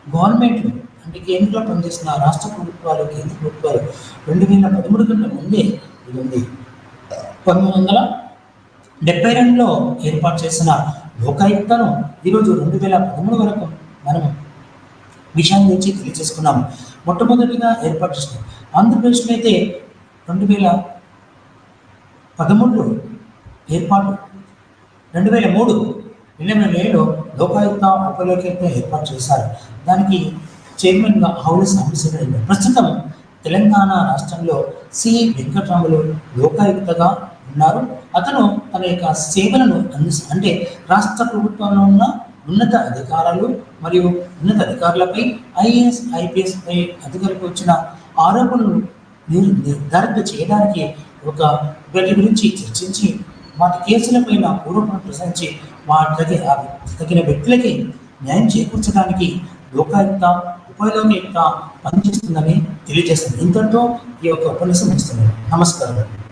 గవర్నమెంట్లు అంటే కేంద్రంలో పనిచేస్తున్న రాష్ట్ర ప్రభుత్వాలు, కేంద్ర ప్రభుత్వాలు 2013 కన్నా ముందే ఇది ఉంది. 1972లో ఏర్పాటు చేసిన లోకాయుక్తను ఈరోజు 2013 వరకు మనం విషయం గురించి తెలియజేసుకున్నాము. మొట్టమొదటిగా ఏర్పాటు చేసిన ఆంధ్రప్రదేశ్లో అయితే 2013లో ఏర్పాటు, 2007లో లోకాయుక్త, ఉపలోకాయుక్త ఏర్పాటు చేశారు. దానికి చైర్మన్గా ఆవుల సాంబశివరావు. ప్రస్తుతం తెలంగాణ రాష్ట్రంలో సి వెంకటరాములు లోకాయుక్తగా ఉన్నారు. అతను తన యొక్క సేవలను అంటే రాష్ట్ర ప్రభుత్వంలో ఉన్న ఉన్నత అధికారులు మరియు ఉన్నత అధికారులపై ఐఏఎస్, ఐపీఎస్ పై అధికారులకు వచ్చిన ఆరోపణలు నిర్ధారణ చేయడానికి వాటి గురించి చర్చించి వాటి కేసులపైన పూర్వపం ప్రశ్నించి తగిన వ్యక్తులకి న్యాయం చేకూర్చడానికి లోకాయుక్త ఉపయోగయుక్త పనిచేస్తుందని తెలియజేస్తుంది. ఇంతటితో ఈ యొక్క ఉపన్యాసం ముగిస్తున్నాను. నమస్కారం.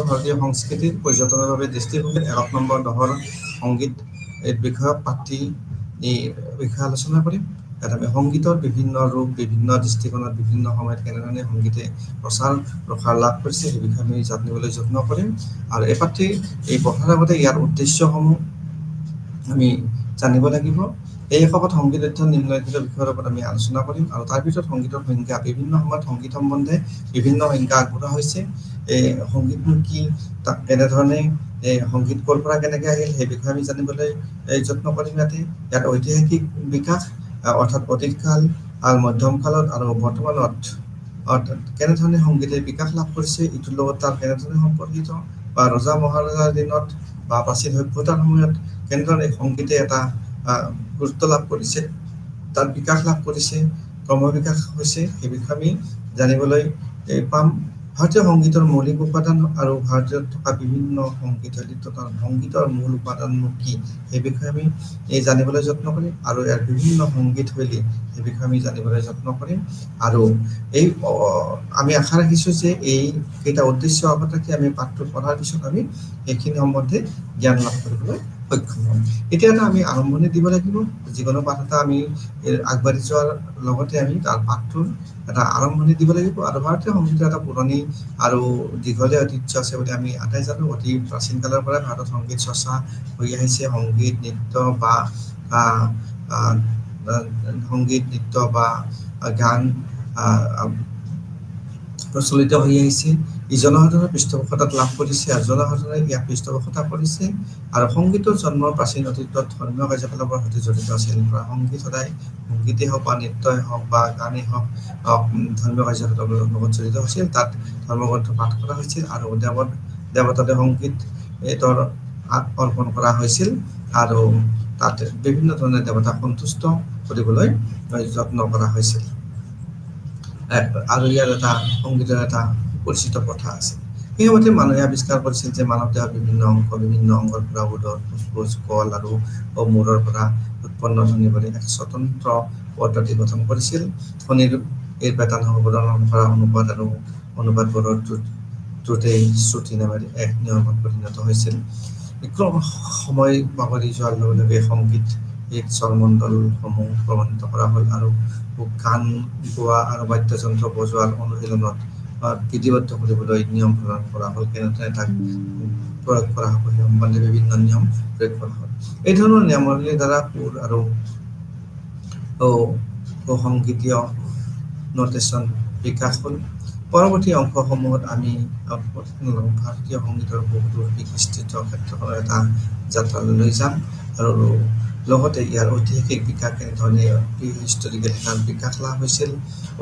ভাৰতীয় সংস্কৃতিৰ পৰ্যটনৰ বাবে দৃষ্টিভংগীত ১ নম্বৰ দহৰ সংগীত এই বিষয়ক পাঠ্যি এই বিষয়ে আলোচনা কৰিম। ইয়াত আমি সংগীতৰ বিভিন্ন ৰূপ, বিভিন্ন দৃষ্টিকোণত, বিভিন্ন সময়ত কেনেধৰণে সংগীতে প্ৰচাৰ প্ৰসাৰ লাভ কৰিছে সেই বিষয়ে আমি জানিবলৈ যত্ন কৰিম। আৰু এই পাঠ্যি এই পঢ়াৰ আগতে ইয়াৰ উদ্দেশ্যসমূহ আমি জানিব লাগিব। এই এশকত সংগীত অধ্যয়ন নিম্নলিখিত বিষয়ৰ ওপৰত আমি আলোচনা কৰিম। আৰু তাৰ ভিতৰত সংগীতৰ সংজ্ঞা, বিভিন্ন সময়ত সংগীত সম্বন্ধে বিভিন্ন সংজ্ঞা আগবঢ়োৱা হৈছে। এই সংগীতনো কি, তাক কেনেধৰণে সংগীত ক'ৰ পৰা কেনেকৈ আহিল সেই বিষয়ে আমি জানিবলৈ যত্ন কৰিম। ইয়াত ঐতিহাসিক বিকাশ অৰ্থাৎ অতীতকাল, মধ্যম কালত আৰু বৰ্তমানত কেনেধৰণে সংগীতে বিকাশ লাভ কৰিছে, ইটোৰ লগত তাৰ কেনেধৰণে সম্পৰ্কিত, বা ৰজা মহাৰজাৰ দিনত বা প্ৰাচীন সভ্যতাৰ সময়ত কেনেধৰণে সংগীতে এটা গুৰুত্ব লাভ কৰিছে, তাৰ বিকাশ লাভ কৰিছে, ক্ৰমবিকাশ হৈছে, সেই বিষয়ে আমি জানিবলৈ পাম। ভাৰতীয় সংগীতৰ মৌলিক উপাদান আৰু ভাৰতীয়ত থকা বিভিন্ন সংগীত শৈলীত থকা সংগীতৰ মূল উপাদাননো কি সেই বিষয়ে আমি জানিবলৈ যত্ন কৰিম। আৰু ইয়াৰ বিভিন্ন সংগীত শৈলী সেই বিষয়ে আমি জানিবলৈ যত্ন কৰিম। আৰু এই আমি আশা ৰাখিছোঁ যে এই কেইটা উদ্দেশ্য আগত ৰাখি আমি পাঠটো পঢ়াৰ পিছত আমি সেইখিনি সম্বন্ধে জ্ঞান লাভ কৰিবলৈ সক্ষম হ'ম। এতিয়া আমি আৰম্ভণি দিব লাগিব। যিকোনো পাঠ এটা আমি আগবাঢ়ি যোৱাৰ লগতে আমি তাৰ পাঠটোৰ এটা আৰম্ভণি দিব লাগিব। আৰু ভাৰতীয় সংগীতৰ এটা পুৰণি আৰু দীঘলীয়া ঐতিহ্য আছে বুলি আমি আটাই জানো। অতি প্ৰাচীন কালৰ পৰাই ভাৰতত সংগীত চৰ্চা হৈ আহিছে। সংগীত নৃত্য বা গান প্ৰচলিত হৈ আহিছে। ই জনসাধাৰণৰ পৃষ্ঠপোষকতা লাভ কৰিছে আৰু জনসাধাৰণে ইয়াক পৃষ্ঠপোষকতা কৰিছে। আৰু সংগীতৰ জন্ম প্ৰাচীন অতীতত ধৰ্মীয় কাৰ্যকলাপৰ সৈতে জড়িত আছিল। সংগীত সদায় সংগীতেই হওক বা নৃত্যই হওক বা গানেই হওক ধৰ্মীয় কাৰ্যকলাপৰ লগত জড়িত হৈছিল। তাত ধৰ্মগ্ৰন্থ পাঠ কৰা হৈছিল আৰু দেৱতাদের সংগীত অৰ্পণ কৰা হৈছিল। আৰু তাত বিভিন্ন ধৰণে দেৱতাক সন্তুষ্ট কৰিবলৈ যত্ন কৰা হৈছিল। আৰু ইয়াৰ এটা সংগীতৰ এটা পৰিচিত প্ৰথা আছে। সেই সময়তে মানুহে আৱিষ্কাৰ কৰিছিল যে মানৱ দেহৰ বিভিন্ন অংগৰ পৰা উদৰ, ফুসফুস, কল আৰু মূৰৰ পৰা উৎপন্ন ধ্বনি বুলি এক স্বতন্ত্ৰ পদ্ধতি গঠন কৰিছিল। ধ্বনিৰ এই পেটাৰ্ণ সম্পাদন কৰা অনুবাদবোৰৰ দ্ৰুতেই শ্ৰুতি নামেৰে এক নিয়মত পৰিণত হৈছিল। সময় বাগৰি যোৱাৰ লগে লগে সংগীত এক স্বৰমণ্ডলসমূহ প্ৰমাণিত কৰা হ'ল আৰু গান গোৱা আৰু বাদ্যযন্ত্ৰ বজোৱাৰ অনুশীলনত বিধিবদ্ধ কৰিবলৈ নিয়ম প্ৰদান কৰা হ'ল। কেনেদৰে তাক প্ৰয়োগ কৰা হ'ব সেই সম্বন্ধে বিভিন্ন নিয়ম প্ৰয়োগ কৰা হ'ল। এই ধৰণৰ নিয়মাৱলীৰ দ্বাৰা সুৰ আৰু সংগীতীয় নটেশ্যন বিকাশ হ'ল। পৰৱৰ্তী অংশসমূহত আমি ভাৰতীয় সংগীতৰ বহুতো বিস্তৃত ক্ষেত্ৰখনৰ এটা যাত্ৰালৈ লৈ যাম। আৰু লগতে ইয়াৰ ঐতিহাসিক বিকাশ কেনেধৰণে হিষ্টৰিকেল বিকাশ লাভ হৈছিল,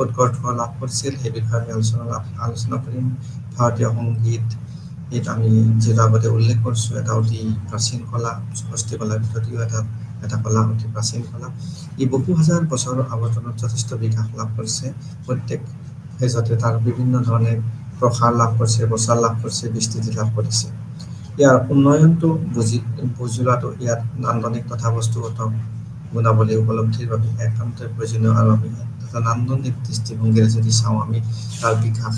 উৎকৰ্ষ লাভ কৰিছিল সেই বিষয়ে আমি আলোচনা কৰিম। ভাৰতীয় সংগীত আমি যিটো আগতে উল্লেখ কৰিছোঁ এটা অতি প্ৰাচীন কলা, হস্তি কলাৰ ভিতৰতেও এটা কলা, অতি প্ৰাচীন কলা। ই বহু হাজাৰ বছৰৰ আৱৰ্তনত যথেষ্ট বিকাশ লাভ কৰিছে। প্ৰত্যেক ফেজতে তাৰ বিভিন্ন ধৰণে প্ৰসাৰ লাভ কৰিছে, প্ৰচাৰ লাভ কৰিছে, বিস্তৃতি লাভ কৰিছে। ইয়াৰ উন্নয়নটো বুজি লোৱাটো ইয়াত নান্দনিক তথা বস্তুগত গুণাৱলী উপলব্ধিৰ বাবে একান্তই প্ৰয়োজনীয়। আৰু আমি এটা নান্দনিক দৃষ্টিভংগীৰে যদি চাওঁ, আমি তাৰ বিকাশ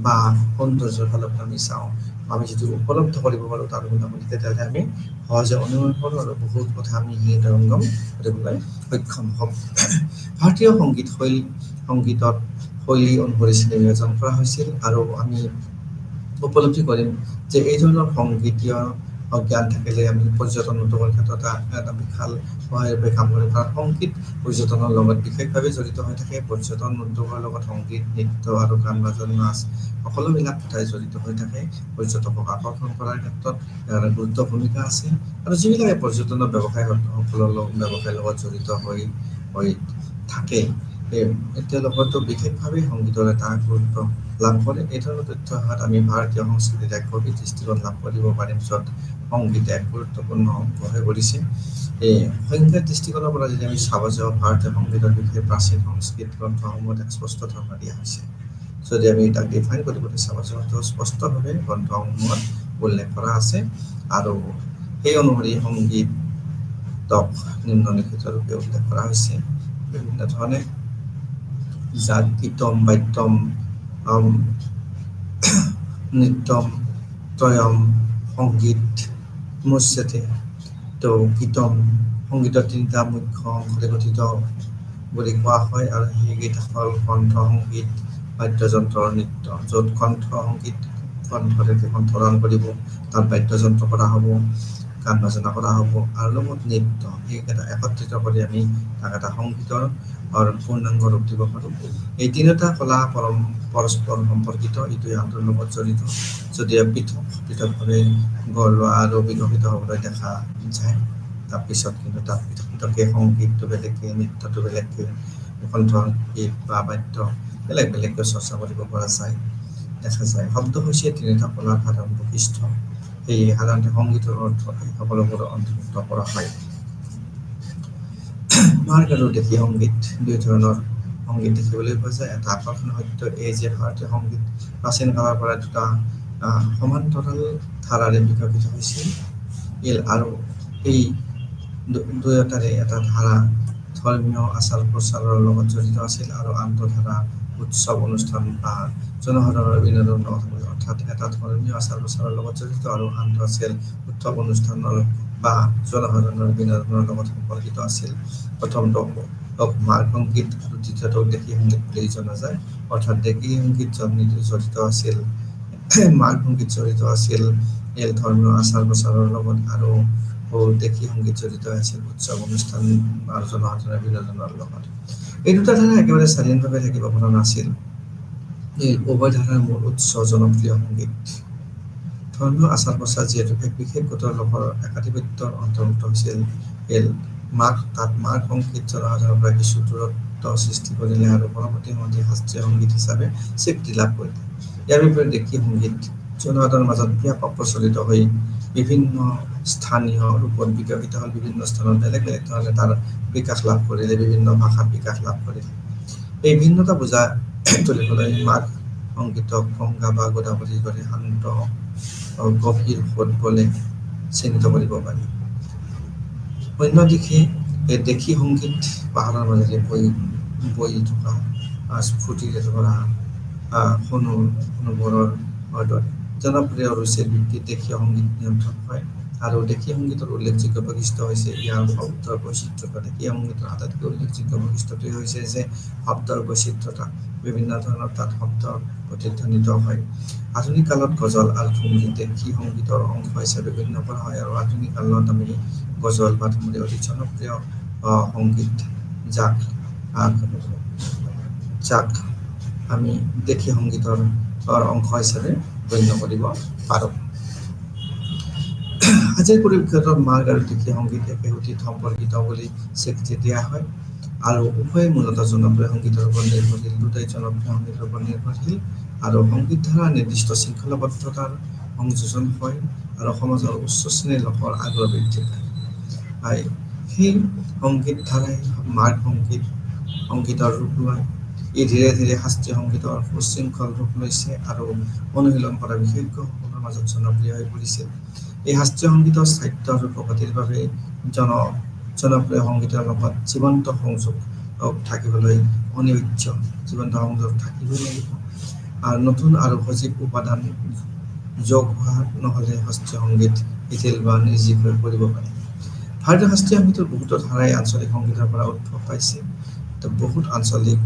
বা সৌন্দৰ্যৰ ফালৰ পৰা আমি চাওঁ, আমি যদি উপলব্ধ কৰিব পাৰোঁ তাৰ গুণাৱলী, তেতিয়াহ'লে আমি সহজে অনুমান কৰোঁ আৰু বহুত কথা আমি হৃদয়ংগম কৰিবলৈ সক্ষম হ'ম। ভাৰতীয় সংগীতত শৈলী অনুসৰি শ্ৰেণীবিভাজন কৰা হৈছিল। আৰু আমি উপলব্ধি কৰিম যে এই ধৰণৰ সংগীতীয় জ্ঞান থাকিলে আমি পৰ্যটন উদ্যোগৰ ক্ষেত্ৰত এটা বিশাল সহায়ৰূপে কাম কৰিম। কাৰণ সংগীত পৰ্যটনৰ লগত বিশেষভাৱে জড়িত হৈ থাকে। পৰ্যটন উদ্যোগৰ লগত সংগীত, নৃত্য আৰু গান বাজন, নাচ সকলোবিলাক কথাই জড়িত হৈ থাকে। পৰ্যটকক আকৰ্ষণ কৰাৰ ক্ষেত্ৰত গুৰুত্ব ভূমিকা আছে। আৰু যিবিলাকে পৰ্যটনৰ ব্যৱসায়ীৰ লগত জড়িত হৈ থাকে তেওঁলোকৰতো বিশেষভাৱে সংগীতৰ এটা গুৰুত্ব লাভ কৰে। এই ধৰণৰ তথ্য অহাত আমি ভাৰতীয় সংস্কৃতিত এক গভীৰ দৃষ্টিকোণ লাভ কৰিব পাৰিম, য'ত সংগীত এক গুৰুত্বপূৰ্ণ অংশ হৈ পৰিছে। এই সংগীতৰ দৃষ্টিকোণৰ পৰা যদি আমি চাব যাওঁ, ভাৰতীয় সংগীতৰ বিষয়ে প্ৰাচীন সংস্কৃত গ্ৰন্থসমূহত এক স্পষ্ট ধাৰণা দিয়া হৈছে। যদি আমি তাক ডিফাইন কৰিবলৈ চাব যাওঁ, তো স্পষ্টভাৱে গ্ৰন্থসমূহত উল্লেখ কৰা আছে। আৰু সেই অনুসৰি সংগীতক নিম্নলিখিত ৰূপে উল্লেখ কৰা হৈছে বিভিন্ন ধৰণে: জাত, গীতম, বাদ্যম, নৃত্যম, ত্ৰয়ম সংগীত মুচ্যতে তো গীতম সংগীতৰ তিনিটা মুখ্য অংশৰে গঠিত বুলি কোৱা হয় আৰু সেই গীত হ'ল কণ্ঠ সংগীত বাদ্যযন্ত্ৰৰ নৃত্য য'ত কণ্ঠ সংগীত কণ্ঠৰে কণ্ঠদান কৰিব তাত বাদ্যযন্ত্ৰ কৰা হ'ব গান বাজনা কৰা হ'ব আৰু লগত নৃত্য সেইকেইটা একত্ৰিত কৰি আমি তাক এটা সংগীতৰ পূৰ্ণাংগ ৰূপ দিব পাৰোঁ এই তিনিটা কলা পৰস্পৰ সম্পৰ্কিত ইটোৱে আনটোৰ লগত জড়িত যদিও পৃথকভাৱে গঢ় লোৱা আৰু বিকশিত হ'বলৈ দেখা যায় তাৰপিছত কিন্তু তাত পৃথকে সংগীতটো বেলেগকৈ নৃত্যটো বেলেগকৈ কণ্ঠ গীত বা বাদ্য বেলেগ বেলেগকৈ চৰ্চা কৰিব পৰা যায় দেখা যায় শব্দ হৈছে তিনিটা কলাৰ সাধাৰণ বৈশিষ্ট্য সেয়ে সাধাৰণতে সংগীতৰ অৰ্থ এই সকলোবোৰ অন্তৰ্ভুক্ত কৰা হয় মাৰ্গ আৰু দেশী সংগীত দুই ধৰণৰ সংগীত দেখিবলৈ পোৱা যায় এটা আকৰ্ষণীয় সত্য এই যে ভাৰতীয় সংগীত প্ৰাচীন কালৰ পৰা দুটা সমান্তৰাল ধাৰাৰে বিকশিত হৈছিল আৰু এই দুয়োটাৰে এটা ধাৰা ধৰ্মীয় আচাৰ প্ৰচাৰৰ লগত জড়িত আছিল আৰু আনটো ধাৰা উৎসৱ অনুষ্ঠান বা জনসাধাৰণৰ বিনোদন অৰ্থাৎ এটা ধৰ্মীয় আচাৰ প্ৰচাৰৰ লগত জড়িত আৰু আনটো আছিল উৎসৱ অনুষ্ঠানৰ বা জনসাধাৰণৰ বিনোদনৰ লগত সম্পৰ্কিত আছিল প্ৰথমটো মাৰ্গ সংগীত আৰু দ্বিতীয়টো দেশী সংগীত বুলি জনা যায় অৰ্থাৎ দেশী সংগীত জড়িত আছিল মাৰ্গ সংগীত জড়িত আছিল এই ধৰ্মীয় আচাৰ প্ৰচাৰৰ লগত আৰু দেশী সংগীত জড়িত আছিল উৎসৱ অনুষ্ঠান আৰু জনসাধাৰণৰ বিনোদনৰ লগত এই দুটা ধাৰা একেবাৰে স্বাধীনভাৱে থাকিব পৰা নাছিল এই উভয় ধাৰাৰ মূল উৎস জনপ্ৰিয় সংগীত ধৰ্মীয় আচাৰ প্ৰচাৰ যিহেতু এক বিশেষ গোটৰ লোকৰ একাধিপত্যৰ অন্তৰ্ভুক্ত হৈছিল তাত মাৰ্গ সংগীত জনসাধাৰণৰ পৰা কিছু দূৰত্ব সৃষ্টি কৰিলে আৰু পৰৱৰ্তী সময়ত শাস্ত্ৰীয় সংগীত হিচাপে স্বীকৃতি লাভ কৰিলে ইয়াৰ বিপৰীতে দেশী সংগীত জনসাধাৰণৰ মাজত ব্যাপক প্ৰচলিত হৈ বিভিন্ন স্থানীয় ৰূপত বিকশিত হ'ল বিভিন্ন স্থানত বেলেগ বেলেগ ধৰণে তাৰ বিকাশ লাভ কৰিলে বিভিন্ন ভাষাত বিকাশ লাভ কৰিলে এই ভিন্নতা বুজাই তুলিবলৈ মাৰ্গ সংগীতক গংগা বা গোদাৱৰীৰ দৰে শান্ত গভীৰ সোঁত বুলি চিহ্নিত কৰিব পাৰি অন্য দিশে এই দেশী সংগীত পাহাৰৰ মাজেৰে বৈ থকা স্ফুৰ্তিৰে ধৰা সোণোবোৰৰ দৰে জনপ্ৰিয় ৰুচিৰ ভিত্তিত দেশীয় সংগীত নিয়ন্ত্ৰণ হয় আৰু দেশীয় সংগীতৰ উল্লেখযোগ্য বৈশিষ্ট্য হৈছে ইয়াৰ শব্দৰ বৈচিত্ৰতা দেশীয় সংগীতৰ আটাইতকৈ উল্লেখযোগ্য বৈশিষ্ট্যটোৱে হৈছে যে শব্দৰ বৈচিত্ৰতা বিভিন্ন ধৰণৰ তাত শব্দ প্ৰতিধ্বনিত হয় আধুনিক কালত গজল আৰু ঠুমৰী দেশী সংগীতৰ অংশ হিচাপে গণ্য কৰা হয় আৰু আধুনিক কালত আমি গজল বা ঠুমৰী অতি জনপ্ৰিয় সংগীত যাক আমি দেশী সংগীতৰ অংশ হিচাপে গণ্য কৰিব পাৰোঁ আজিৰ পৰিপ্ৰেক্ষিতত মাৰ্গ আৰু দেশী সংগীত একে সূতিত সম্পৰ্কিত বুলি স্বীকৃতি দিয়া হয় আৰু উভয়ে মূলতঃ জনপ্ৰিয় সংগীতৰ ওপৰত নিৰ্ভৰশীল দুটাই জনপ্ৰিয় সংগীতৰ ওপৰত নিৰ্ভৰশীল আৰু সংগীত ধাৰা নিৰ্দিষ্ট শৃংখলাবদ্ধতাৰ সংযোজন হয় আৰু সমাজৰ উচ্চ শ্ৰেণীৰ লোকৰ আগ্ৰহ বৃদ্ধি পায় সেই সংগীত ধাৰাই মাৰ্গ সংগীতৰ ৰূপ লয় ই ধীৰে ধীৰে শাস্ত্ৰীয় সংগীতৰ সুশৃংখল ৰূপ লৈছে আৰু অনুশীলন কৰা বিশেষজ্ঞসকলৰ মাজত জনপ্ৰিয় হৈ পৰিছে এই শাস্ত্ৰীয় সংগীতৰ স্থায়িত্ব আৰু প্ৰগতিৰ বাবে জনপ্ৰিয় সংগীতৰ লগত জীৱন্ত সংযোগ থাকিবলৈ অনিবাৰ্য জীৱন্ত সংযোগ থাকিবই লাগিব আৰু নতুন আৰু সজীৱ উপাদান যোগ হোৱা নহ'লে শাস্ত্ৰীয় সংগীত শিথিল বা নিৰ্জীৱ হৈ পৰিব পাৰে ভাৰতীয় শাস্ত্ৰীয় সংগীতৰ বহুতো ধাৰাই আঞ্চলিক সংগীতৰ পৰা উদ্ভৱ পাইছে বহুত আঞ্চলিক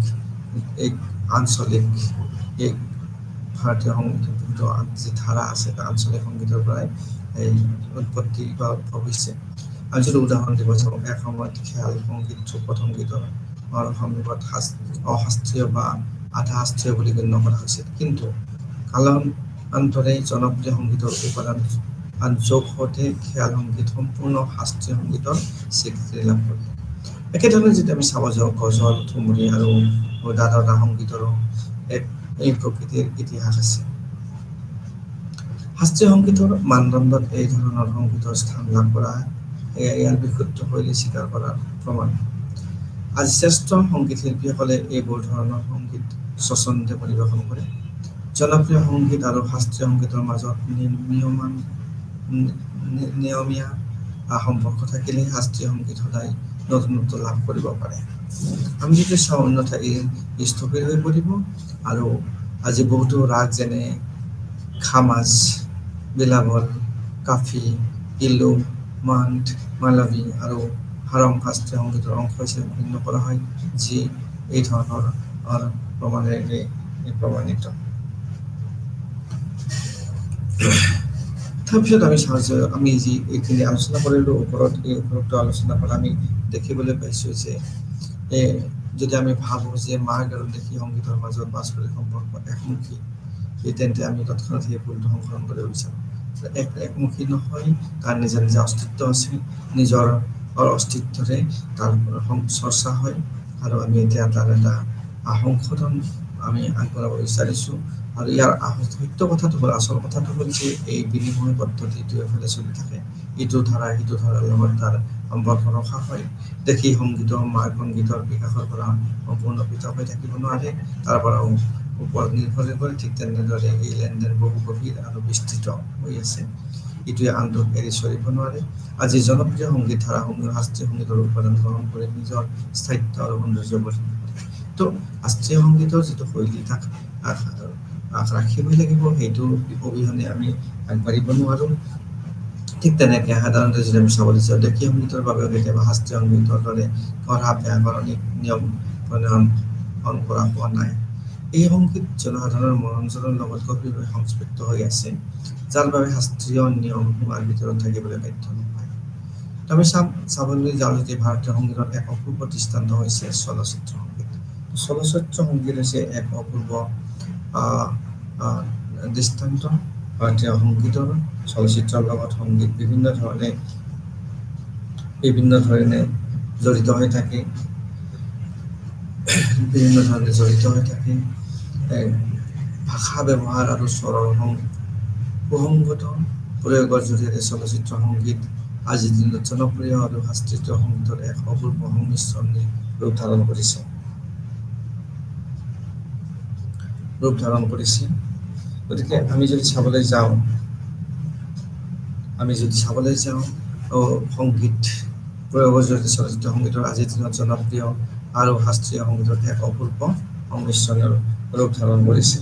ভাৰতীয় সংগীতৰ বহুতো যি ধাৰা আছে আঞ্চলিক সংগীতৰ পৰাই এই উৎপত্তি বা উদ্ভৱ হৈছে আমি যদি উদাহৰণ দিব যাওঁ এসময়ত খেয়াল সংগীত ধ্ৰুপদ সংগীতৰ সমীপত অশাস্ত্ৰীয় বা আধা শাস্ত্ৰীয় বুলি গণ্য কৰা হৈছিল কিন্তু কালান্তৰে জনপ্ৰিয় সংগীতৰ উপাদান যোগ হওঁতে খেয়াল সংগীত সম্পূৰ্ণ শাস্ত্ৰীয় সংগীতৰ স্বীকৃতি লাভ কৰে একেধৰণে যেতিয়া আমি চাব যাওঁ গজল ঠুমৰী আৰু দাদৰা সংগীতৰো এই প্ৰকৃতিৰ ইতিহাস আছে শাস্ত্ৰীয় সংগীতৰ মানদণ্ডত এই ধৰণৰ সংগীতৰ স্থান লাভ কৰা ইয়াৰ বিশুদ্ধ শৈলী স্বীকাৰ কৰাৰ প্ৰমাণ আজি শ্ৰেষ্ঠ সংগীত শিল্পীসকলে এইবোৰ ধৰণৰ সংগীত স্বচ্ছন্দে পৰিৱেশন কৰে জনপ্ৰিয় সংগীত আৰু শাস্ত্ৰীয় সংগীতৰ মাজত নিয়মীয়া সম্পৰ্ক থাকিলে শাস্ত্ৰীয় সংগীত সদায় নতুনত্ব লাভ কৰিব পাৰে আমি যদি চাওঁ অন্যথা ই স্থবিৰ হৈ পৰিব আৰু আজি বহুতো ৰাগ যেনে খামাজ বিলাৱল, কাফি, ইলু, মান্থ, মালাৱী আৰু হাৰং শাস্ত্ৰীয় সংগীতৰ অংশ হিচাপে গণ্য কৰা হয়, যি এই ধৰণৰ প্ৰমাণেৰে প্ৰমাণিত। তাৰপিছত আমি চাওঁ যে আমি যি এইখিনি আলোচনা কৰিলোঁ ওপৰত, এই ওপৰত আলোচনা কৰা আমি দেখিবলৈ পাইছোঁ যে যদি আমি ভাবোঁ যে মাৰ্গ আৰু দেশী সংগীতৰ মাজত বাস্তৱিক সম্পৰ্ক একমুখী, তেন্তে আমি তৎক্ষণাত সেই ভুলটো সংশোধন কৰিব বিচাৰোঁ। একমুখী নহয়, তাৰ নিজা নিজা অস্তিত্ব আছে, নিজৰ অস্তিত্বৰে তাৰ চৰ্চা হয়, আৰু আমি এতিয়া তাৰ এটা সংশোধন আমি আগবঢ়াব বিচাৰিছোঁ। আৰু ইয়াৰ সত্য কথাটো হ'ল, আচল কথাটো হ'ল যে এই বিনিময় পদ্ধতিটো এফালে চলি থাকে, ইটো ধাৰা সিটো ধাৰাৰ লগত তাৰ সম্পৰ্ক ৰখা হয়। দেশী সংগীতৰ মাৰ্গ সংগীতৰ বিকাশৰ পৰা সম্পূৰ্ণ পৃথক হৈ থাকিব নোৱাৰে, তাৰ পৰা ওপৰত নিৰ্ভৰ কৰে। ঠিক তেনেদৰে এই লেনদেন বহু গভীৰ আৰু বিস্তৃত হৈ আছে, ইটোৱে আনটোক এৰি চলিব নোৱাৰে। আজি জনপ্ৰিয় সংগীত ধাৰাসমূহে শাস্ত্ৰীয় সংগীতৰ উপাদান গ্ৰহণ কৰি নিজৰ স্থায়িত্ব আৰু সৌন্দৰ্য বৰ্ধন কৰে। তো শাস্ত্ৰীয় সংগীতৰ যিটো শৈলী তাক ৰাখিবই লাগিব, সেইটো অবিহনে আমি আগবাঢ়িব নোৱাৰোঁ। ঠিক তেনেকৈ সাধাৰণতে যদি আমি চাবলৈ যাওঁ, দেশী সংগীতৰ বাবে কেতিয়াবা শাস্ত্ৰীয় সংগীতৰ দৰে গঢ়া ব্যাকৰণিক নিয়ম প্ৰণয়ন কৰা হোৱা নাই। এই সংগীত জনসাধাৰণৰ মনোৰঞ্জনৰ লগত গভীৰভাৱে সংস্পৃক্ত হৈ আছে, যাৰ বাবে শাস্ত্ৰীয় নিয়ম সীমাৰ ভিতৰত থাকিবলৈ বাধ্য নহয়। আমি চাবলৈ যাওঁ যে ভাৰতীয় সংগীতৰ এক অপূৰ্ব দৃষ্টান্ত হৈছে চলচ্চিত্ৰ সংগীত। চলচ্চিত্ৰ সংগীত হৈছে এক অপূৰ্ব দৃষ্টান্ত ভাৰতীয় সংগীতৰ। চলচ্চিত্ৰৰ লগত সংগীত বিভিন্ন ধৰণে জড়িত হৈ থাকে, ভাষা ব্যৱহাৰ আৰু স্বৰৰ সুসংগত প্ৰয়োগৰ জৰিয়তে চলচ্চিত্ৰ সংগীত আজিৰ দিনত জনপ্ৰিয় আৰু শাস্ত্ৰীয় সংগীতৰ এক অপূৰ্ব সংমিশ্ৰণে ৰূপ ধাৰণ কৰিছে। গতিকে আমি যদি চাবলৈ যাওঁ সংগীত প্ৰয়োগৰ জৰিয়তে চলচ্চিত্ৰ সংগীতৰ আজিৰ দিনত জনপ্ৰিয় আৰু শাস্ত্ৰীয় সংগীতৰ এক অপূৰ্ব সংমিশ্ৰণৰ ৰূপ ধাৰণ কৰিছে।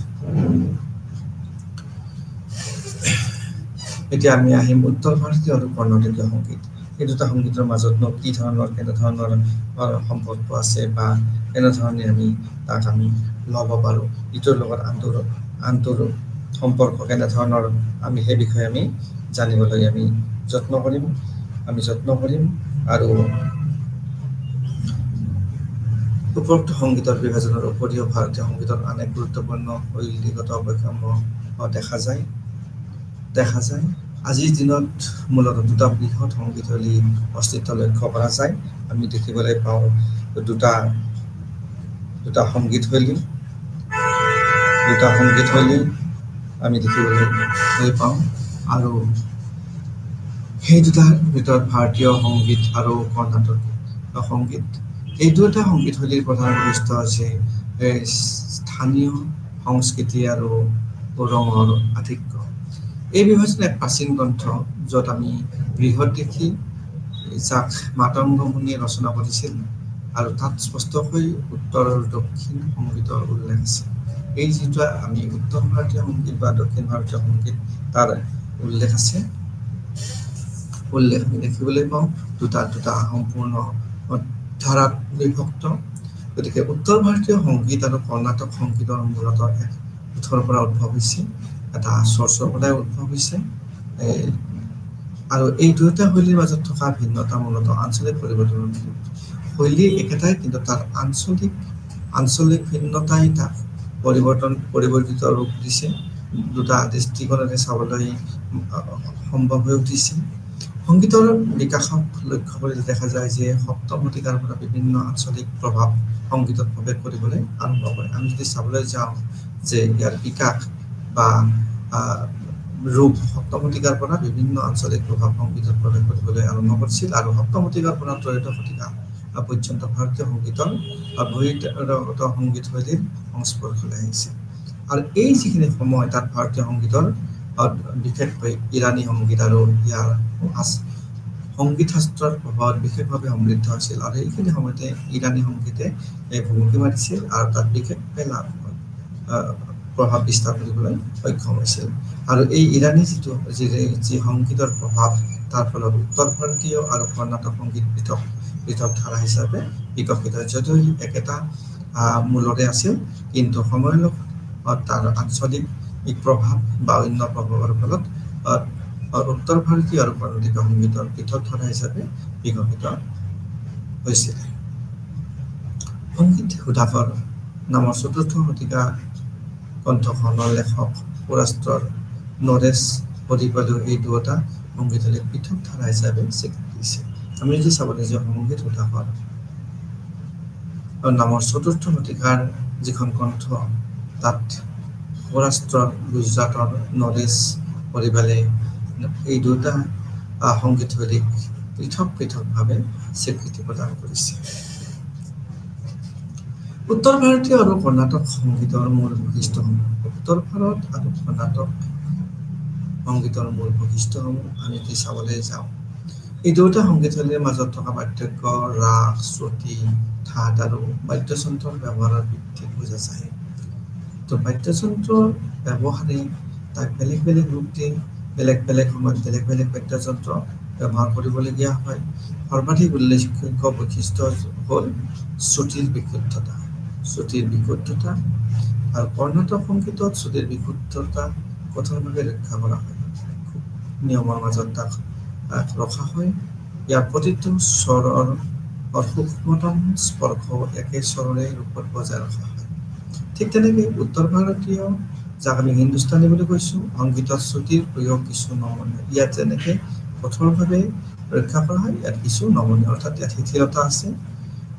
এতিয়া আমি আহিম উত্তৰ ভাৰতীয় আৰু কৰ্ণাটকীয় সংগীত। এই দুটা সংগীতৰ মাজতনো কেনেধৰণৰ সম্পৰ্ক আছে, বা কেনেধৰণে আমি ল'ব পাৰোঁ, ইটোৰ লগত আনটোৰ সম্পৰ্ক কেনেধৰণৰ, আমি সেই বিষয়ে আমি জানিবলৈ আমি যত্ন কৰিম। আৰু উপৰোক্ত সংগীতৰ বিভাজনৰ উপৰিও ভাৰতীয় সংগীতৰ আন এক গুৰুত্বপূৰ্ণ শৈলীগত বৈষম্য দেখা যায়। আজিৰ দিনত মূলতঃ দুটা বৃহৎ সংগীত শৈলীৰ অস্তিত্ব লক্ষ্য কৰা যায়। আমি দেখিবলৈ পাওঁ দুটা সংগীত শৈলী আমি দেখিবলৈ পাওঁ, আৰু সেই দুটাৰ ভিতৰত ভাৰতীয় সংগীত আৰু কৰ্ণাটকীয় সংগীত। এই দুটা সংগীত শৈলীৰ প্ৰধান বৈশিষ্ট্য হৈছে স্থানীয় সংস্কৃতি আৰু ৰঙৰ আধিক্য। এই বিভাজন এক প্ৰাচীন গ্ৰন্থ, য'ত আমি বৃহৎদেশী যাক মাতংগ মুনিয়ে ৰচনা কৰিছিল, আৰু তাত স্পষ্টকৈ উত্তৰ আৰু দক্ষিণ সংগীতৰ উল্লেখ আছে। এই যিটো আমি উত্তৰ ভাৰতীয় সংগীত বা দক্ষিণ ভাৰতীয় সংগীত, তাৰ উল্লেখ আমি দেখিবলৈ পাওঁ, দুটা সম্পূৰ্ণ ধাৰাত বিভক্ত। গতিকে উত্তৰ ভাৰতীয় সংগীত আৰু কৰ্ণাটক সংগীতৰ মূলতঃ এক মুঠৰ পৰা উদ্ভৱ হৈছে, এটা চৰ্চৰ পৰাই উদ্ভৱ হৈছে। আৰু এই দুয়োটা শৈলীৰ মাজত থকা ভিন্নতা মূলতঃ আঞ্চলিক পৰিৱৰ্তনৰ। শৈলী একেটাই, কিন্তু তাৰ আঞ্চলিক ভিন্নতাই তাক পৰিৱৰ্তিত ৰূপ দিছে, দুটা দৃষ্টিকোণেৰে চাবলৈ সম্ভৱ হৈ উঠিছে। সংগীতৰ বিকাশক লক্ষ্য কৰিলে দেখা যায় যে সপ্তম শতিকাৰ পৰা বিভিন্ন আঞ্চলিক প্ৰভাৱ সংগীতত প্ৰৱেশ কৰিবলৈ আৰম্ভ কৰে। আমি যদি চাবলৈ যাওঁ যে ইয়াৰ বিকাশ বা ৰূপ সপ্তম শতিকাৰ পৰা বিভিন্ন আঞ্চলিক প্ৰভাৱ সংগীতত প্ৰৱেশ কৰিবলৈ আৰম্ভ কৰিছিল, আৰু সপ্তম শতিকাৰ পৰা ত্ৰয়োদশ শতিকা পৰ্যন্ত ভাৰতীয় সংগীতৰ বহিৰাগত সংগীত শৈলীৰ সংস্পৰ্শলৈ আহিছে। আৰু এই যিখিনি সময়, তাত ভাৰতীয় সংগীতৰ বিশেষকৈ ইৰাণী সংগীত আৰু ইয়াৰ সংগীত শাস্ত্ৰৰ প্ৰভাৱত বিশেষভাৱে সমৃদ্ধ হৈছিল, আৰু এইখিনি সময়তে ইৰাণী সংগীতে ভুমুকি মাৰিছিল, আৰু তাত বিশেষভাৱে প্ৰভাৱ বিস্তাৰ কৰিবলৈ সক্ষম হৈছিল আৰু এই ইৰাণী যি সংগীতৰ প্ৰভাৱ তাৰ ফলত উত্তৰ ভাৰতীয় আৰু কৰ্ণাটক সংগীত পৃথক পৃথক ধাৰা হিচাপে বিকশিত হয় যদিও একেটা মূলৰে আছিল কিন্তু সময়ৰ লগত তাৰ আঞ্চলিক প্ৰভাৱ বা অন্য প্ৰভাৱৰ ফলত উত্তৰ ভাৰতীয় আৰু কৰ্ণাটক সংগীতৰ পৃথক ধাৰা হিচাপে বিকশিত হৈছিল। সংগীত সুধাকৰ নামৰ চতুৰ্থ শতিকা গ্ৰন্থখনৰ লেখক সৌৰাষ্ট্ৰৰ নৰেশ হৰিপালেও এই দুয়োটা সংগীতলৈ পৃথক ধাৰা হিচাপে স্বীকৃতি দিছে। আমি যদি চাবলৈ যাওঁ সংগীত সুধাকৰ নামৰ চতুৰ্থ শতিকাৰ যিখন গ্ৰন্থ তাত সৌৰাষ্ট্ৰৰ গুজৰাটৰ নৰেশ হৰিপালে এই দুটা সংগীত শৈলীক পৃথক পৃথকভাৱে স্বীকৃতি প্ৰদান কৰিছে। উত্তৰ ভাৰতীয় আৰু কৰ্ণাটক সংগীতৰ মূল বৈশিষ্ট্যসমূহ উত্তৰ ভাৰত আৰু কৰ্ণাটক সংগীতৰ মূল বৈশিষ্ট্যসমূহ আমি যদি চাবলৈ যাওঁ এই দুয়োটা সংগীতশৈলীৰ মাজত থকা পাৰ্থক্য ৰাগ শ্ৰুতি ঠাট আৰু বাদ্যযন্ত্ৰৰ ব্যৱহাৰৰ ভিত্তিত বুজা যায়। তো বাদ্যযন্ত্ৰৰ ব্যৱহাৰে তাক বেলেগ বেলেগ ৰূপ দিয়ে বেলেগ বেলেগ সময়ত বেলেগ বেলেগ বাদ্যযন্ত্ৰ ব্যৱহাৰ কৰিবলগীয়া হয়। সৰ্বাধিক উল্লেখযোগ্য বৈশিষ্ট্য হ'ল শ্ৰুতিৰ বিশুদ্ধতা আৰু কৰ্ণাটক সংগীতত শ্ৰুতিৰ বিশুদ্ধতা কঠোৰভাৱে ৰক্ষা কৰা হয়। খুব নিয়মৰ মাজত তাক ৰখা হয়। ইয়াৰ প্ৰতিটো স্বৰৰ সূক্ষ্মতম স্পৰ্শ একে স্বৰৰে ৰূপত বজাই ৰখা হয়। ঠিক তেনেকৈ উত্তৰ ভাৰতীয় যাক আমি হিন্দুস্তানী বুলি কৈছোঁ সংগীতত শ্ৰুতিৰ প্ৰয়োগ কিছু নমনীয় ইয়াত যেনেকৈ কঠোৰভাৱে ৰক্ষা কৰা হয় ইয়াত কিছু নমনীয় অৰ্থাৎ ইয়াত শিথিলতা আছে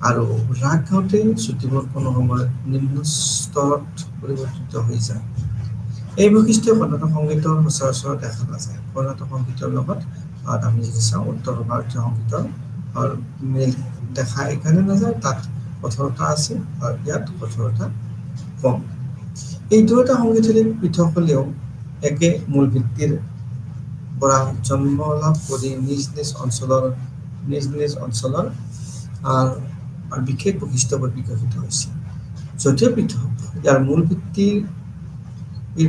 আৰু ৰাগ গাওঁতে শ্ৰুতিবোৰ কোনো সময়ত নিম্ন স্তৰত পৰিৱৰ্তিত হৈ যায়। এই বৈশিষ্ট্য কৰ্ণাটক সংগীতৰ সচৰাচৰ দেখা নাযায়। কৰ্ণাটক সংগীতৰ লগত আমি যদি চাওঁ উত্তৰ ভাৰতীয় সংগীতৰ মিল দেখা এইকাৰণে নাযায় তাত কঠোৰতা আছে আৰু ইয়াত কঠোৰতা কম। এই দুয়োটা সংগীতশৈলী পৃথক হ'লেও একে মূল ভিত্তিৰ পৰা জন্ম লাভ কৰি নিজ নিজ অঞ্চলৰ বিশেষ বৈশিষ্ট্যবোৰ বিকশিত হৈছে। যদিও পৃথক ইয়াৰ মূল ভিত্তিৰ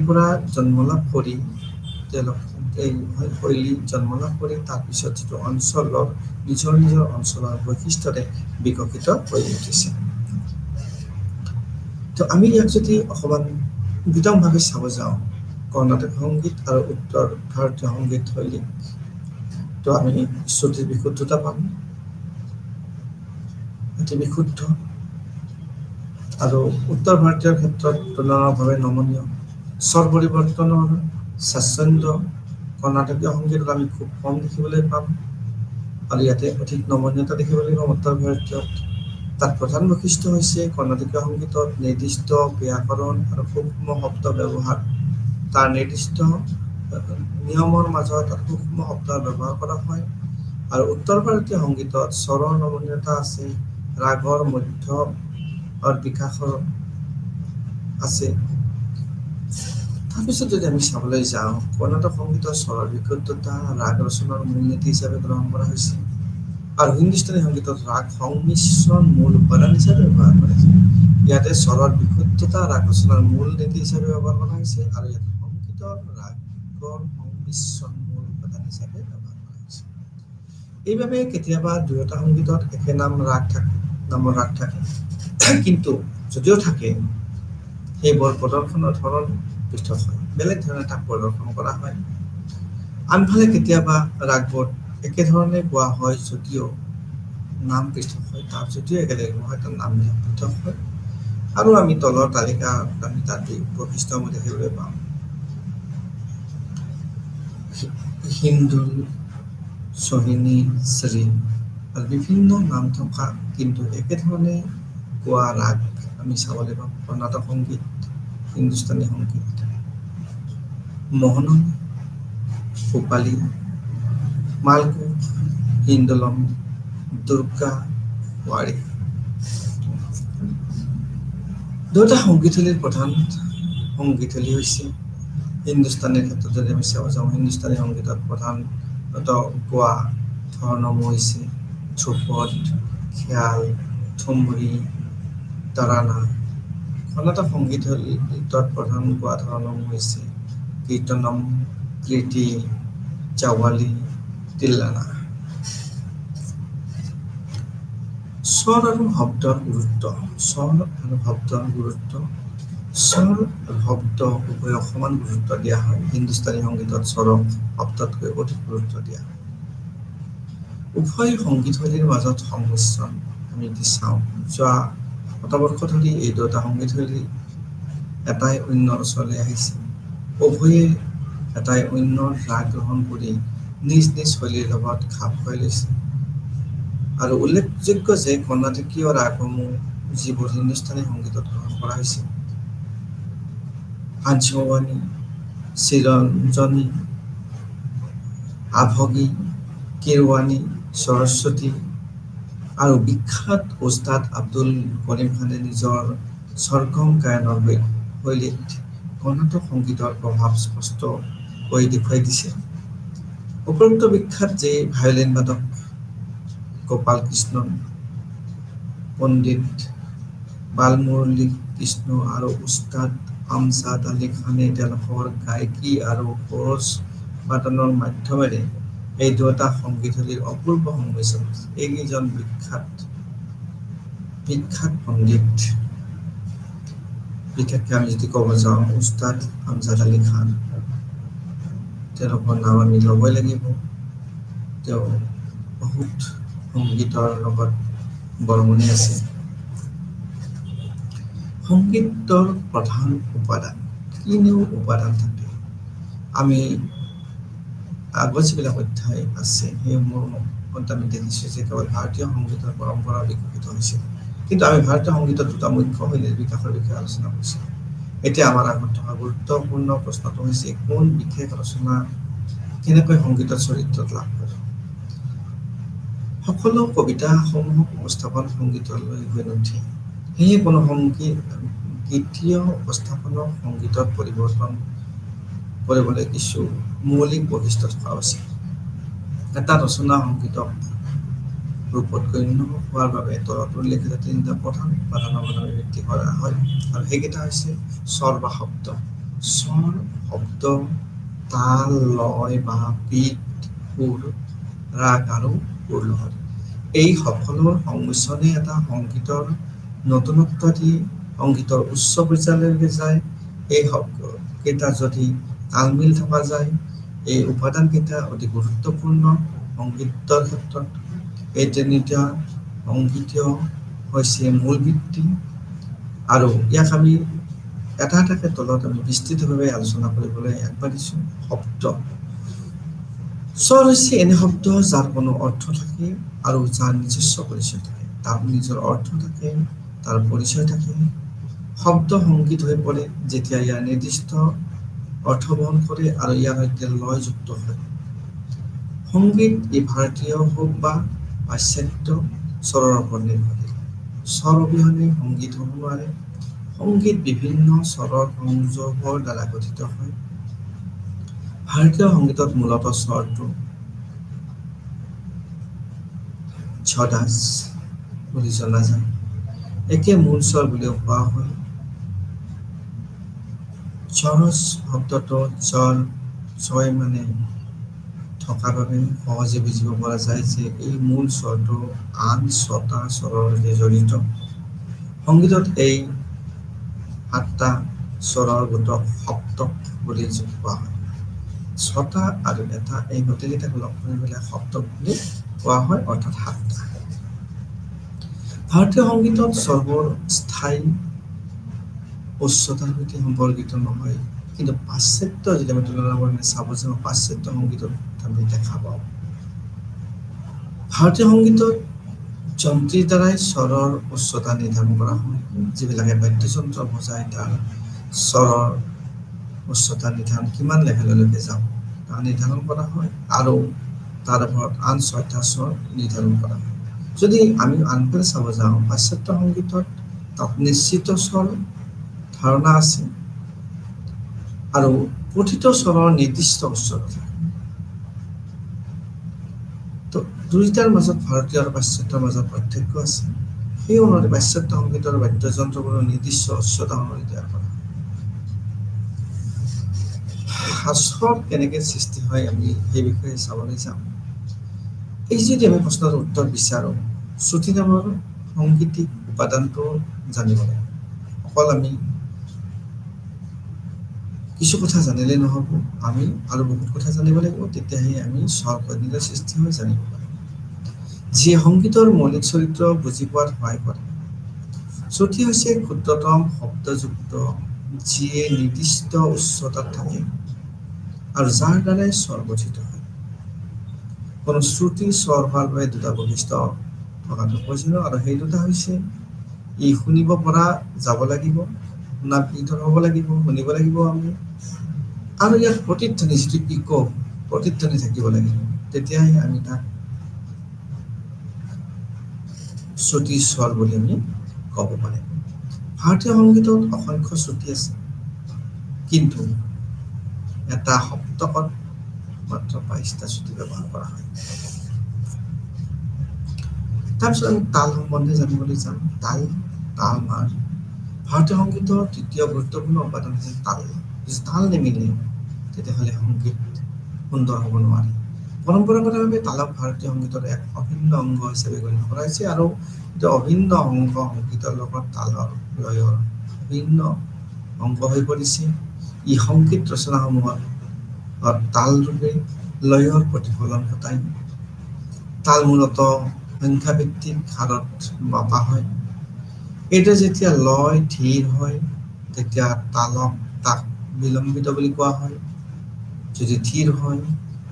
পৰা জন্ম লাভ কৰি তেওঁলোক এই শৈলী জন্ম লাভ কৰি তাৰপিছত যিটো অঞ্চলৰ নিজৰ অঞ্চলৰ বৈশিষ্ট্যৰে বিকশিত হৈ উঠিছে। তো আমি ইয়াক যদি অকণমান বিতংভাৱে চাব যাওঁ কৰ্ণাটক সংগীত আৰু উত্তৰ ভাৰতীয় সংগীত শৈলী তো আমি শ্ৰুতিৰ বিশুদ্ধতা পাম অতি বিশুদ্ধ আৰু উত্তৰ ভাৰতীয়ৰ ক্ষেত্ৰত তুলনাভাৱে নমনীয় স্বৰ পৰিৱৰ্তনৰ স্বাচ্ছন্দ্য কৰ্ণাটকীয় সংগীতত আমি খুব কম দেখিবলৈ পাম আৰু ইয়াতে অধিক নমনীয়তা দেখিবলৈ পাম উত্তৰ ভাৰতীয়ত। তাত প্ৰধান বৈশিষ্ট্য হৈছে কৰ্ণাটকীয় সংগীতত নিৰ্দিষ্ট ব্যাকৰণ আৰু সূক্ষ্ম শব্দ ব্যৱহাৰ তাৰ নিৰ্দিষ্ট নিয়মৰ মাজত সূক্ষ্ম শব্দৰ ব্যৱহাৰ কৰা হয় আৰু উত্তৰ ভাৰতীয় সংগীতত স্বৰৰ নমনীয়তা আছে ৰাগৰ মধ্য বিকাশৰ আছে। তাৰপিছত যদি আমি চাবলৈ যাওঁ কৰ্ণাটক সংগীতৰ স্বৰৰ বিশুদ্ধতা ৰাগ ৰচনাৰ মূলনীতি হিচাপে গ্ৰহণ কৰা হৈছে আৰু হিন্দুস্তানী সংগীতত ৰাগ সংমিশ্ৰণ মূল উপাদান হিচাপে ব্যৱহাৰ কৰা হৈছে। ইয়াতে স্বৰৰ বিশুদ্ধতা ৰাগ ৰচনাৰ মূল নীতি হিচাপে ব্যৱহাৰ কৰা হৈছে আৰু ইয়াতে সংগীতৰ ৰাগৰ সংমিশ্ৰণ মূল উপাদান হিচাপে ব্যৱহাৰ কৰা হৈছে। এইবাবে কেতিয়াবা দুয়োটা সংগীতত একে নামৰ ৰাগ থাকে কিন্তু যদিও থাকে সেইবোৰ প্ৰদৰ্শনৰ ধৰণ পৃথক হয় বেলেগ ধৰণে তাক প্ৰদৰ্শন কৰা হয়। আনফালে কেতিয়াবা ৰাগবোৰ একেধৰণে গোৱা হয় যদিও নাম পৃথক হয় তাৰ যদিও একেলগে গোৱা হয় তাৰ নাম পৃথক হয় আৰু আমি তলৰ তালিকাত আমি তাত বৈশিষ্ট্যসমূহ দেখিবলৈ পাওঁ। হিন্দুল সোহিনী শ্ৰী আৰু বিভিন্ন নাম থকা কিন্তু একেধৰণে গোৱা ৰাগ আমি চাবলৈ পাওঁ কৰ্ণাটক সংগীত হিন্দুস্তানী সংগীত মোহনম ভূপালী মালকোচ হিন্দোলম দুৰ্গা ৱাৰী দুয়োটা সংগীতশৈলীৰ প্ৰধান সংগীতশৈলী হৈছে হিন্দুস্তানীৰ ক্ষেত্ৰত যদি আমি চাব যাওঁ হিন্দুস্তানী সংগীতত প্ৰধানতঃ গোৱা ধৰণসমূহ হৈছে ধ্ৰুপদ খিয়াল ঠুমৰী তৰানা কৰ্ণাটক সংগীতৰ প্ৰধান গোৱা ধৰণসমূহ হৈছে কীৰ্তনম, কৃতি, চাৱালী, তিল্লানা। স্বৰ আৰু শব্দৰ গুৰুত্ব। স্বৰ আৰু শব্দৰ গুৰুত্ব। স্বৰ আৰু শব্দ উভয়ক সমান গুৰুত্ব দিয়া হয়। হিন্দুস্তানী সংগীতত স্বৰক শব্দতকৈ অধিক গুৰুত্ব দিয়া হয়। উভয় সংগীতশৈলীৰ মাজত সংমিশ্ৰণ আমি যদি চাওঁ, যোৱা শতবৰ্ষ ধৰি এই দুটা সংগীতশৈলী এটাই অন্যৰ ওচৰলৈ আহিছে। উভয়ে এটাই অন্যৰ ৰাগ গ্ৰহণ কৰি নিজ নিজ শৈলীৰ লগত খাপ খুৱাই লৈছে। আৰু উল্লেখযোগ্য যে কৰ্ণাটকীয় ৰাগসমূহ যিবোৰ হিন্দুস্তানী সংগীতত গ্ৰহণ কৰা হৈছে, পাঞ্চৱানী, চিৰঞ্জনী, আভগী, কিৰৱানী, সৰস্বতী আৰু বিখ্যাত ওস্তাদ আব্দুল কৰিম খানে নিজৰ সৰগম গায়নৰ শৈলীত কৰ্ণাটক সংগীতৰ প্ৰভাৱ স্পষ্টকৈ দেখুৱাই দিছে। উপৰোক্ত বিখ্যাত যে ভায়োলিন বাদক গোপাল কৃষ্ণন, পণ্ডিত বালমুৰলী কৃষ্ণ আৰু উস্তাদ আমজাদ আলী খানে তেওঁলোকৰ গায়কী আৰু খৰচ বাদনৰ মাধ্যমেৰে এই দুটা সংগীতশৈলীৰ অপূৰ্ব সংমিশ্ৰণ। এইকেইজন বিখ্যাত পণ্ডিত, বিশেষকৈ আমি যদি ক'ব যাওঁ উস্তাদ আমজাদ আলী খান, তেওঁলোকৰ নাম আমি ল'বই লাগিব। তেওঁ বহুত সংগীতৰ লগত বৰঙণি আছে। সংগীতৰ প্ৰধান উপাদান, কিনো উপাদান থাকে? আমি আগত যিবিলাক অধ্যায় আছে সেইসমূহত আমি দেখিছোঁ যে কেৱল ভাৰতীয় সংগীতৰ পৰম্পৰা বিকশিত হৈছিল, কিন্তু আমি ভাৰতীয় সংগীতৰ দুটা মুখ্য শৈলীৰ বিকাশৰ বিষয়ে আলোচনা কৰিছোঁ। এতিয়া আমাৰ আগত থকা গুৰুত্বপূৰ্ণ প্ৰশ্নটো হৈছে কোন বিশেষ ৰচনা কেনেকৈ সংগীতৰ চৰিত্ৰত লাভ কৰে। সকলো কবিতাসমূহক উপস্থাপন সংগীতলৈ হৈ নুঠে। সেয়ে কোনো গীতীয় উপস্থাপনক সংগীতত পৰিৱৰ্তন কৰিবলৈ কিছু মৌলিক বৈশিষ্ট্য থকা উচিত। এটা ৰচনা সংগীতক ৰূপত গণ্য হোৱাৰ বাবে তলত উল্লেখিত তিনিটা প্ৰধান উপাদানৰ ওপৰত ভিত্তি কৰা হয়, আৰু সেইকেইটা হৈছে স্বৰ বা শব্দ। স্বৰ, শব্দ, তাল, লয় বা পিঠ, সুৰ, ৰাগ আৰু সুৰ-লহৰী। এই সকলোৰ সংমিশ্ৰণে এটা সংগীতৰ নতুনত্ব দি সংগীতৰ উচ্চ পৰ্যায়লৈকে যায়। এই শব্দকেইটা যদি তালমিল থকা যায়, এই উপাদানকেইটা অতি গুৰুত্বপূৰ্ণ সংগীতৰ ক্ষেত্ৰত। এই তিনিটা সংগীতীয় হৈছে মূল ভিত্তি, আৰু ইয়াক আমি এটা এটাকে তলত আমি বিস্তৃতভাৱে আলোচনা কৰিবলৈ আগবাঢ়িছোঁ। শব্দ। স্বৰ হৈছে এনে শব্দ যাৰ কোনো অৰ্থ থাকে আৰু যাৰ নিজস্ব পৰিচয় থাকে। তাৰ নিজৰ অৰ্থ থাকে, তাৰ পৰিচয় থাকে। শব্দ সংগীত হৈ পৰে যেতিয়া ইয়াৰ নিৰ্দিষ্ট অৰ্থ বহন কৰে আৰু ইয়াৰ সৈতে লয় যুক্ত হয়। সংগীত ই ভাৰতীয় হওক বা পাশ্চাত্য স্বৰৰ ওপৰত নিৰ্ভৰশীল। স্বৰ অবিহনে সংগীত হ'ব নোৱাৰে। সংগীত বিভিন্ন স্বৰৰ সংযোগৰ দ্বাৰা গঠিত হয়। ভাৰতীয় সংগীতত মূলতঃ স্বৰটো ঝদাস বুলি জনা যায়। একে মূল স্বৰ বুলিও কোৱা হয়। চৰস শব্দটো ছয় মানে থকাৰ বাবে সহজে বুজিব পৰা যায় যে এই মূল স্বৰটো আন 6টা স্বৰৰ সৈতে জড়িত। সংগীতত এই 7টা স্বৰৰ গোটক সপ্তক বুলি কোৱা হয়। 6টা আৰু এটা এই গোটেইকেইটাক লগ কৰি পেলাই সপ্তক বুলি কোৱা হয়, অৰ্থাৎ 7টা। ভাৰতীয় সংগীতত স্বৰবোৰ স্থায়ী উচ্চতাৰ সৈতে সম্পৰ্কিত নহয়, কিন্তু পাশ্চাত্য যদি আমি তুলনা কৰি চাব যাওঁ, পাশ্চাত্য সংগীতত আমি দেখা পাওঁ। ভাৰতীয় সংগীতত যন্ত্ৰীৰ দ্বাৰাই স্বৰৰ উচ্চতা নিৰ্ধাৰণ কৰা হয়। যিবিলাকে বাদ্যযন্ত্ৰ বজায় তাৰ স্বৰৰ উচ্চতা নিৰ্ধাৰণ কিমান লেভেললৈকে যাব তাৰ নিৰ্ধাৰণ কৰা হয়, আৰু তাৰ ওপৰত আন 6টা স্বৰ নিৰ্ধাৰণ কৰা হয়। যদি আমি আনফালে চাব যাওঁ, পাশ্চাত্য সংগীতত তাত নিশ্চিত স্বৰ ধাৰণা আছে আৰু প্ৰতিটো স্বৰৰ নিৰ্দিষ্ট উচ্চতা থাকে। দুয়োটাৰ মাজত ভাৰতীয় আৰু পাশ্চাত্যৰ মাজত পাৰ্থক্য আছে। সেই অনুসৰি পাশ্চাত্য সংগীতৰ বাদ্যযন্ত্ৰবোৰৰ নিৰ্দিষ্ট উচ্চতা অনুসৰি তৈয়াৰ কৰা হয়। স্বৰ কেনেকৈ সৃষ্টি হয় আমি সেই বিষয়ে চাবলৈ যাম। এই যদি আমি প্ৰশ্নৰ উত্তৰ বিচাৰোঁ, শ্ৰুতি নামৰ সংগীতিক উপাদানটো জানিব লাগিব। অকল আমি কিছু কথা জানিলে নহ'ব, আমি আৰু বহুত কথা জানিব লাগিব, তেতিয়াহে আমি স্বৰ কেনেকৈ সৃষ্টি হয় জানিব পাৰিম। যিয়ে সংগীতৰ মৌলিক চৰিত্ৰ বুজি পোৱাত সহায় কৰে। শ্ৰুতি হৈছে ক্ষুদ্ৰতম শব্দযুক্ত যিয়ে নিৰ্দিষ্ট উচ্চতাত থাকে আৰু যাৰ দ্বাৰাই স্বৰ গঠিত হয়। কোনো শ্ৰুতিৰ স্বৰ হোৱাৰ বাবে দুটা বৈশিষ্ট্য থকাটো প্ৰয়োজনীয়, আৰু সেই দুটা হৈছে ই শুনিব পৰা যাব লাগিব, শুনাবিধৰ হ'ব লাগিব, শুনিব লাগিব আমি, আৰু ইয়াত প্ৰতিধ্বনি যিটো ইক' প্ৰতিধ্বনি থাকিব লাগিব, তেতিয়াহে আমি তাক শ্ৰুতিৰ স্বৰ বুলি আমি ক'ব পাৰিম। ভাৰতীয় সংগীতত অসংখ্য শ্ৰুতি আছে, কিন্তু এটা সপ্তকত মাত্ৰ ২২টা শ্ৰুতি ব্যৱহাৰ কৰা হয়। তাৰপিছত আমি তাল সম্বন্ধে জানিবলৈ যাম। তাল মাৰ ভাৰতীয় সংগীতৰ তৃতীয় গুৰুত্বপূৰ্ণ উপাদান হৈছে তাল। যদি তাল নিমিলে তেতিয়াহ'লে সংগীত সুন্দৰ হ'ব নোৱাৰে। পৰম্পৰাগতভাৱে তালক ভাৰতীয় সংগীতৰ এক অভিন্ন অংগ হিচাপে গণ্য কৰা হৈছে, আৰু এইটো অভিন্ন অংগ সংগীতৰ লগত তালৰ লয়ৰ অভিন্ন অংগ হৈ পৰিছে। ই সংগীত ৰচনাসমূহত তাল ৰূপে লয়ৰ প্ৰতিফলন ঘটায়। তাল মূলতঃ সংখ্যাভিত্তিক হাৰত মাপা হয়। এইটো যেতিয়া লয় ধীৰ হয় তেতিয়া তাক বিলম্বিত বুলি কোৱা হয়। যদি ধীৰ হয়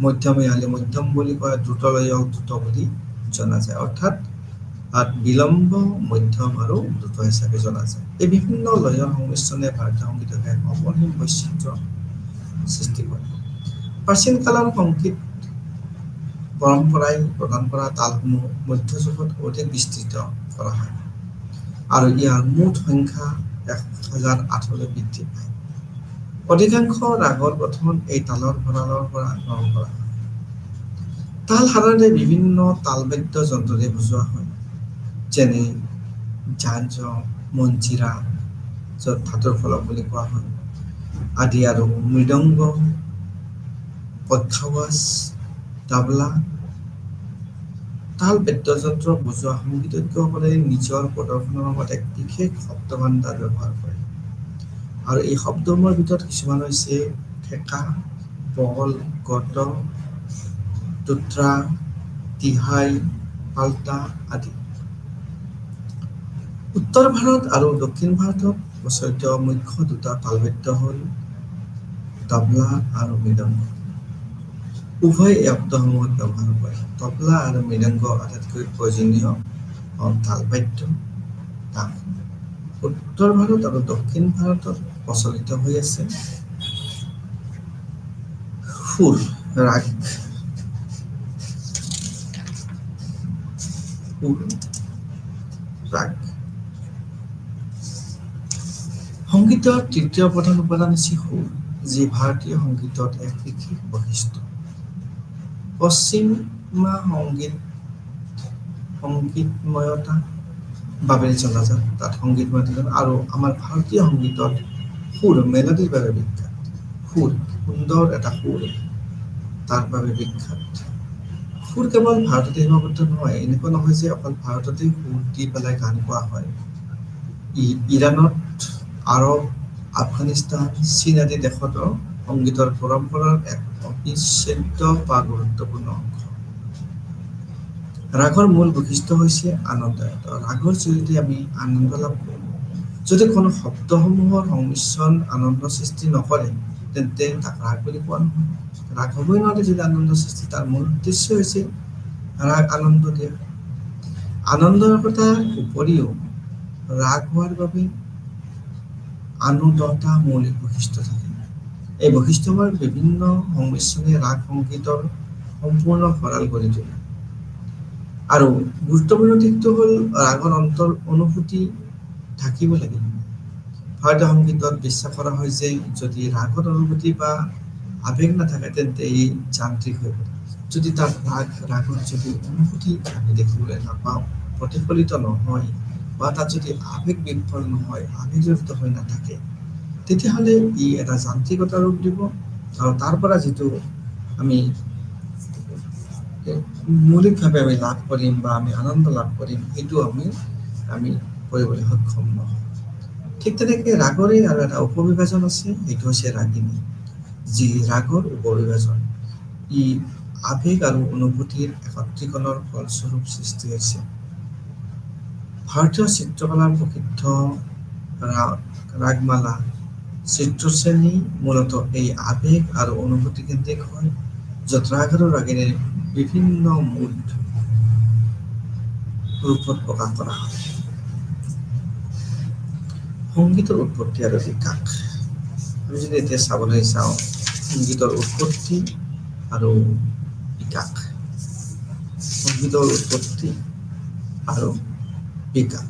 মধ্যমীয়া হ'লে মধ্যম বুলি কয়, দ্ৰুত লয়ক দ্ৰুত বুলি জনা যায়। অৰ্থাৎ বিলম্ব, মধ্যম আৰু দ্ৰুত হিচাপে জনা যায়। এই বিভিন্ন লয়ৰ সংমিশ্ৰণে ভাৰতীয় সংগীতক এক অপৰিসীম বৈচিত্ৰ্য সৃষ্টি কৰে। প্ৰাচীন কালৰ সংগীত পৰম্পৰাই প্ৰদান কৰা তালসমূহ মধ্যযুগত অধিক বিস্তৃত কৰা হয়, আৰু ইয়াৰ মুঠ সংখ্যা ১০০৮লৈ বৃদ্ধি পায়। অধিকাংশ ৰাগৰ গঠন এই তালৰ ভঁৰালৰ পৰা গ্ৰহণ কৰা হয়। তাল সাধাৰণতে বিভিন্ন তালবাদ্য যন্ত্ৰৰে বজোৱা হয়, যেনে ঝাঞ্জ, মঞ্জিৰা, য'ত ধাতুৰ ফলক বুলি কোৱা হয় আদি, আৰু মৃদংগ, পক্ষাৱাজ, তাবলা। তাল বাদ্যযন্ত্ৰ বজোৱা সংগীতজ্ঞসকলে নিজৰ প্ৰদৰ্শনৰ সময়ত এক বিশেষ শব্দভাণ্ডাৰ ব্যৱহাৰ কৰে, আৰু এই শব্দসমূহৰ ভিতৰত কিছুমান হৈছে ঠেকা, বল, গত, তোত্ৰা, তিহাই, পাল্টা আদি। উত্তৰ ভাৰত আৰু দক্ষিণ ভাৰতত প্ৰচলিত মুখ্য দুটা তালবাদ্য হ'ল তবলা আৰু মৃদংগ। উভয় এই শব্দসমূহত ব্যৱহাৰ কৰে। তবলা আৰু মৃদংগ আটাইতকৈ প্ৰয়োজনীয় তালবাদ্য। উত্তৰ ভাৰত আৰু দক্ষিণ ভাৰতত প্ৰচলিত হৈ আছে সুৰ, ৰাগ, সংগীতৰ তৃতীয় প্ৰধান উপাদান হৈছে সুৰ, যি ভাৰতীয় সংগীতত এক বিশেষ বৈশিষ্ট্য। পশ্চিমা সংগীতময়তা বাবে জনাজাত, তাত সংগীতময়তা, আৰু আমাৰ ভাৰতীয় সংগীতত সুৰ, মেলোডিৰ বাবে বিখ্যাত। সুৰ, সুন্দৰ এটা সুৰ, তাৰ বাবে বিখ্যাত। সুৰ কেৱল ভাৰততে সীমাবদ্ধ নহয়। এনেকুৱা নহয় যে অকল ভাৰততে সুৰ দি পেলাই গান গোৱা হয়। ইৰাণত, আৰৱ, আফগানিস্তান, চীন আদি দেশতো সংগীতৰ পৰম্পৰাৰ এক অবিচ্ছেদ্য বা গুৰুত্বপূৰ্ণ অংশ। ৰাগৰ মূল বৈশিষ্ট্য হৈছে আনন্দায়িত। ৰাগৰ জৰিয়তে আমি আনন্দ লাভ কৰোঁ। যদি কোনো শব্দসমূহৰ সংমিশ্ৰণ আনন্দ সৃষ্টি নকৰে তেন্তে তাক ৰাগ বুলি কোৱা নহয়। ৰাগ হ'বই নোৱাৰে যদি আনন্দ সৃষ্টি, তাৰ মূল উদ্দেশ্য হৈছে ৰাগ আনন্দ দিয়া। আনন্দৰ কথাৰ উপৰিও ৰাগ হোৱাৰ বাবে আনো 10টা মৌলিক বৈশিষ্ট্য থাকে। এই বৈশিষ্ট্যবোৰ বিভিন্ন সংমিশ্ৰণে ৰাগ সংগীতৰ সম্পূৰ্ণ ভঁৰাল কৰি তোলে। আৰু গুৰুত্বপূৰ্ণ দিশটো হ'ল ৰাগৰ অনুভূতি থাকিব লাগিব। ভাৰতীয় সংগীতত বিশ্বাস কৰা হয় যে যদি ৰাগৰ অনুভূতি বা আৱেগ নাথাকে তেন্তে ই যান্ত্ৰিক হৈ পৰে। যদি তাত ৰাগত যদি অনুভূতি আমি দেখিবলৈ নাপাওঁ, প্ৰতিফলিত নহয়, বা তাত যদি আৱেগ বিফল নহয়, আৱেগযুক্ত হৈ নাথাকে, তেতিয়াহ'লে ই এটা যান্ত্ৰিকতা ৰূপ দিব আৰু তাৰ পৰা যিটো আমি মৌলিকভাৱে আমি লাভ কৰিম বা আমি আনন্দ লাভ কৰিম, সেইটো আমি কৰিবলৈ সক্ষম নহওঁ। ঠিক তেনেকৈ ৰাগৰে আৰু এটা উপবিভাজন আছে, সেইটো হৈছে ৰাগিনী, যি ৰাগৰ উপবিভাজন। ই আৱেগ আৰু অনুভূতিৰ একত্ৰীকৰণৰ ফলস্বৰূপ সৃষ্টি হৈছে। ভাৰতীয় চিত্ৰকলাৰ প্ৰসিদ্ধ ৰাগমালা চিত্ৰশ্ৰেণী মূলতঃ এই আৱেগ আৰু অনুভূতি কেন্দ্ৰিক হয়, য'ত ৰাগ আৰু ৰাগিনীৰ বিভিন্ন মুড ৰূপত প্ৰকাশ কৰা হয়। সংগীতৰ উৎপত্তি আৰু বিকাশ। আমি যদি এতিয়া চাবলৈ যাওঁ, সংগীতৰ উৎপত্তি আৰু বিকাশ। সংগীতৰ উৎপত্তি আৰু বিকাশ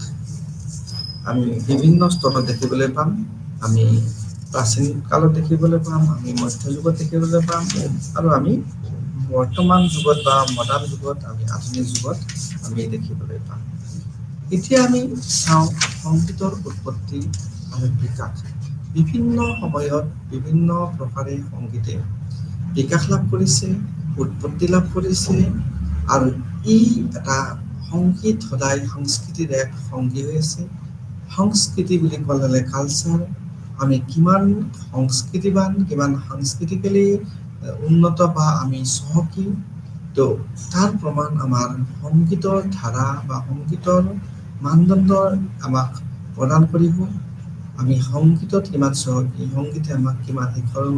আমি বিভিন্ন স্তৰত দেখিবলৈ পাম। আমি প্ৰাচীন কালত দেখিবলৈ পাম, আমি মধ্যযুগত দেখিবলৈ পাম, আৰু আমি বৰ্তমান যুগত বা মডাৰ্ণ যুগত, আমি আধুনিক যুগত আমি দেখিবলৈ পাম। এতিয়া আমি চাওঁ সংগীতৰ উৎপত্তি আৰু বিকাশ। বিভিন্ন সময়ত বিভিন্ন প্ৰকাৰে সংগীতে বিকাশ লাভ কৰিছে, উৎপত্তি লাভ কৰিছে, আৰু ই এটা সংগীত সদায় সংস্কৃতিৰ এক সংগী হৈ আছে। সংস্কৃতি বুলি ক'লে হ'লে কালচাৰ, আমি কিমান সংস্কৃতিবান, কিমান সাংস্কৃতিকেলি উন্নত বা আমি চহকী, তো তাৰ প্ৰমাণ আমাৰ সংগীতৰ ধাৰা বা সংগীতৰ মানদণ্ডৰ আমাক প্ৰদান কৰিব। আমি সংগীতত কিমান চহকী, সংগীতে আমাক কিমান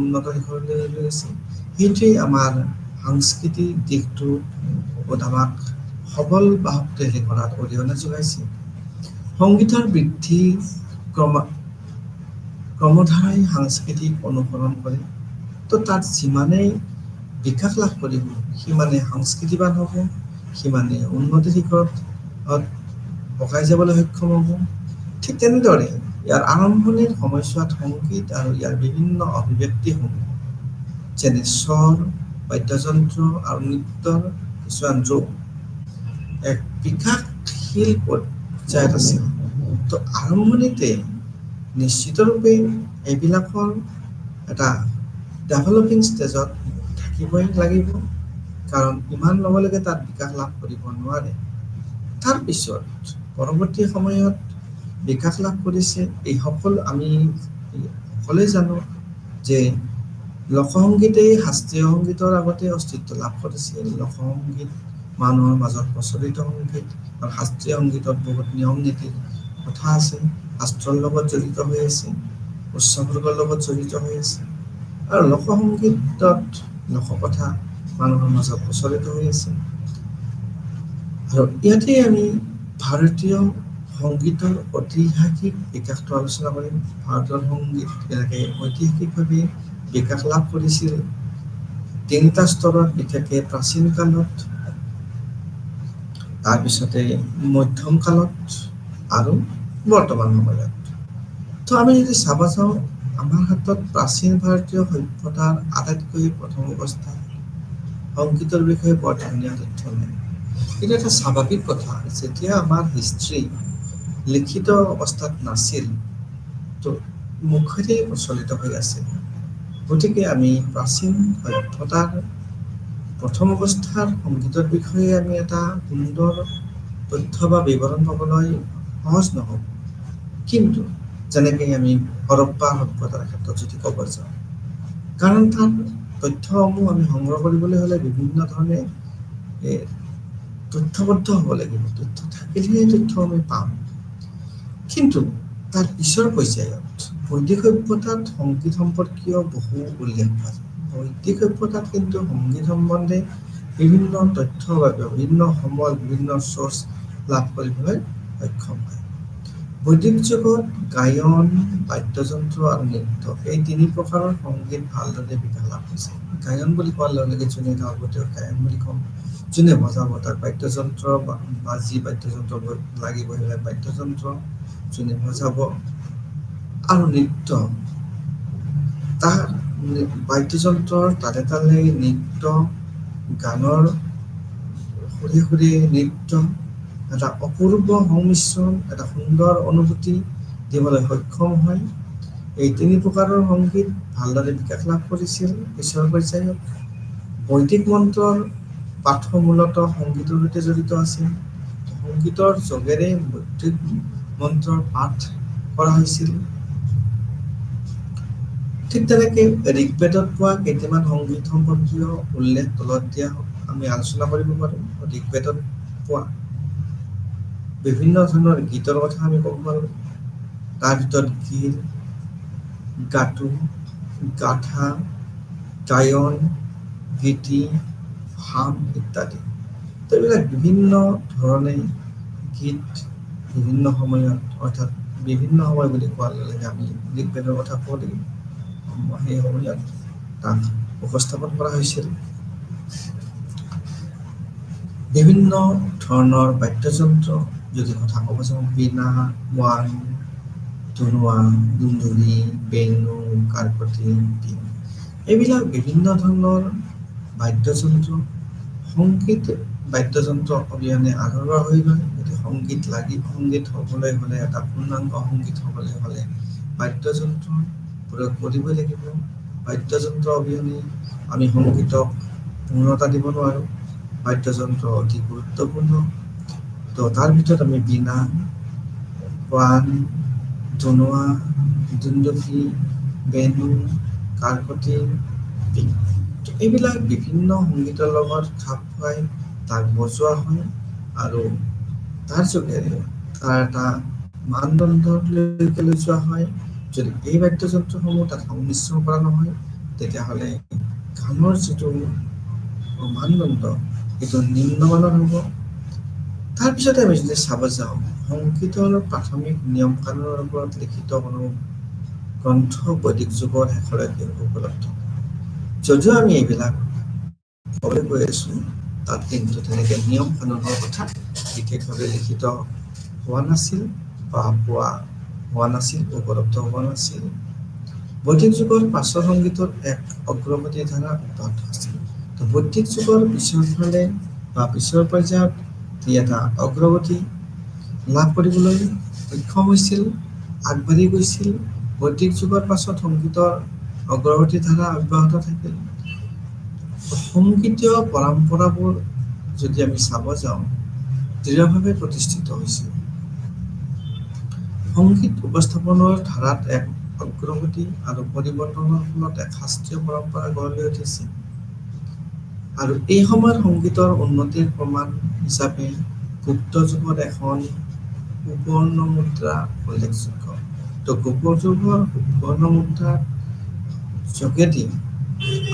উন্নত শিখৰলৈ লৈ গৈছে, সেইটোৱেই আমাৰ সাংস্কৃতিক দিশটো আমাক সবল বা শক্তিশালী কৰাত অৰিহণা যোগাইছে। সংগীতৰ বৃদ্ধি ক্ৰমধাৰাই সাংস্কৃতিক অনুসৰণ কৰে, তো তাত যিমানেই বিকাশ লাভ কৰিব, সিমানে সংস্কৃতিবান হ'ব, সিমানে উন্নতি শিখৰত বগাই যাবলৈ সক্ষম হ'ব। ঠিক তেনেদৰে ইয়াৰ আৰম্ভণিৰ সময়ছোৱাত সংগীত আৰু ইয়াৰ বিভিন্ন অভিব্যক্তিসমূহ যেনে স্বৰ, বাদ্যযন্ত্ৰ আৰু নৃত্যৰ কিছুমান ৰূপ এক বিকাশশীল পৰ্যায়ত আছিল। তো আৰম্ভণিতে নিশ্চিতৰূপে এইবিলাকৰ এটা ডেভেলপিং ষ্টেজত থাকিবই লাগিব, কাৰণ ইমান লগে লগে তাত বিকাশ লাভ কৰিব নোৱাৰে। তাৰপিছত পৰৱৰ্তী সময়ত বিকাশ লাভ কৰিছে এই সকলো। আমি সকলোৱে জানো যে লোকসংগীতেই শাস্ত্ৰীয় সংগীতৰ আগতে অস্তিত্ব লাভ কৰিছিল। লোকসংগীত মানুহৰ মাজত প্ৰচলিত সংগীত, আৰু শাস্ত্ৰীয় সংগীতত বহুত নিয়ম নীতিৰ কথা আছে, শাস্ত্ৰৰ লগত জড়িত হৈ আছে, উৎসৱৰ লগত জড়িত হৈ আছে, আৰু লোকসংগীতত লোককথা মানুহৰ মাজত প্ৰচলিত হৈ আছে। আৰু ইয়াতে আমি ভাৰতীয় সংগীতৰ ঐতিহাসিক বিকাশটো আলোচনা কৰিম। ভাৰতৰ সংগীত কেনেকৈ ঐতিহাসিকভাৱে বিকাশ লাভ কৰিছিল তিনিটা স্তৰত, বিশেষকৈ প্ৰাচীন কালত, তাৰপিছতে মধ্যম কালত আৰু বৰ্তমান সময়ত। তো আমি যদি চাব যাওঁ, আমাৰ হাতত প্ৰাচীন ভাৰতীয় সভ্যতাৰ আটাইতকৈ প্ৰথম অৱস্থা সংগীতৰ বিষয়ে বৰ ধুনীয়া তথ্য নাই। কিন্তু এটা স্বাভাৱিক কথা, যেতিয়া আমাৰ হিষ্ট্ৰী লিখিত অৱস্থাত নাছিল, তো মুখেৰে প্ৰচলিত হৈ আছিল। গতিকে আমি প্ৰাচীন সভ্যতাৰ প্ৰথম অৱস্থাৰ সংগীতৰ বিষয়ে আমি এটা সুন্দৰ তথ্য বা বিৱৰণ পাবলৈ সহজ নহ'ব। কিন্তু যেনেকৈ আমি হৰপ্পা সভ্যতাৰ ক্ষেত্ৰত যদি ক'ব যাওঁ, কাৰণ তাৰ তথ্যসমূহ আমি সংগ্ৰহ কৰিবলৈ হ'লে বিভিন্ন ধৰণে তথ্যবদ্ধ হ'ব লাগিব। তথ্য থাকিলেহে তথ্য আমি পাম। কিন্তু তাৰ পিছৰ পৰ্যায়ত বৈদিক সভ্যতাত সংগীত সম্পৰ্কীয় বহু উল্লেখ পোৱা যায়। বৈদিক সভ্যতাত কিন্তু সংগীত সম্বন্ধে বিভিন্ন তথ্য বা বিভিন্ন সমল, বিভিন্ন চ'ৰ্চ লাভ কৰিবলৈ সক্ষম হয়। বৈদিক যুগত গায়ন, বাদ্যযন্ত্ৰ আৰু নৃত্য এই তিনি প্ৰকাৰৰ সংগীত ভালদৰে বিকাশ লাভ হৈছে। গায়ন বুলি কোৱাৰ লগে লগে যোনে গাব তেওঁক গায়ন বুলি কওঁ, যোনে বজাব তাক বাদ্যযন্ত্ৰ বা যি বাদ্যযন্ত্ৰ লাগিব সেইবিলাক বাদ্যযন্ত্ৰ, যোনে বজাব। আৰু নৃত্য, তাৰ বাদ্যযন্ত্ৰৰ তালে তালে নৃত্য, গানৰ সুৰে সুৰে নৃত্য, এটা অপূৰ্ব সংমিশ্ৰণ, এটা সুন্দৰ অনুভূতি দিবলৈ সক্ষম হয়। এই তিনি প্ৰকাৰৰ সংগীত ভালদৰে বিকাশ লাভ কৰিছিল পিছৰ পৰ্যায়ত। বৈদিক মন্ত্ৰৰ পাঠ মূলতঃ সংগীতৰ সৈতে জড়িত আছিল। সংগীতৰ যোগেৰে বৈদিক মন্ত্ৰৰ পাঠ কৰা হৈছিল। ঠিক তেনেকৈ ঋগ্বেদত পোৱা কেইটামান সংগীত সম্পৰ্কীয় উল্লেখ তলত দিয়া আমি আলোচনা কৰিব পাৰোঁ। ঋগ্বেদত পোৱা বিভিন্ন ধৰণৰ গীতৰ কথা আমি ক'ব পাৰোঁ। তাৰ ভিতৰত গীত, গাটু, গাথা, গায়ন, গীতি, ভাম ইত্যাদি। তো এইবিলাক বিভিন্ন ধৰণে গীত বিভিন্ন সময়ত, অৰ্থাৎ বিভিন্ন সময় বুলি কোৱাৰ লগে লগে আমি ঋগ্বেদৰ কথা ক'ব লাগিব। সেই সময়ত তাক উপস্থাপন কৰা হৈছিল। বিভিন্ন ধৰণৰ বাদ্যযন্ত্ৰ যদি কথা ক'ব যাওঁ, বীণা, ওৱান, ধুনুৱা, দুন্দুভি, বেণু, কাৰকতি, পিং, এইবিলাক বিভিন্ন ধৰণৰ বাদ্যযন্ত্ৰ। সংগীত বাদ্যযন্ত্ৰ অবিহনে আধৰুৱা হৈ ৰয়। গতিকে সংগীত হ'বলৈ হ'লে, এটা পূৰ্ণাংগ সংগীত হ'বলৈ হ'লে বাদ্যযন্ত্ৰ প্ৰয়োগ কৰিবই লাগিব। বাদ্যযন্ত্ৰ অবিহনে আমি সংগীতক পূৰ্ণতা দিব নোৱাৰোঁ। বাদ্যযন্ত্ৰ অতি গুৰুত্বপূৰ্ণ। তো তাৰ ভিতৰত আমি বীণা, ওৱান, ধুনুৱা, দুন্দুভি, বেণু, কাৰকতি, পিং, এইবিলাক বিভিন্ন সংগীতৰ লগত খাপ খুৱাই তাক বজোৱা হয় আৰু তাৰ যোগেৰে তাৰ এটা মানদণ্ডলৈকে লৈ যোৱা হয়। যদি এই বাদ্যযন্ত্ৰসমূহ তাত সংমিশ্ৰণ কৰা নহয়, তেতিয়াহ'লে গানৰ যিটো মানদণ্ড সেইটো নিম্নমানৰ হ'ব। তাৰপিছতে আমি যদি চাব যাওঁ, সংগীতৰ প্ৰাথমিক নিয়ম কানুনৰ ওপৰত লিখিত কোনো গ্ৰন্থ বৈদিক যুগৰ শেষলৈকে উপলব্ধ। যদিও আমি এইবিলাক ক'বলৈ গৈ আছোঁ, তাত কিন্তু তেনেকৈ নিয়ম কানুনৰ কথা বিশেষভাৱে লিখিত হোৱা নাছিল বা পোৱা হোৱা নাছিল, উপলব্ধ হোৱা নাছিল। বৈদিক যুগৰ পাছৰ সংগীতৰ এক অগ্ৰগতি ধাৰা অব্যাহত আছিল। তো বৈদিক যুগৰ পিছৰ ফালে বা পিছৰ পৰ্যায়ত ই এটা অগ্ৰগতি লাভ কৰিবলৈ সক্ষম হৈছিল, আগবাঢ়ি গৈছিল। বৈদিক যুগৰ পাছত সংগীতৰ অগ্ৰগতি ধাৰা অব্যাহত থাকিল। সংগীতীয় পৰম্পৰাবোৰ যদি আমি চাব যাওঁ, দৃঢ়ভাৱে প্ৰতিষ্ঠিত হৈছিল। সংগীত উপস্থাপনৰ ধাৰাত এক অগ্ৰগতি আৰু পৰিৱৰ্তনৰ ফলত এক শাস্ত্ৰীয় পৰম্পৰা গঢ় লৈ উঠিছে। আৰু এই সময়ত সংগীতৰ উন্নতিৰ প্ৰমাণ হিচাপে গুপ্ত যুগত এখন সুবৰ্ণ মুদ্ৰা উল্লেখযোগ্য। তো গুপ্ত যুগৰ সুবৰ্ণ মুদ্ৰাৰ যোগেদি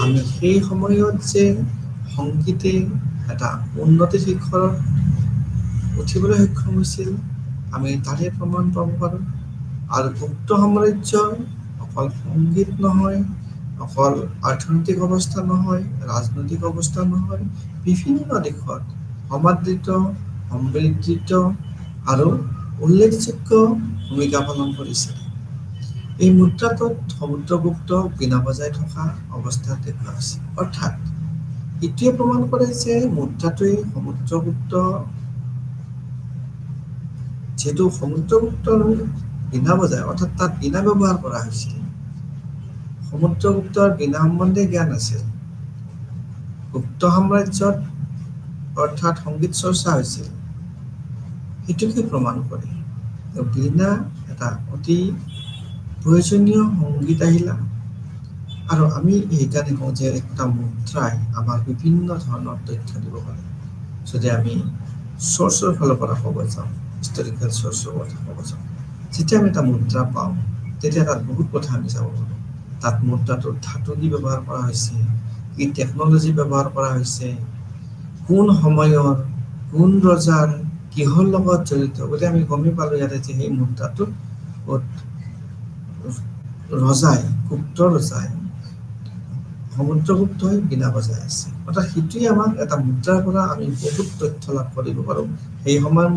আমি সেই সময়ত যে সংগীতে এটা উন্নতিৰ শিখৰত উঠিবলৈ সক্ষম হৈছিল, আমি তাৰে প্ৰমাণ পাব পাৰোঁ। আৰু গুপ্ত সাম্ৰাজ্যৰ অকল সংগীত নহয়, অকল অৰ্থনৈতিক অৱস্থা নহয়, ৰাজনৈতিক অৱস্থা নহয়, বিভিন্ন দিশত সমাদৃত, সমৃদ্ধিত আৰু উল্লেখযোগ্য ভূমিকা পালন কৰিছিল। এই মুদ্ৰাটোত সমুদ্ৰগুপ্ত বীণা বজাই থকা অৱস্থাত দেখুওৱা হৈছে। অৰ্থাৎ এইটোৱে প্ৰমাণ কৰে যে মুদ্ৰাটোৱে যিহেতু সমুদ্ৰগুপ্তৰ বীণা বজায়, অৰ্থাৎ তাত বীণা ব্যৱহাৰ কৰা হৈছিল। সমুদ্ৰগুপ্তৰ বীণা সম্বন্ধে জ্ঞান আছিল। গুপ্ত সাম্ৰাজ্যত অৰ্থাৎ সংগীত চৰ্চা হৈছিল, সেইটোকে প্ৰমাণ কৰে। বীণা এটা অতি প্ৰয়োজনীয় সংগীত আহিলা। আৰু আমি সেইকাৰণে কওঁ যে একটা মুদ্ৰাই আমাক বিভিন্ন ধৰণৰ তথ্য দিব পাৰে। যদি আমি চ'ৰ্চৰ ফালৰ পৰা ক'ব যাওঁ, হিষ্টৰিকেল চ'ৰ্চৰ কথা ক'ব যাওঁ, যেতিয়া আমি এটা মুদ্ৰা পাওঁ, তেতিয়া তাত বহুত কথা আমি চাব পাৰোঁ। তাত মুদ্ৰাটোৰ ধাতু কি ব্যৱহাৰ কৰা হৈছে, কি টেকন'লজি ব্যৱহাৰ কৰা হৈছে, কোন সময়ৰ, কোন ৰজাৰ, কিহৰ লগত জড়িত, গতিকে আমি গমেই পালোঁ ইয়াতে যে সেই মুদ্ৰাটোত গুপ্ত ৰজাই সমুদ্ৰগুপ্তই বীণা বজাই আছে। অৰ্থাৎ সেইটোৱে আমাক এটা মুদ্ৰাৰ পৰা আমি বহুত তথ্য লাভ কৰিব পাৰোঁ। সেই সময়ৰ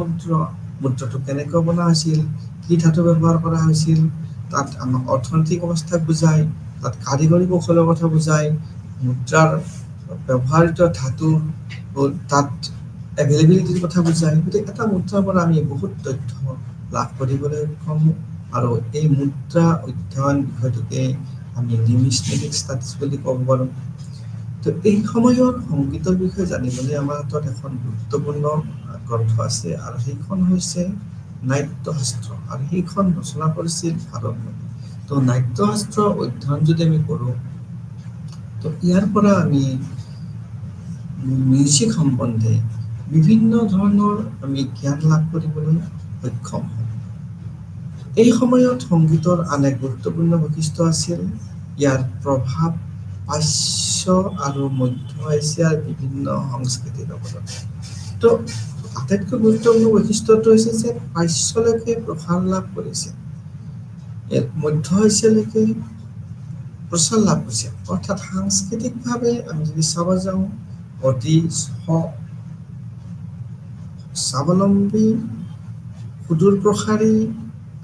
মুদ্ৰাটো কেনেকৈ বনোৱা হৈছিল, কি ধাতু ব্যৱহাৰ কৰা হৈছিল, তাত আমাক অৰ্থনৈতিক অৱস্থাক বুজায়, তাত কাৰিকৰী কৌশলৰ কথা বুজায়, মুদ্ৰাৰ ব্যৱহাৰিত ধাতু, তাত এভেইলেবিলিটিৰ কথা বুজায়। গতিকে এটা মুদ্ৰাৰ পৰা আমি বহুত তথ্য লাভ কৰিবলৈ সক্ষম হওঁ আৰু এই মুদ্ৰা অধ্যয়ন বিষয়টোকে আমি নিউমিছমেটিক ষ্টাডিজ বুলি ক'ব পাৰোঁ। তো এই সময়ৰ সংগীতৰ বিষয়ে জানিবলৈ আমাৰ হাতত এখন গুৰুত্বপূৰ্ণ গ্ৰন্থ আছে আৰু সেইখন হৈছে নাট্যশাস্ত্ৰ আৰু সেইখন ৰচনা কৰিছিল ভাৰতমণি। তো নাট্যশাস্ত্ৰ অধ্যয়ন যদি আমি কৰোঁ, তো ইয়াৰ পৰা আমি মিউজিক সম্বন্ধে বিভিন্ন ধৰণৰ আমি জ্ঞান লাভ কৰিবলৈ সক্ষম হওঁ। এই সময়ত সংগীতৰ আন এক গুৰুত্বপূৰ্ণ বৈশিষ্ট্য আছিল ইয়াৰ প্ৰভাৱ পাশ্য আৰু মধ্য এছিয়াৰ বিভিন্ন সংস্কৃতিৰ ওপৰত। তো আটাইতকৈ গুৰুত্বপূৰ্ণ বৈশিষ্ট্যটো হৈছে যে পাশ্যলৈকে প্ৰসাৰ লাভ কৰিছে, মধ্য এছিয়ালৈকে প্ৰচাৰ লাভ কৰিছে। অৰ্থাৎ সাংস্কৃতিকভাৱে আমি যদি চাব যাওঁ, অতি স্বাৱলম্বী, সুদূৰ প্ৰসাৰী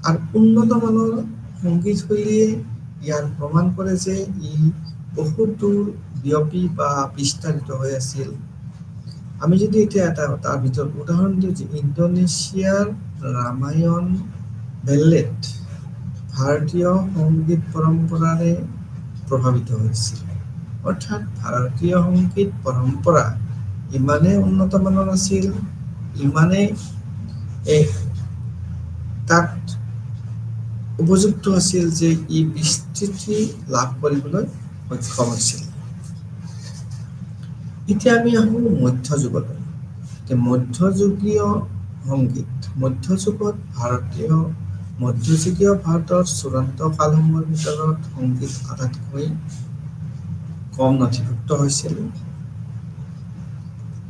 আৰু উন্নত মানৰ সংগীত শৈলীয়ে ইয়াৰ প্ৰমাণ কৰে যে ই বহুত দূৰ বিয়পি বা বিস্তাৰিত হৈ আছিল। আমি যদি এতিয়া তাৰ ভিতৰত উদাহৰণ দিওঁ যে ইণ্ডোনেছিয়াৰ ৰামায়ণ বেল্লেট ভাৰতীয় সংগীত পৰম্পৰাৰে প্ৰভাৱিত হৈছিল। অৰ্থাৎ ভাৰতীয় সংগীত পৰম্পৰা ইমানেই উন্নত মানৰ আছিল, ইমানেই তাত উপযুক্ত আছিল যে ই বিস্তৃতি লাভ কৰিবলৈ সক্ষম হৈছিল। এতিয়া আমি আহোঁ মধ্যযুগলৈ। মধ্যযুগীয় সংগীত, মধ্যযুগীয় ভাৰতৰ চূড়ান্ত কালসমূহৰ ভিতৰত সংগীত আটাইতকৈ কম নথিভুক্ত হৈছিল।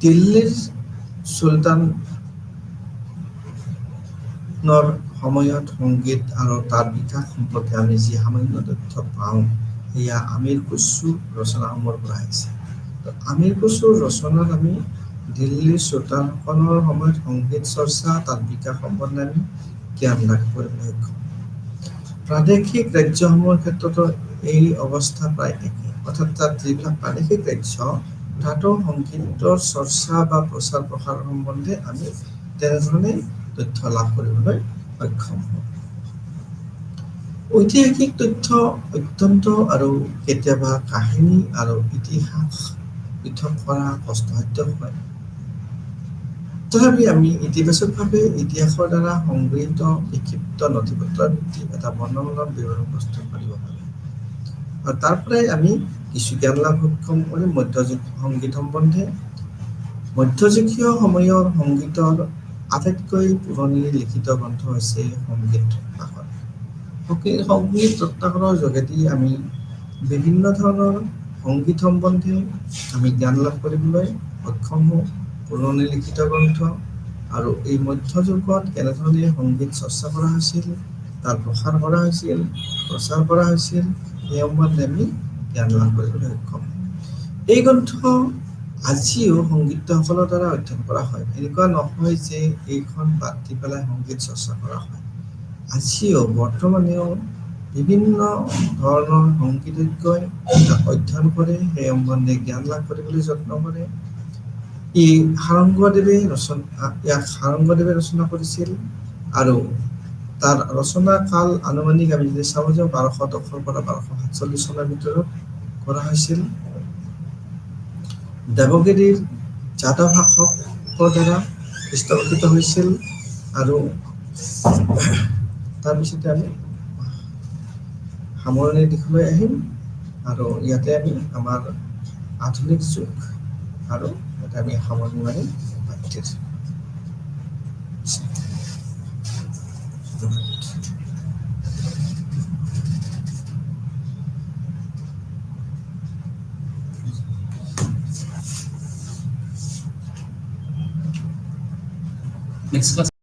দিল্লীৰ চুলতানৰ সময়ত সংগীত আৰু তাৰ বিকাশ সম্পৰ্কে আমি যি সামান্য তথ্য পাওঁ, সেয়া আমিৰ খুশ্ৰু ৰচনাসমূহৰ পৰা আহিছে। আমিৰ খুশ্ৰুৰ ৰচনাত আমি দিল্লীৰ চুলতানসকলৰ সময়ত সংগীত চৰ্চা, তাৰ বিকাশ সম্বন্ধে আমি জ্ঞান লাভ কৰিবলৈ সক্ষম। প্ৰাদেশিক ৰাজ্যসমূহৰ ক্ষেত্ৰতো এই অৱস্থা প্ৰায় একে। অৰ্থাৎ তাত যিবিলাক প্ৰাদেশিক ৰাজ্য, তাতো সংগীতৰ চৰ্চা বা প্ৰচাৰ প্ৰসাৰ সম্বন্ধে আমি তেনেধৰণে তথ্য লাভ কৰিবলৈ সক্ষম হওঁ। ঐতিহাসিক তথ্য অত্যন্ত আৰু কেতিয়াবা কাহিনী আৰু ইতিহাস পৃথক কৰা কষ্টসাধ্য হয়। তথাপি আমি ইতিবাচকভাৱে ইতিহাসৰ দ্বাৰা সংগৃহীত বিক্ষিপ্ত নথিপত্ৰৰ ভিত্তিত এটা বৰ্ণমূলক বিৱৰণ প্ৰস্তুত কৰিব পাৰোঁ। আৰু তাৰ পৰাই আমি কিছু জ্ঞান লাভ সক্ষম কৰিম মধ্যযুগীয় সংগীত সম্বন্ধে। মধ্যযুগীয় সময়ৰ সংগীতৰ আটাইতকৈ পুৰণি লিখিত গ্ৰন্থ হৈছে সংগীত ৰত্নাকৰ। সংগীত ৰত্নাকৰৰ যোগেদি আমি বিভিন্ন ধৰণৰ সংগীত সম্বন্ধে আমি জ্ঞান লাভ কৰিবলৈ সক্ষম হওঁ। পুৰণি লিখিত গ্ৰন্থ আৰু এই মধ্যযুগত কেনেধৰণে সংগীত চৰ্চা কৰা হৈছিল, তাৰ প্ৰসাৰ কৰা হৈছিল, প্ৰচাৰ কৰা হৈছিল, সেই সম্বন্ধে আমি জ্ঞান লাভ কৰিবলৈ সক্ষম হওঁ। এই গ্ৰন্থ আজিও সংগীতজ্ঞসকলৰ দ্বাৰা অধ্যয়ন কৰা হয়। এনেকুৱা নহয় যে এইখন বাদ দি পেলাই সংগীত চৰ্চা কৰা হয়। আজিও বৰ্তমানেও বিভিন্ন ধৰণৰ সংগীতজ্ঞই অধ্যয়ন কৰে, সেই সম্বন্ধে জ্ঞান লাভ কৰিবলৈ যত্ন কৰে। ইয়াক সাৰংগদেৱে ৰচনা কৰিছিল আৰু তাৰ ৰচনা কাল আনুমানিক আমি যদি চাব যাওঁ 1210 পৰা 1247 চনৰ ভিতৰত কৰা হৈছিল। দেৱগিৰিৰ যাদৱ শাসকৰ দ্বাৰা পৃষ্ঠপোষিত হৈছিল। আৰু তাৰপিছতে আমি সামৰণিৰ দিশলৈ আহিম আৰু ইয়াতে আমি আমাৰ আধুনিক যুগ আৰু ইয়াতে আমি সামৰণি মাৰিম পাঠ্যৰ। Next class.